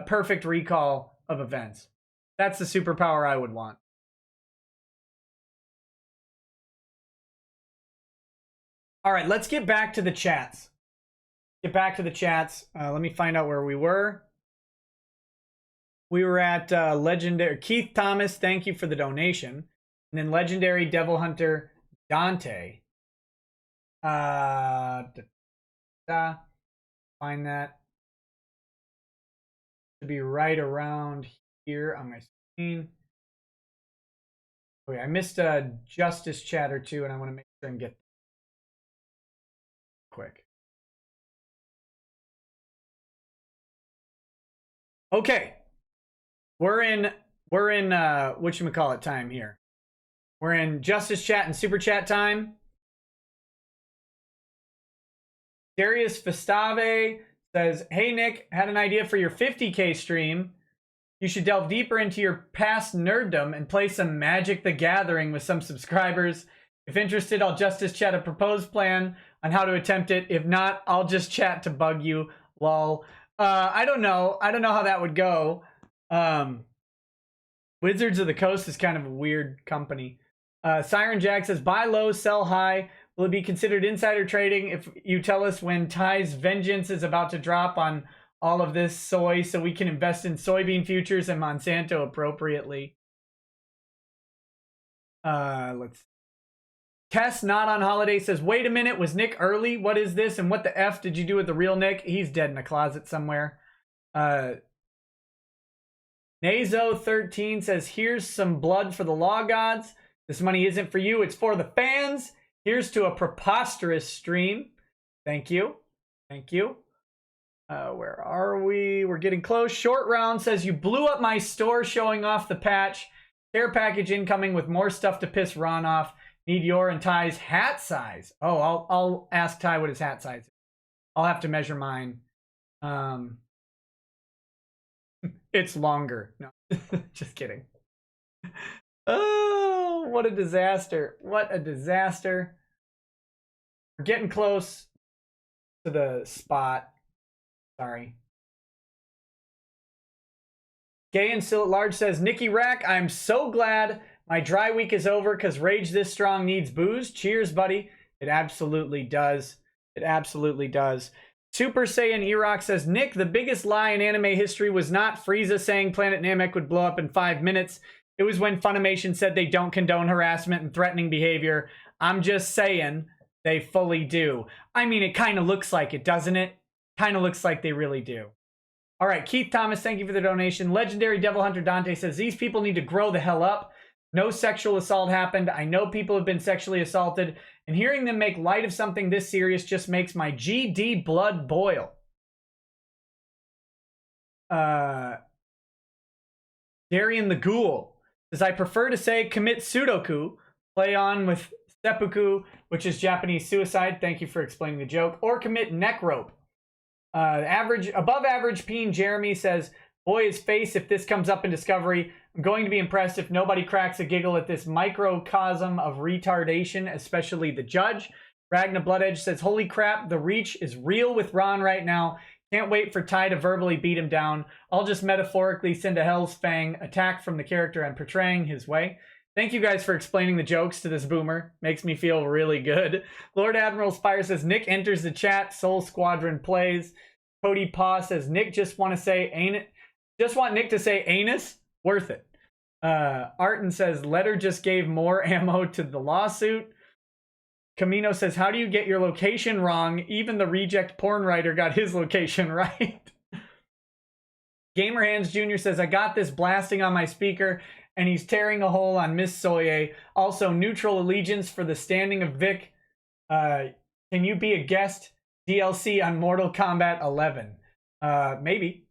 perfect recall of events. That's the superpower I would want. All right, let's get back to the chats. Let me find out where we were. We were at Legendary Keith Thomas. Thank you for the donation. And then Legendary Devil Hunter Dante. Find that. Should be right around here on my screen. Okay, I missed a Justice chat or two, and I want to make sure and get quick. Okay, we're in whatchamacallit time here. We're in Justice chat and super chat time. Darius Festave says, hey Nick, had an idea for your 50K stream. You should delve deeper into your past nerddom and play some Magic the Gathering with some subscribers. If interested, I'll Justice chat a proposed plan on how to attempt it. If not, I'll just chat to bug you. Lol. I don't know how that would go. Wizards of the Coast is kind of a weird company. Siren Jack says, buy low, sell high. Will it be considered insider trading if you tell us when Ty's vengeance is about to drop on all of this soy so we can invest in soybean futures and Monsanto appropriately. Let's. Tess not on holiday says, wait a minute, was Nick early? What is this? And what the F did you do with the real Nick? He's dead in a closet somewhere. Nazo13 says, here's some blood for the law gods. This money isn't for you, it's for the fans. Here's to a preposterous stream. Thank you. Thank you. Where are we? We're getting close. Short Round says, you blew up my store showing off the patch. Care package incoming with more stuff to piss Ron off. Need your and Ty's hat size. Oh, I'll ask Ty what his hat size is. I'll have to measure mine. It's longer. No, just kidding. Oh, what a disaster. What a disaster. We're getting close to the spot. Sorry. Gay and Still at Large says, Nikki Rack, I'm so glad my dry week is over because Rage This Strong needs booze. Cheers, buddy. It absolutely does. It absolutely does. Super Saiyan Erock says, Nick, the biggest lie in anime history was not Frieza saying Planet Namek would blow up in 5 minutes. It was when Funimation said they don't condone harassment and threatening behavior. I'm just saying they fully do. I mean, it kind of looks like it, doesn't it? Kind of looks like they really do. All right, Keith Thomas, thank you for the donation. Legendary Devil Hunter Dante says, these people need to grow the hell up. No sexual assault happened. I know people have been sexually assaulted, and hearing them make light of something this serious just makes my GD blood boil. Darian the Ghoul says, I prefer to say commit Sudoku, play on with seppuku, which is Japanese suicide. Thank you for explaining the joke. Or commit neck rope. Above average peen Jeremy says, boy, his face if this comes up in Discovery. I'm going to be impressed if nobody cracks a giggle at this microcosm of retardation, especially the judge. Ragna Bloodedge says, holy crap, the reach is real with Ron right now. Can't wait for Ty to verbally beat him down. I'll just metaphorically send a Hell's Fang attack from the character I'm portraying his way. Thank you guys for explaining the jokes to this boomer. Makes me feel really good. Lord Admiral Spire says, Nick enters the chat. Soul Squadron plays. Cody Paw says, Nick just want Nick to say anus. Worth it. Arton says, Letter just gave more ammo to the lawsuit. Camino says, how do you get your location wrong? Even the reject porn writer got his location right. Gamer Hands Jr. says, I got this blasting on my speaker and he's tearing a hole on Miss Soye. Also, neutral allegiance for the standing of Vic. Can you be a guest DLC on Mortal Kombat 11? Maybe.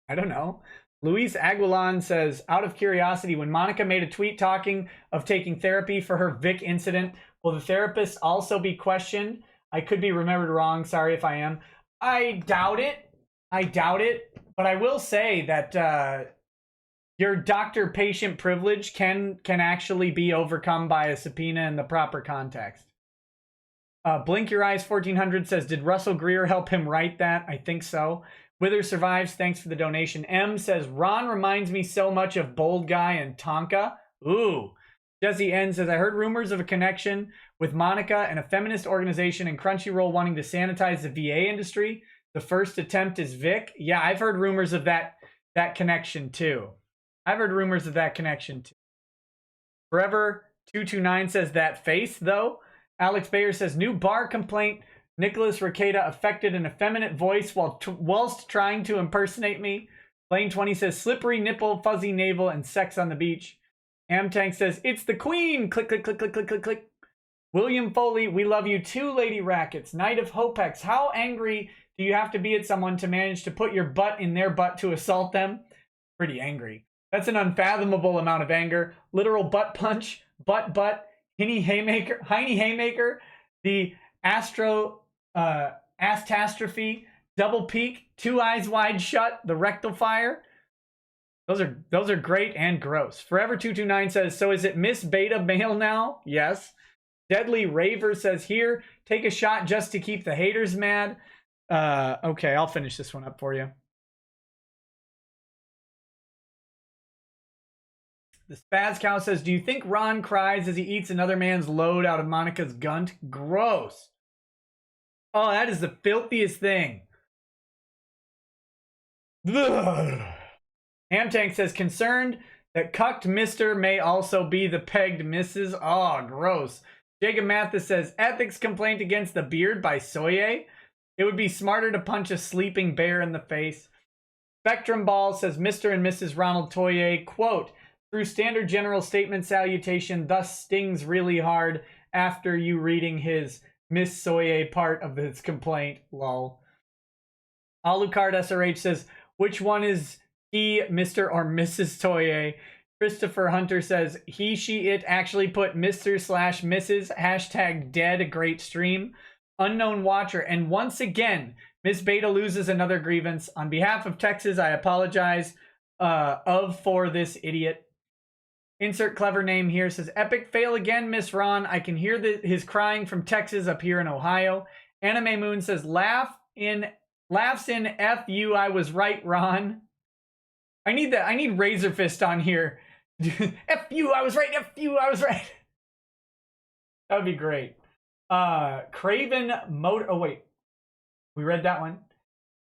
I don't know. Luis Aguilan says, out of curiosity, when Monica made a tweet talking of taking therapy for her Vic incident, will the therapist also be questioned? I could be remembered wrong. Sorry if I am. I doubt it. I doubt it. But I will say that your doctor-patient privilege can actually be overcome by a subpoena in the proper context. Blink Your Eyes 1400 says, did Russell Greer help him write that? I think so. Wither Survives, thanks for the donation. M says, Ron reminds me so much of Bold Guy and Tonka. Ooh. Jesse N says, I heard rumors of a connection with Monica and a feminist organization and Crunchyroll wanting to sanitize the VA industry. The first attempt is Vic. Yeah, I've heard rumors of that connection too. I've heard rumors of that connection too. Forever229 says, that face though. Alex Bayer says, new bar complaint. Nicholas Rekieta affected an effeminate voice whilst trying to impersonate me. Lane 20 says, slippery nipple, fuzzy navel, and sex on the beach. Amtank says, it's the queen. Click, click, click, click, click, click, click. William Foley, we love you too, Lady Rackets. Knight of Hopex, how angry do you have to be at someone to manage to put your butt in their butt to assault them? Pretty angry. That's an unfathomable amount of anger. Literal butt punch, butt, Heine Haymaker, the Astastrophe, double peak, two eyes wide shut, the rectal fire. Those are great and gross. Forever229 says, so is it Miss Beta male now? Yes. Deadly Raver says, here, take a shot just to keep the haters mad. Okay, I'll finish this one up for you. The Spaz Cow says, do you think Ron cries as he eats another man's load out of Monica's gunt? Gross. Oh, that is the filthiest thing. Hamtank says, concerned that cucked Mr. may also be the pegged Mrs. Oh, gross. Jacob Mathis says, ethics complaint against the beard by Soye. It would be smarter to punch a sleeping bear in the face. Spectrum Ball says, Mr. and Mrs. Ronald Toye, quote, through standard general statement salutation, thus stings really hard after you reading his Miss Soye part of his complaint, lol. Alucard SRH says, which one is he, Mr. or Mrs. Toye? Christopher Hunter says, he, she, it actually put Mr./Mrs. hashtag dead, a great stream. Unknown Watcher, and once again, Miss Beta loses another grievance. On behalf of Texas, I apologize for this idiot. Insert clever name here says, epic fail again, Miss Ron. I can hear his crying from Texas up here in Ohio. Anime Moon says, laughs in F you, I was right, Ron. I need that. I need Razor Fist on here. F you, I was right. F you, I was right. That would be great. Craven Motor. Oh, wait. We read that one.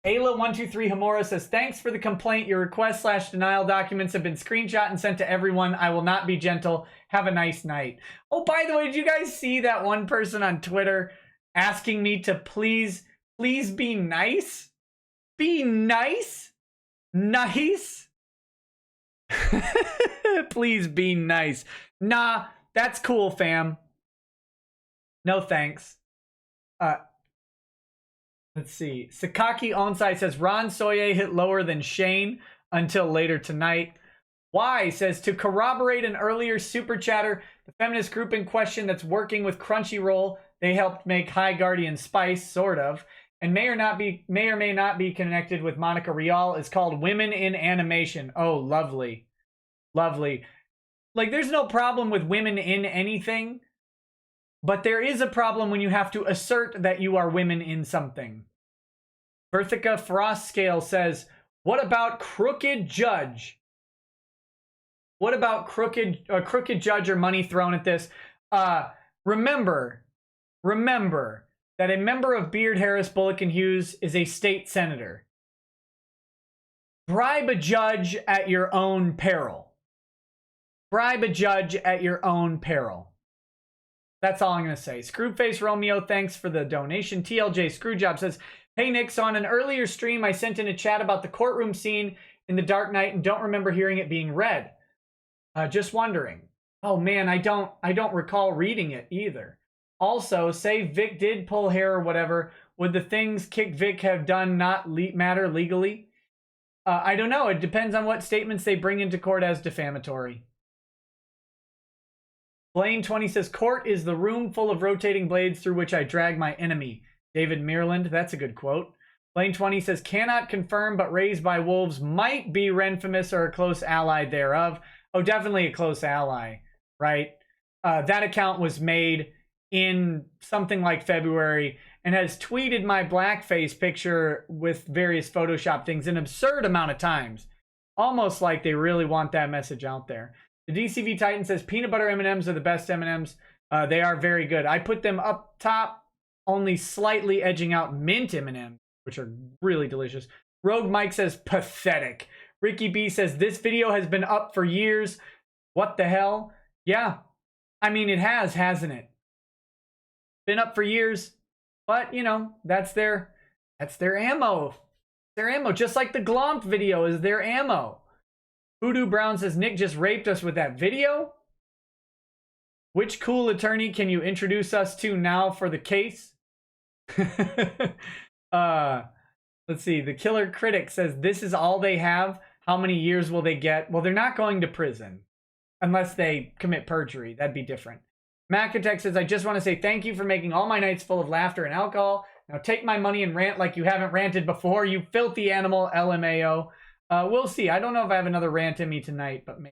Ayla123 Hamora says, thanks for the complaint. Your request/denial documents have been screenshot and sent to everyone. I will not be gentle. Have a nice night. Oh, by the way, did you guys see that one person on Twitter asking me to please be nice? Be nice? Nice? Please be nice. Nah, that's cool, fam. No thanks. Let's see. Sakaki Onsai says, Ron Soye hit lower than Shane until later tonight. Y says, to corroborate an earlier super chatter, the feminist group in question that's working with Crunchyroll, they helped make High Guardian Spice, sort of, and may or may not be connected with Monica Rial, is called Women in Animation. Oh, lovely. Lovely. Like, there's no problem with women in anything, but there is a problem when you have to assert that you are women in something. Berthica Frostscale says, what about Crooked Judge? What about Crooked Judge or money thrown at this? Remember that a member of Beard Harris Bullock and Hughes is a state senator. Bribe a judge at your own peril. Bribe a judge at your own peril. That's all I'm going to say. Screwface Romeo, thanks for the donation. TLJ Screwjob says, hey, Nick, so on an earlier stream, I sent in a chat about the courtroom scene in The Dark Knight and don't remember hearing it being read. Just wondering. Oh, man, I don't recall reading it either. Also, say Vic did pull hair or whatever. Would the things Kick Vic have done not matter legally? I don't know. It depends on what statements they bring into court as defamatory. Blaine20 says, court is the room full of rotating blades through which I drag my enemy. David Meerland, that's a good quote. Blaine20 says, cannot confirm, but raised by wolves might be Renfamous or a close ally thereof. Oh, definitely a close ally, right? That account was made in something like February and has tweeted my blackface picture with various Photoshop things an absurd amount of times. Almost like they really want that message out there. The DCV Titan says, peanut butter M&Ms are the best M&Ms. They are very good. I put them up top, only slightly edging out mint M&Ms, which are really delicious. Rogue Mike says, pathetic. Ricky B says, this video has been up for years. What the hell? Yeah. I mean, it has, hasn't it? Been up for years. But, you know, that's their ammo. Their ammo. Just like the Glomp video is their ammo. Voodoo Brown says, Nick just raped us with that video. Which cool attorney can you introduce us to now for the case? Let's see. The Killer Critic says, this is all they have. How many years will they get? Well, they're not going to prison. Unless they commit perjury. That'd be different. Macatech says, I just want to say thank you for making all my nights full of laughter and alcohol. Now take my money and rant like you haven't ranted before, you filthy animal, LMAO. We'll see. I don't know if I have another rant in me tonight, but maybe.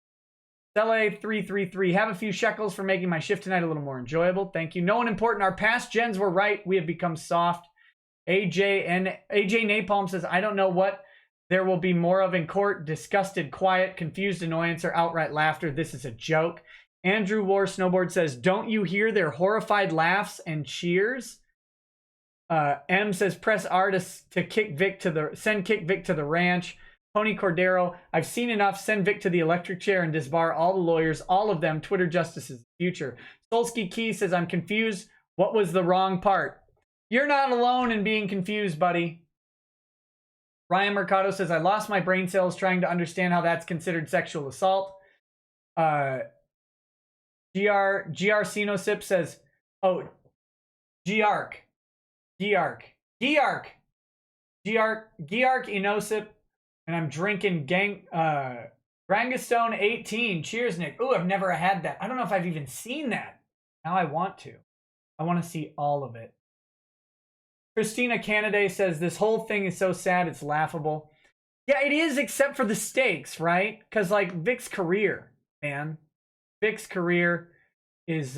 Stella333, have a few shekels for making my shift tonight a little more enjoyable. Thank you. No one important. Our past gens were right. We have become soft. AJ Napalm says, I don't know what there will be more of in court. Disgusted, quiet, confused annoyance, or outright laughter. This is a joke. Andrew War Snowboard says, don't you hear their horrified laughs and cheers? M says, press R to kick Vic to the send Kick Vic to the ranch. Pony Cordero, I've seen enough. Send Vic to the electric chair and disbar all the lawyers, all of them. Twitter justice is the future. Solsky Key says, I'm confused. What was the wrong part? You're not alone in being confused, buddy. Ryan Mercado says, I lost my brain cells trying to understand how that's considered sexual assault. Giarcinosip says, oh, Giarc Inosip, and I'm drinking Grangestone 18. Cheers, Nick. Ooh, I've never had that. I don't know if I've even seen that. Now I want to. I want to see all of it. Christina Canaday says, this whole thing is so sad, it's laughable. Yeah, it is, except for the stakes, right? Because, like, Vic's career, man. Vic's career is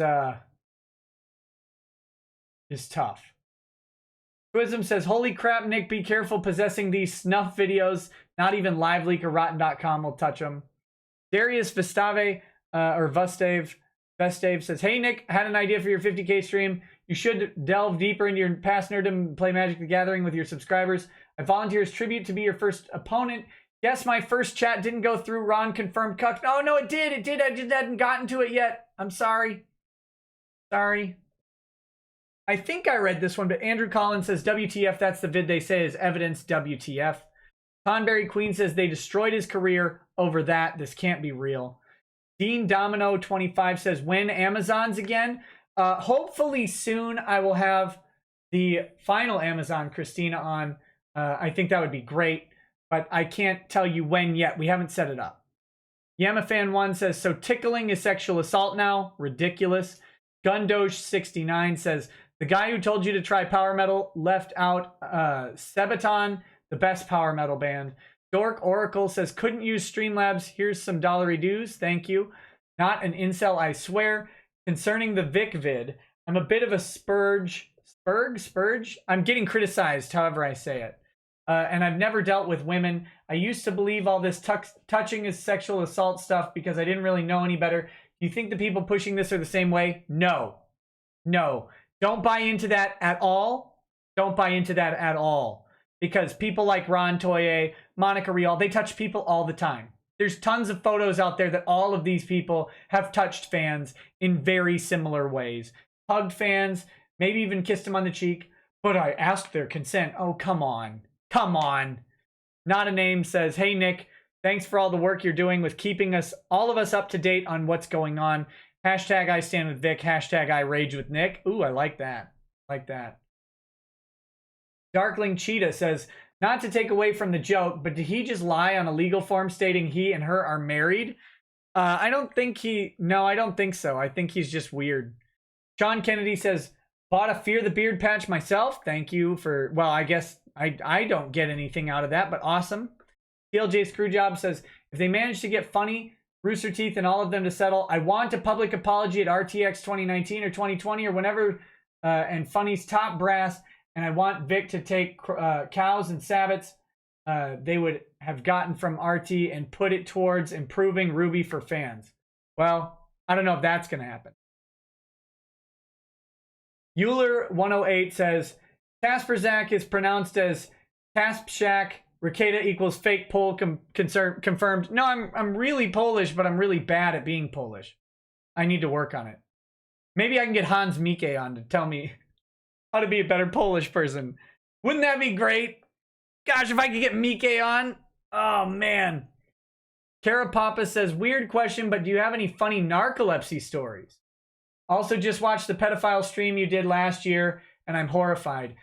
tough. Twism says, holy crap, Nick, be careful possessing these snuff videos. Not even LiveLeak or Rotten.com will touch them. Darius Vestave, or Vestave says, hey, Nick, I had an idea for your 50K stream. You should delve deeper into your past nerdom and play Magic the Gathering with your subscribers. I volunteer as tribute to be your first opponent. Yes, my first chat didn't go through. Ron confirmed cuck. Oh, no, it did. It did. I just hadn't gotten to it yet. I'm sorry. Sorry. I think I read this one, but Andrew Collins says, WTF, that's the vid they say is evidence, WTF. Tonberry Queen says they destroyed his career over that. This can't be real. Dean Domino 25 says, when Amazons again? Hopefully soon I will have the final Amazon Christina on. I think that would be great, but I can't tell you when yet. We haven't set it up. Yamafan1 says, so tickling is sexual assault now? Ridiculous. Gundosh69 says, the guy who told you to try power metal left out Sebaton, the best power metal band. Dork Oracle says, couldn't use Streamlabs. Here's some dollary dues. Thank you. Not an incel, I swear. Concerning the Vic vid, I'm a bit of a spurge. I'm getting criticized, however I say it. And I've never dealt with women. I used to believe all this touching is sexual assault stuff because I didn't really know any better. Do you think the people pushing this are the same way? No. No. Don't buy into that at all. Don't buy into that at all. Because people like Ron Toye, Monica Rial, they touch people all the time. There's tons of photos out there that all of these people have touched fans in very similar ways. Hugged fans, maybe even kissed them on the cheek. But I asked their consent. Oh, come on. Come on. Not a Name says, hey, Nick, thanks for all the work you're doing with keeping all of us up to date on what's going on. Hashtag I stand with Vic. Hashtag I rage with Nick. Ooh, I like that. Like that. Darkling Cheetah says, not to take away from the joke, but did he just lie on a legal form stating he and her are married? I don't think so. I think he's just weird. Sean Kennedy says, bought a Fear the Beard patch myself. Thank you for, well, I guess I don't get anything out of that, but awesome. TLJ Screwjob says, if they manage to get Funny, Rooster Teeth, and all of them to settle, I want a public apology at RTX 2019 or 2020 or whenever, and Funny's top brass, and I want Vic to take cows and sabbats they would have gotten from RT and put it towards improving Ruby for fans. Well, I don't know if that's going to happen. Euler 108 says, Kasperzak is pronounced as Kaspshak. Rekieta equals fake Pole confirmed. No, I'm really Polish, but I'm really bad at being Polish. I need to work on it. Maybe I can get Hans Mike on to tell me how to be a better Polish person. Wouldn't that be great? Gosh, if I could get Mike on. Oh, man. Kara Papa says, weird question, but do you have any funny narcolepsy stories? Also, just watched the pedophile stream you did last year, and I'm horrified.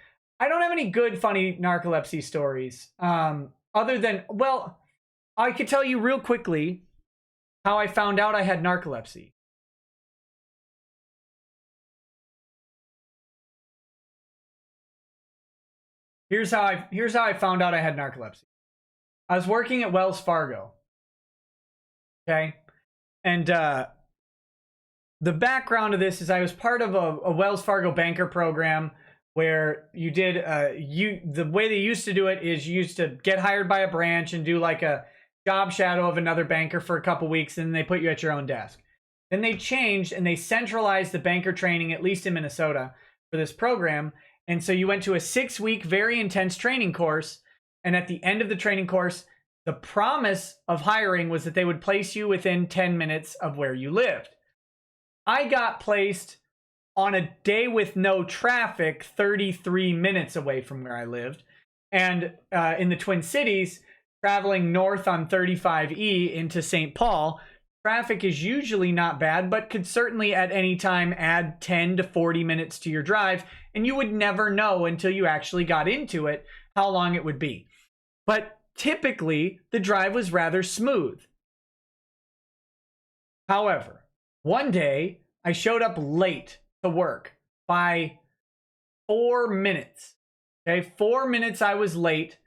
I don't have any good, funny narcolepsy stories. Other than, well, I could tell you real quickly how I found out I had narcolepsy. Here's how I found out I had narcolepsy. I was working at Wells Fargo. Okay? And the background of this is I was part of a Wells Fargo banker program where you did the way they used to do it is you used to get hired by a branch and do like a job shadow of another banker for a couple weeks, and then they put you at your own desk. Then they changed and they centralized the banker training, at least in Minnesota, for this program. And so you went to a 6-week, very intense training course. And at the end of the training course, the promise of hiring was that they would place you within 10 minutes of where you lived. I got placed on a day with no traffic 33 minutes away from where I lived. And in the Twin Cities, traveling north on 35E into St. Paul, traffic is usually not bad, but could certainly at any time add 10 to 40 minutes to your drive. And you would never know until you actually got into it how long it would be. But typically, the drive was rather smooth. However, one day I showed up late to work by 4 minutes. Okay, 4 minutes I was late,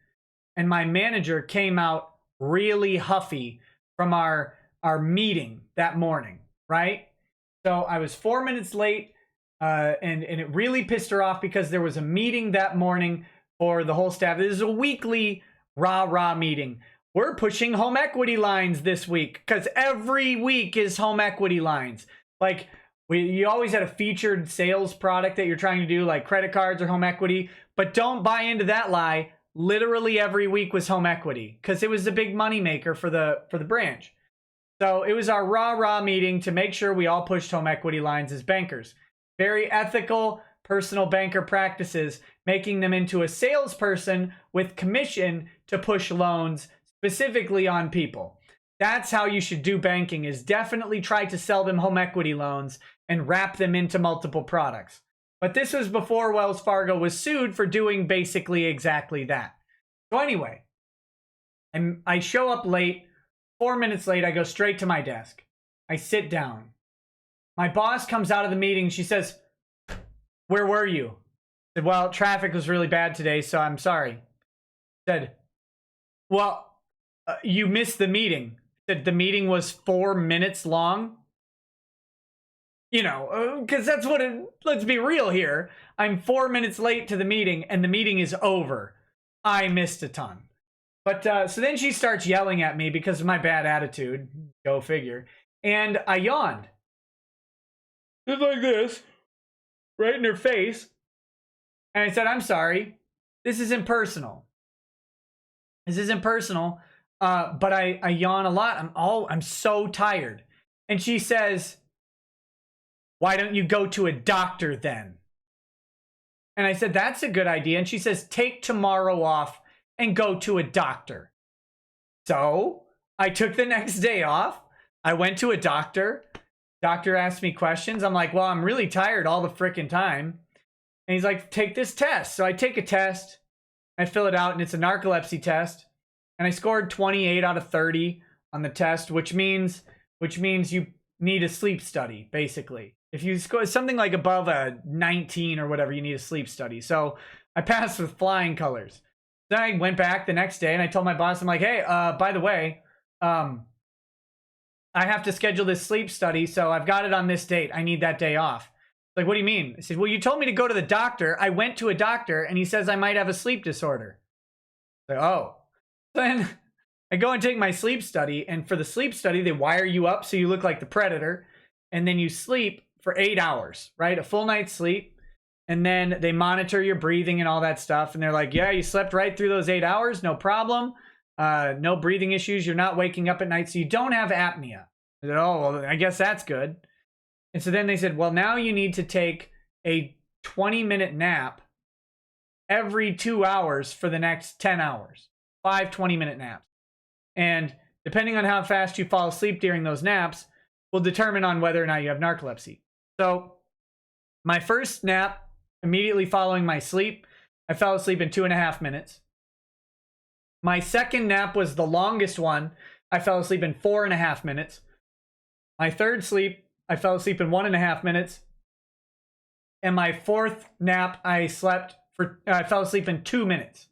and my manager came out really huffy from our meeting that morning, right? So I was 4 minutes late, and it really pissed her off because there was a meeting that morning for the whole staff. This is a weekly rah-rah meeting. We're pushing home equity lines this week because every week is home equity lines. Like, you always had a featured sales product that you're trying to do, like credit cards or home equity, but don't buy into that lie. Literally every week was home equity because it was the big money maker for the branch. So it was our rah-rah meeting to make sure we all pushed home equity lines as bankers. Very ethical, personal banker practices, making them into a salesperson with commission to push loans specifically on people. That's how you should do banking, is definitely try to sell them home equity loans and wrap them into multiple products. But this was before Wells Fargo was sued for doing basically exactly that. So anyway, I show up late, 4 minutes late, I go straight to my desk. I sit down. My boss comes out of the meeting, she says, "Where were you?" I said, "Well, traffic was really bad today, so I'm sorry." I said, "Well, you missed the meeting." I said, "The meeting was 4 minutes long?" You know, because that's what let's be real here. I'm 4 minutes late to the meeting and the meeting is over. I missed a ton. But so then she starts yelling at me because of my bad attitude. Go figure. And I yawned. Just like this. Right in her face. And I said, "I'm sorry. This isn't personal. This isn't personal. But I yawn a lot. I'm so tired." And she says, "Why don't you go to a doctor then?" And I said, "That's a good idea." And she says, "Take tomorrow off and go to a doctor." So I took the next day off. I went to a doctor. Doctor asked me questions. I'm like, "Well, I'm really tired all the frickin' time." And he's like, "Take this test." So I take a test. I fill it out, and it's a narcolepsy test. And I scored 28 out of 30 on the test, which means you need a sleep study, basically. If you score something like above a 19 or whatever, you need a sleep study. So I passed with flying colors. Then I went back the next day and I told my boss, I'm like, "Hey, by the way, I have to schedule this sleep study, so I've got it on this date. I need that day off." Like, "What do you mean?" I said, "Well, you told me to go to the doctor. I went to a doctor and he says I might have a sleep disorder." Like, "Oh." Then I go and take my sleep study, and for the sleep study, they wire you up so you look like the Predator, and then you sleep for 8 hours, right? A full night's sleep. And then they monitor your breathing and all that stuff. And they're like, "Yeah, you slept right through those 8 hours. No problem. No breathing issues. You're not waking up at night. So you don't have apnea." I said, "Oh, well, I guess that's good." And so then they said, "Well, now you need to take a 20-minute nap every 2 hours for the next 10 hours. 5 20-minute naps. And depending on how fast you fall asleep during those naps will determine on whether or not you have narcolepsy." So my first nap, immediately following my sleep, I fell asleep in 2.5 minutes. My second nap was the longest one. I fell asleep in 4.5 minutes. My third sleep, I fell asleep in 1.5 minutes. And my fourth nap, I fell asleep in 2 minutes.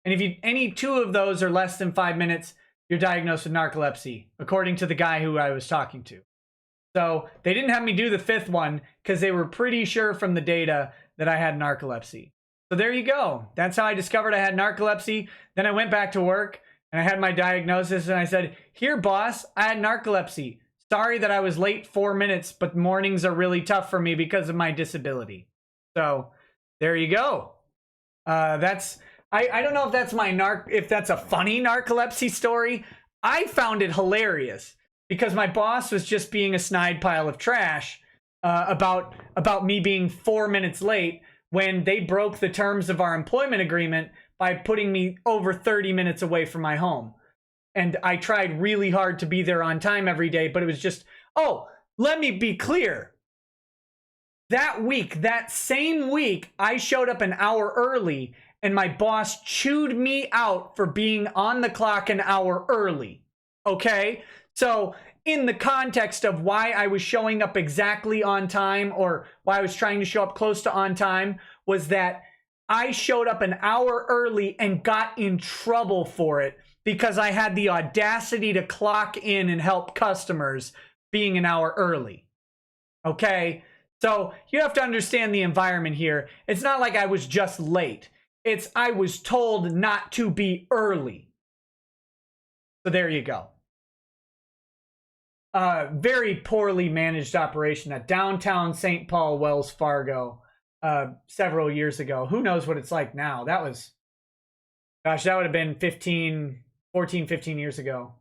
And if any two of those are less than 5 minutes, you're diagnosed with narcolepsy, according to the guy who I was talking to. So they didn't have me do the fifth one because they were pretty sure from the data that I had narcolepsy. So there you go. That's how I discovered I had narcolepsy. Then I went back to work and I had my diagnosis and I said, "Here, boss, I had narcolepsy. Sorry that I was late 4 minutes, but mornings are really tough for me because of my disability." So there you go. I don't know if that's if that's a funny narcolepsy story. I found it hilarious because my boss was just being a snide pile of trash about me being 4 minutes late when they broke the terms of our employment agreement by putting me over 30 minutes away from my home. And I tried really hard to be there on time every day, but it was just, oh, let me be clear. That week, that same week, I showed up an hour early and my boss chewed me out for being on the clock an hour early. Okay? So in the context of why I was showing up exactly on time, or why I was trying to show up close to on time, was that I showed up an hour early and got in trouble for it because I had the audacity to clock in and help customers being an hour early. Okay? So you have to understand the environment here. It's not like I was just late. It's I was told not to be early. So there you go. Very poorly managed operation at downtown St. Paul, Wells Fargo, several years ago. Who knows what it's like now? That was, gosh, that would have been 14, 15 years ago.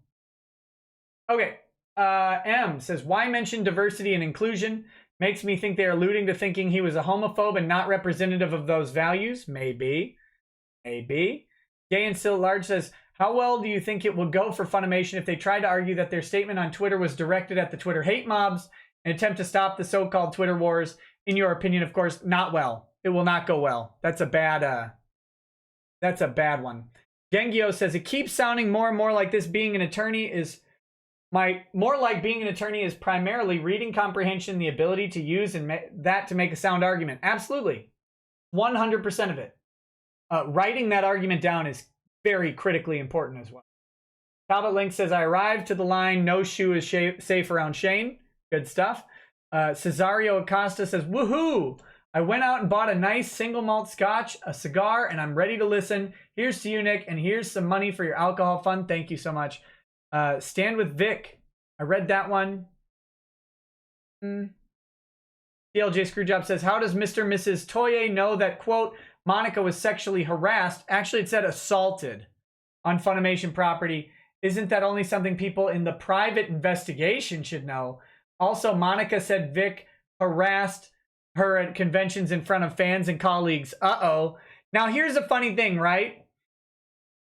Okay. M says, why mention diversity and inclusion? Makes me think they're alluding to thinking he was a homophobe and not representative of those values. Maybe. Maybe. Gay and Still Large says, how well do you think it will go for Funimation if they try to argue that their statement on Twitter was directed at the Twitter hate mobs and attempt to stop the so-called Twitter wars? In your opinion, of course, not well. It will not go well. That's a bad one. Gengio says, it keeps sounding more and more like this being an attorney is primarily reading comprehension, the ability to use that to make a sound argument. Absolutely. 100% of it. Writing that argument down is very critically important as well. Talbot Link says, I arrived to the line, no shoe is safe around Shane. Good stuff. Cesario Acosta says, woohoo! I went out and bought a nice single malt scotch, a cigar, and I'm ready to listen. Here's to you, Nick, and here's some money for your alcohol fund. Thank you so much. Stand with Vic. I read that one. DLJ Screwjob says, how does Mr. and Mrs. Toye know that, quote, Monica was sexually harassed? Actually, it said assaulted on Funimation property. Isn't that only something people in the private investigation should know? Also, Monica said Vic harassed her at conventions in front of fans and colleagues. Uh-oh. Now, here's a funny thing, right?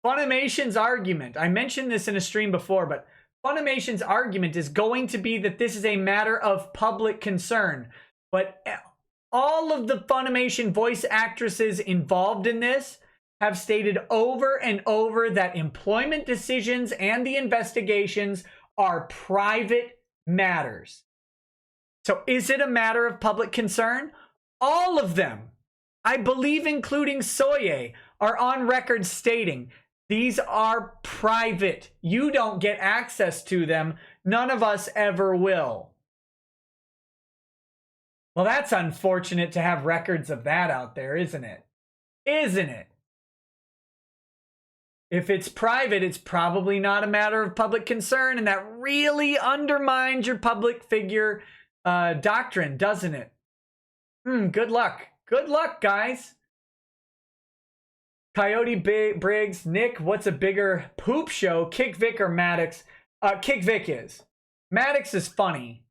Funimation's argument, I mentioned this in a stream before, but Funimation's argument is going to be that this is a matter of public concern. But all of the Funimation voice actresses involved in this have stated over and over that employment decisions and the investigations are private matters. So is it a matter of public concern? All of them, I believe including Soye, are on record stating these are private. You don't get access to them. None of us ever will. Well, that's unfortunate to have records of that out there, isn't it? Isn't it? If it's private, it's probably not a matter of public concern, and that really undermines your public figure doctrine, doesn't it? Good luck. Good luck, guys. Coyote Briggs, Nick, what's a bigger poop show, Kick Vic or Maddox? Kick Vic is. Maddox is funny.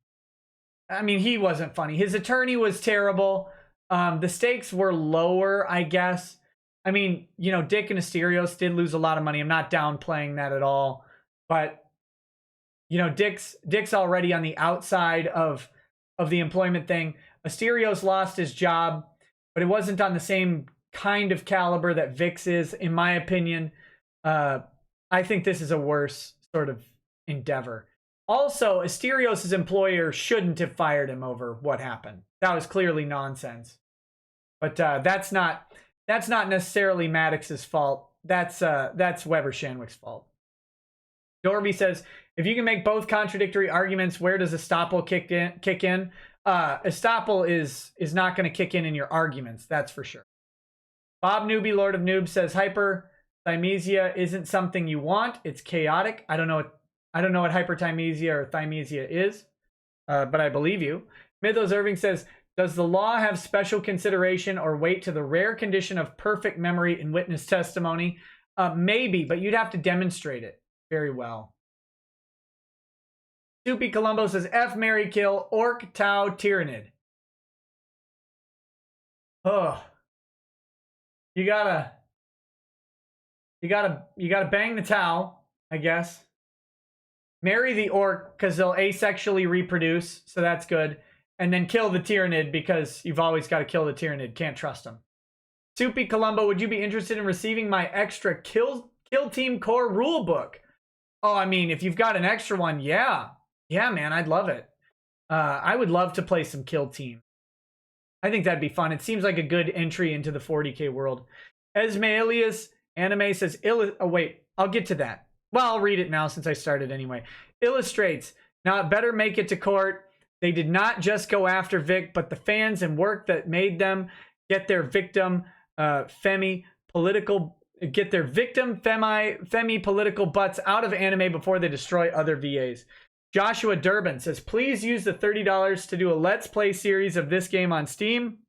I mean, he wasn't funny. His attorney was terrible. The stakes were lower, I guess. I mean, you know, Dick and Asterios did lose a lot of money. I'm not downplaying that at all. But, you know, Dick's already on the outside of the employment thing. Asterios lost his job, but it wasn't on the same kind of caliber that Vic's is, in my opinion. I think this is a worse sort of endeavor. Also, Asterios' employer shouldn't have fired him over what happened. That was clearly nonsense. But that's not necessarily Maddox's fault. That's Weber Shandwick's fault. Dorby says, if you can make both contradictory arguments, where does estoppel kick in? Estoppel is not going to kick in your arguments, that's for sure. Bob Newbie, Lord of Noobs, says hyperthymesia isn't something you want. It's chaotic. I don't know what hyperthymesia or thymesia is, but I believe you. Mythos Irving says, Does the law have special consideration or weight to the rare condition of perfect memory in witness testimony? Maybe, but you'd have to demonstrate it very well. Soupy Colombo says F, Mary, kill, Orc, Tau, Tyrannid. Oh. You gotta bang the Tau, I guess. Marry the Orc because they'll asexually reproduce, so that's good. And then kill the Tyrannid because you've always got to kill the Tyrannid. Can't trust them. Soupy Colombo, would you be interested in receiving my extra Kill Team Core rulebook? Oh, I mean, if you've got an extra one, yeah. Yeah, man, I'd love it. I would love to play some Kill Team. I think that'd be fun. It seems like a good entry into the 40k world. Esmaelius Anime says, oh wait, I'll get to that. Well, I'll read it now since I started anyway. Illustrates, now it better make it to court. They did not just go after Vic, but the fans and work that made them get their victim femi political butts out of anime before they destroy other VAs. Joshua Durbin says, please use the $30 to do a Let's Play series of this game on Steam.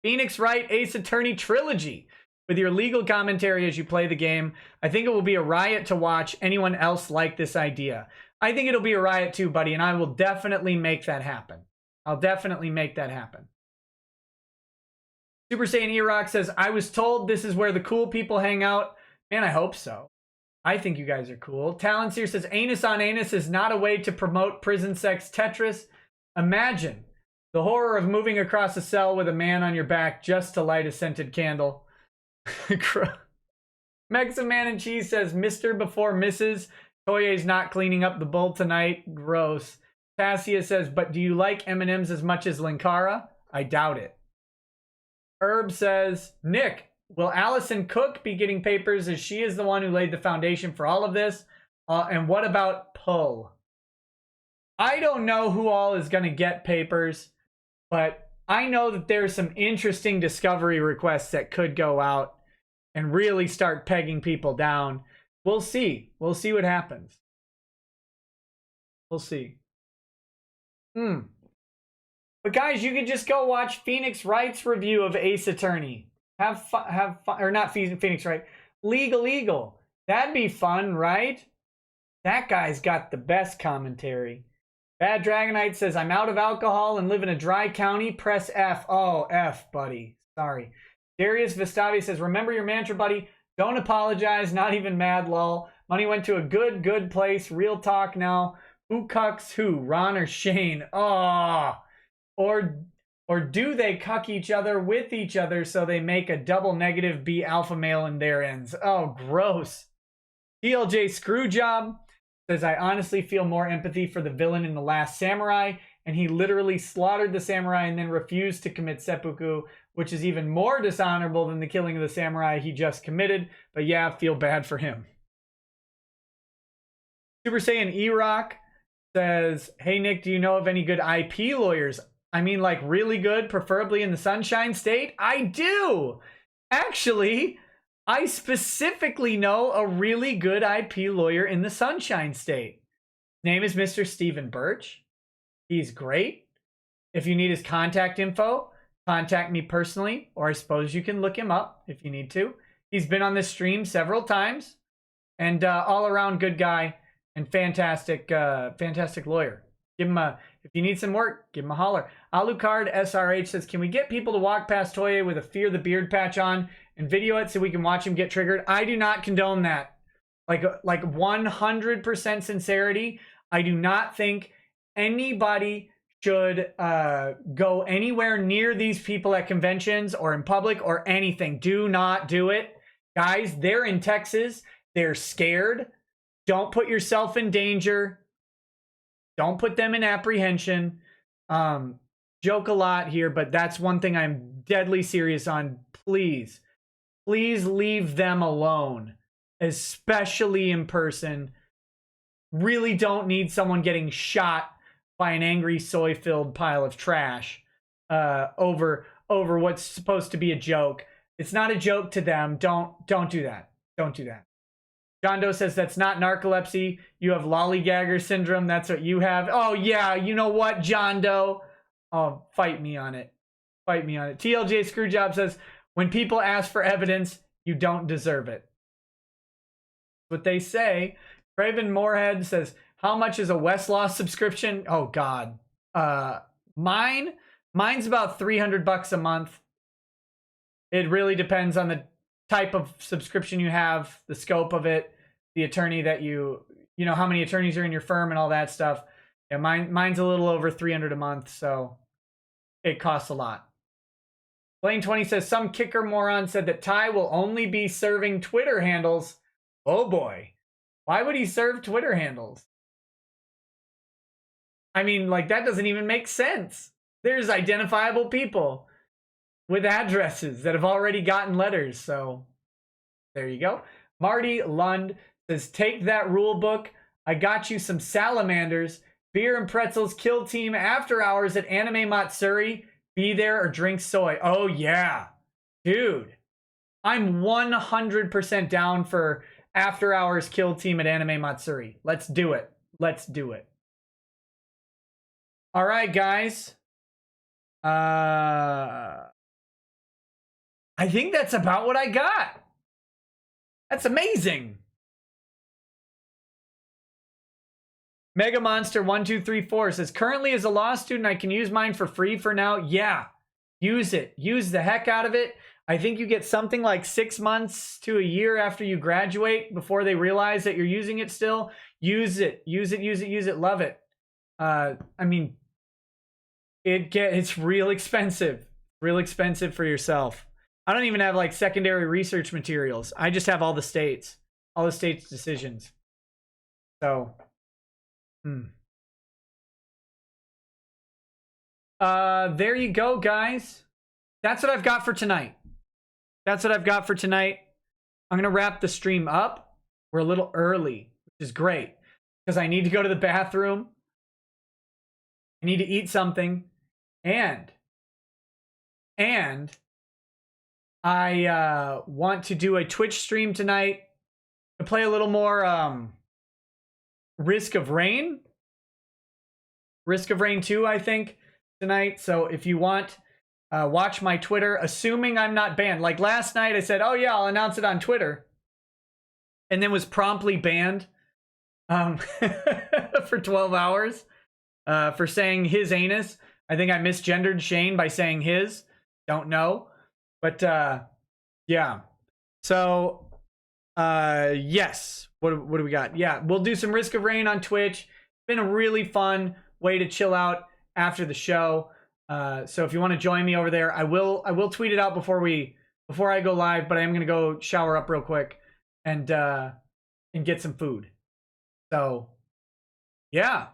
Phoenix Wright Ace Attorney Trilogy with your legal commentary as you play the game. I think it will be a riot to watch. Anyone else like this idea? I think it'll be a riot too, buddy, and I will definitely make that happen. I'll definitely make that happen. Super Saiyan E-Rock says, I was told this is where the cool people hang out. Man, I hope so. I think you guys are cool. Talenseer says, anus on anus is not a way to promote prison sex Tetris. Imagine the horror of moving across a cell with a man on your back just to light a scented candle. Mexican Man and Cheese says, Mr. Before Mrs. Toye's not cleaning up the bowl tonight. Gross. Tassia says, but do you like M&Ms as much as Linkara? I doubt it. Herb says, Nick, will Allison Cook be getting papers as she is the one who laid the foundation for all of this? And what about Pull? I don't know who all is going to get papers, but I know that there's some interesting discovery requests that could go out and really start pegging people down. We'll see. We'll see what happens. We'll see. But guys, you can just go watch Phoenix Wright's review of Ace Attorney. Have fun, or not Phoenix Wright. Legal Eagle. That'd be fun, right? That guy's got the best commentary. Bad Dragonite says, I'm out of alcohol and live in a dry county. Press F. Oh, F, buddy. Sorry. Darius Vestavia says, remember your mantra, buddy. Don't apologize. Not even mad, lol. Money went to a good place. Real talk now. Who cucks who? Ron or Shane? Oh. Or do they cuck each other with each other so they make a double negative B alpha male in their ends? Oh, gross. DLJ Screwjob says, I honestly feel more empathy for the villain in The Last Samurai, and he literally slaughtered the samurai and then refused to commit seppuku, which is even more dishonorable than the killing of the samurai he just committed. But yeah, feel bad for him. Super Saiyan E-Rock says, hey Nick, do you know of any good IP lawyers? I mean, like really good, preferably in the Sunshine State? I do! Actually, I specifically know a really good IP lawyer in the Sunshine State. His name is Mr. Stephen Birch. He's great. If you need his contact info, contact me personally, or I suppose you can look him up if you need to. He's been on this stream several times, and all around good guy and fantastic lawyer. Give him if you need some work, give him a holler. Alucard SRH says, can we get people to walk past Toye with a Fear the Beard patch on and video it so we can watch him get triggered? I do not condone that. Like 100% sincerity. I do not think anybody should go anywhere near these people at conventions or in public or anything. Do not do it. Guys, they're in Texas. They're scared. Don't put yourself in danger. Don't put them in apprehension. Joke a lot here, but that's one thing I'm deadly serious on. Please leave them alone, especially in person. Really don't need someone getting shot by an angry soy-filled pile of trash over what's supposed to be a joke. It's not a joke to them. Don't do that. Don't do that. John Doe says that's not narcolepsy. You have lollygagger syndrome. That's what you have. Oh, yeah. You know what, John Doe? Oh, fight me on it. Fight me on it. TLJ Screwjob says, when people ask for evidence, you don't deserve it. What they say. Craven Moorhead says, how much is a Westlaw subscription? Oh God. Mine's about $300 a month. It really depends on the type of subscription you have, the scope of it, the attorney that you know, how many attorneys are in your firm and all that stuff. Yeah, mine's a little over $300 a month, so it costs a lot. Blaine 20 says, some kicker moron said that Ty will only be serving Twitter handles. Oh boy. Why would he serve Twitter handles? I mean, like, that doesn't even make sense. There's identifiable people with addresses that have already gotten letters, so there you go. Marty Lund says, take that rule book. I got you some salamanders. Beer and pretzels, kill team after hours at Anime Matsuri. Be there or drink soy. Oh, yeah. Dude, I'm 100% down for after hours kill team at Anime Matsuri. Let's do it. Let's do it. All right, guys. I think that's about what I got. That's amazing. Mega Monster 1234 says, currently as a law student, I can use mine for free for now. Yeah, use it. Use the heck out of it. I think you get something like 6 months to a year after you graduate before they realize that you're using it still. Use it. Use it, use it, use it. Love it. I mean, it's real expensive. Real expensive for yourself. I don't even have like secondary research materials. I just have all the states decisions. So, there you go, guys. That's what I've got for tonight. That's what I've got for tonight. I'm going to wrap the stream up. We're a little early, which is great because I need to go to the bathroom. I need to eat something. And I want to do a Twitch stream tonight to play a little more Risk of Rain 2, I think, tonight. So if you want, watch my Twitter, assuming I'm not banned. Like last night I said, oh yeah, I'll announce it on Twitter, and then was promptly banned for 12 hours for saying his anus. I think I misgendered Shane by saying his. Don't know. But yeah. So yes. What do we got? Yeah, we'll do some Risk of Rain on Twitch. It's been a really fun way to chill out after the show. So if you want to join me over there, I will tweet it out before I go live, but I am gonna go shower up real quick and get some food. So yeah.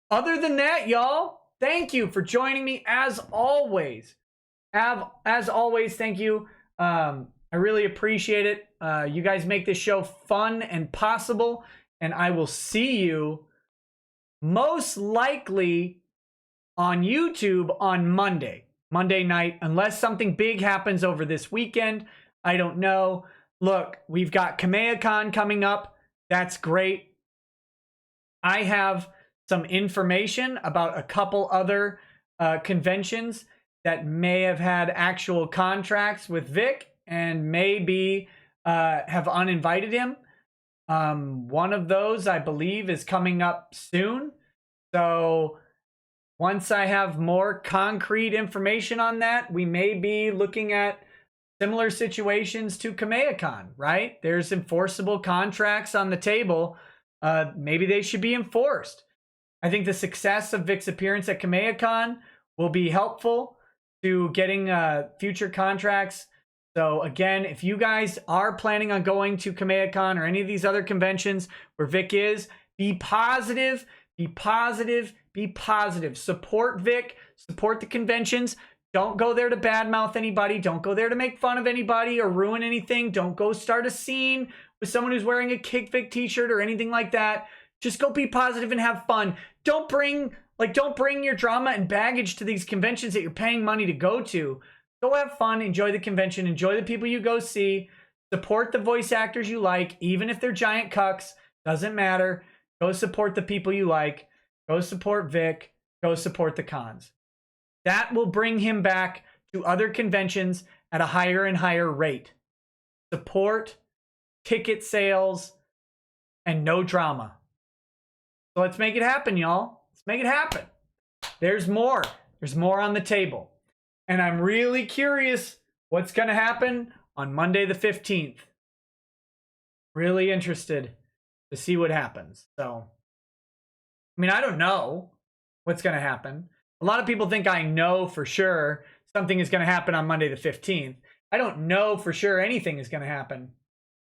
Other than that, y'all, thank you for joining me as always. As always, thank you. I really appreciate it. You guys make this show fun and possible, and I will see you most likely on YouTube on Monday night, unless something big happens over this weekend. I don't know. Look, we've got KamehaCon coming up. That's great. I have some information about a couple other conventions that may have had actual contracts with Vic and maybe have uninvited him. One of those, I believe, is coming up soon. So once I have more concrete information on that, we may be looking at similar situations to KamehaCon, right? There's enforceable contracts on the table. Maybe they should be enforced. I think the success of Vic's appearance at KamehaCon will be helpful to getting future contracts. So again, if you guys are planning on going to KamehaCon or any of these other conventions where Vic is, be positive, be positive, be positive. Support Vic, support the conventions. Don't go there to badmouth anybody. Don't go there to make fun of anybody or ruin anything. Don't go start a scene with someone who's wearing a Kick Vic t-shirt or anything like that. Just go be positive and have fun. Don't bring your drama and baggage to these conventions that you're paying money to go to. Go have fun, enjoy the convention, enjoy the people you go see, support the voice actors you like, even if they're giant cucks, doesn't matter. Go support the people you like. Go support Vic. Go support the cons. That will bring him back to other conventions at a higher and higher rate. Support, ticket sales, and no drama. So let's make it happen, y'all. Let's make it happen. There's more. There's more on the table. And I'm really curious what's going to happen on Monday the 15th. Really interested to see what happens. So, I mean, I don't know what's going to happen. A lot of people think I know for sure something is going to happen on Monday the 15th. I don't know for sure anything is going to happen.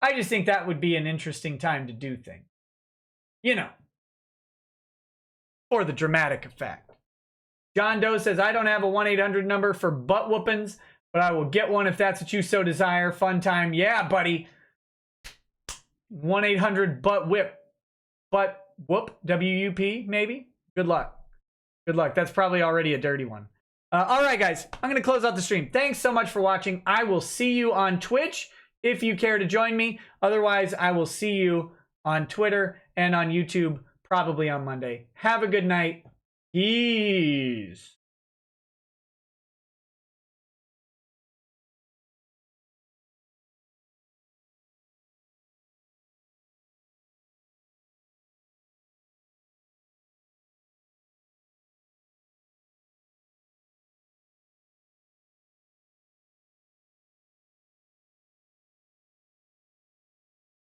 I just think that would be an interesting time to do things. You know, for the dramatic effect. John Doe says, I don't have a 1-800 number for butt whoopings, but I will get one if that's what you so desire. Fun time. Yeah, buddy. 1-800 butt whip. Butt whoop. W-U-P, maybe? Good luck. Good luck. That's probably already a dirty one. All right, guys. I'm going to close out the stream. Thanks so much for watching. I will see you on Twitch if you care to join me. Otherwise, I will see you on Twitter and on YouTube probably on Monday. Have a good night. Peace.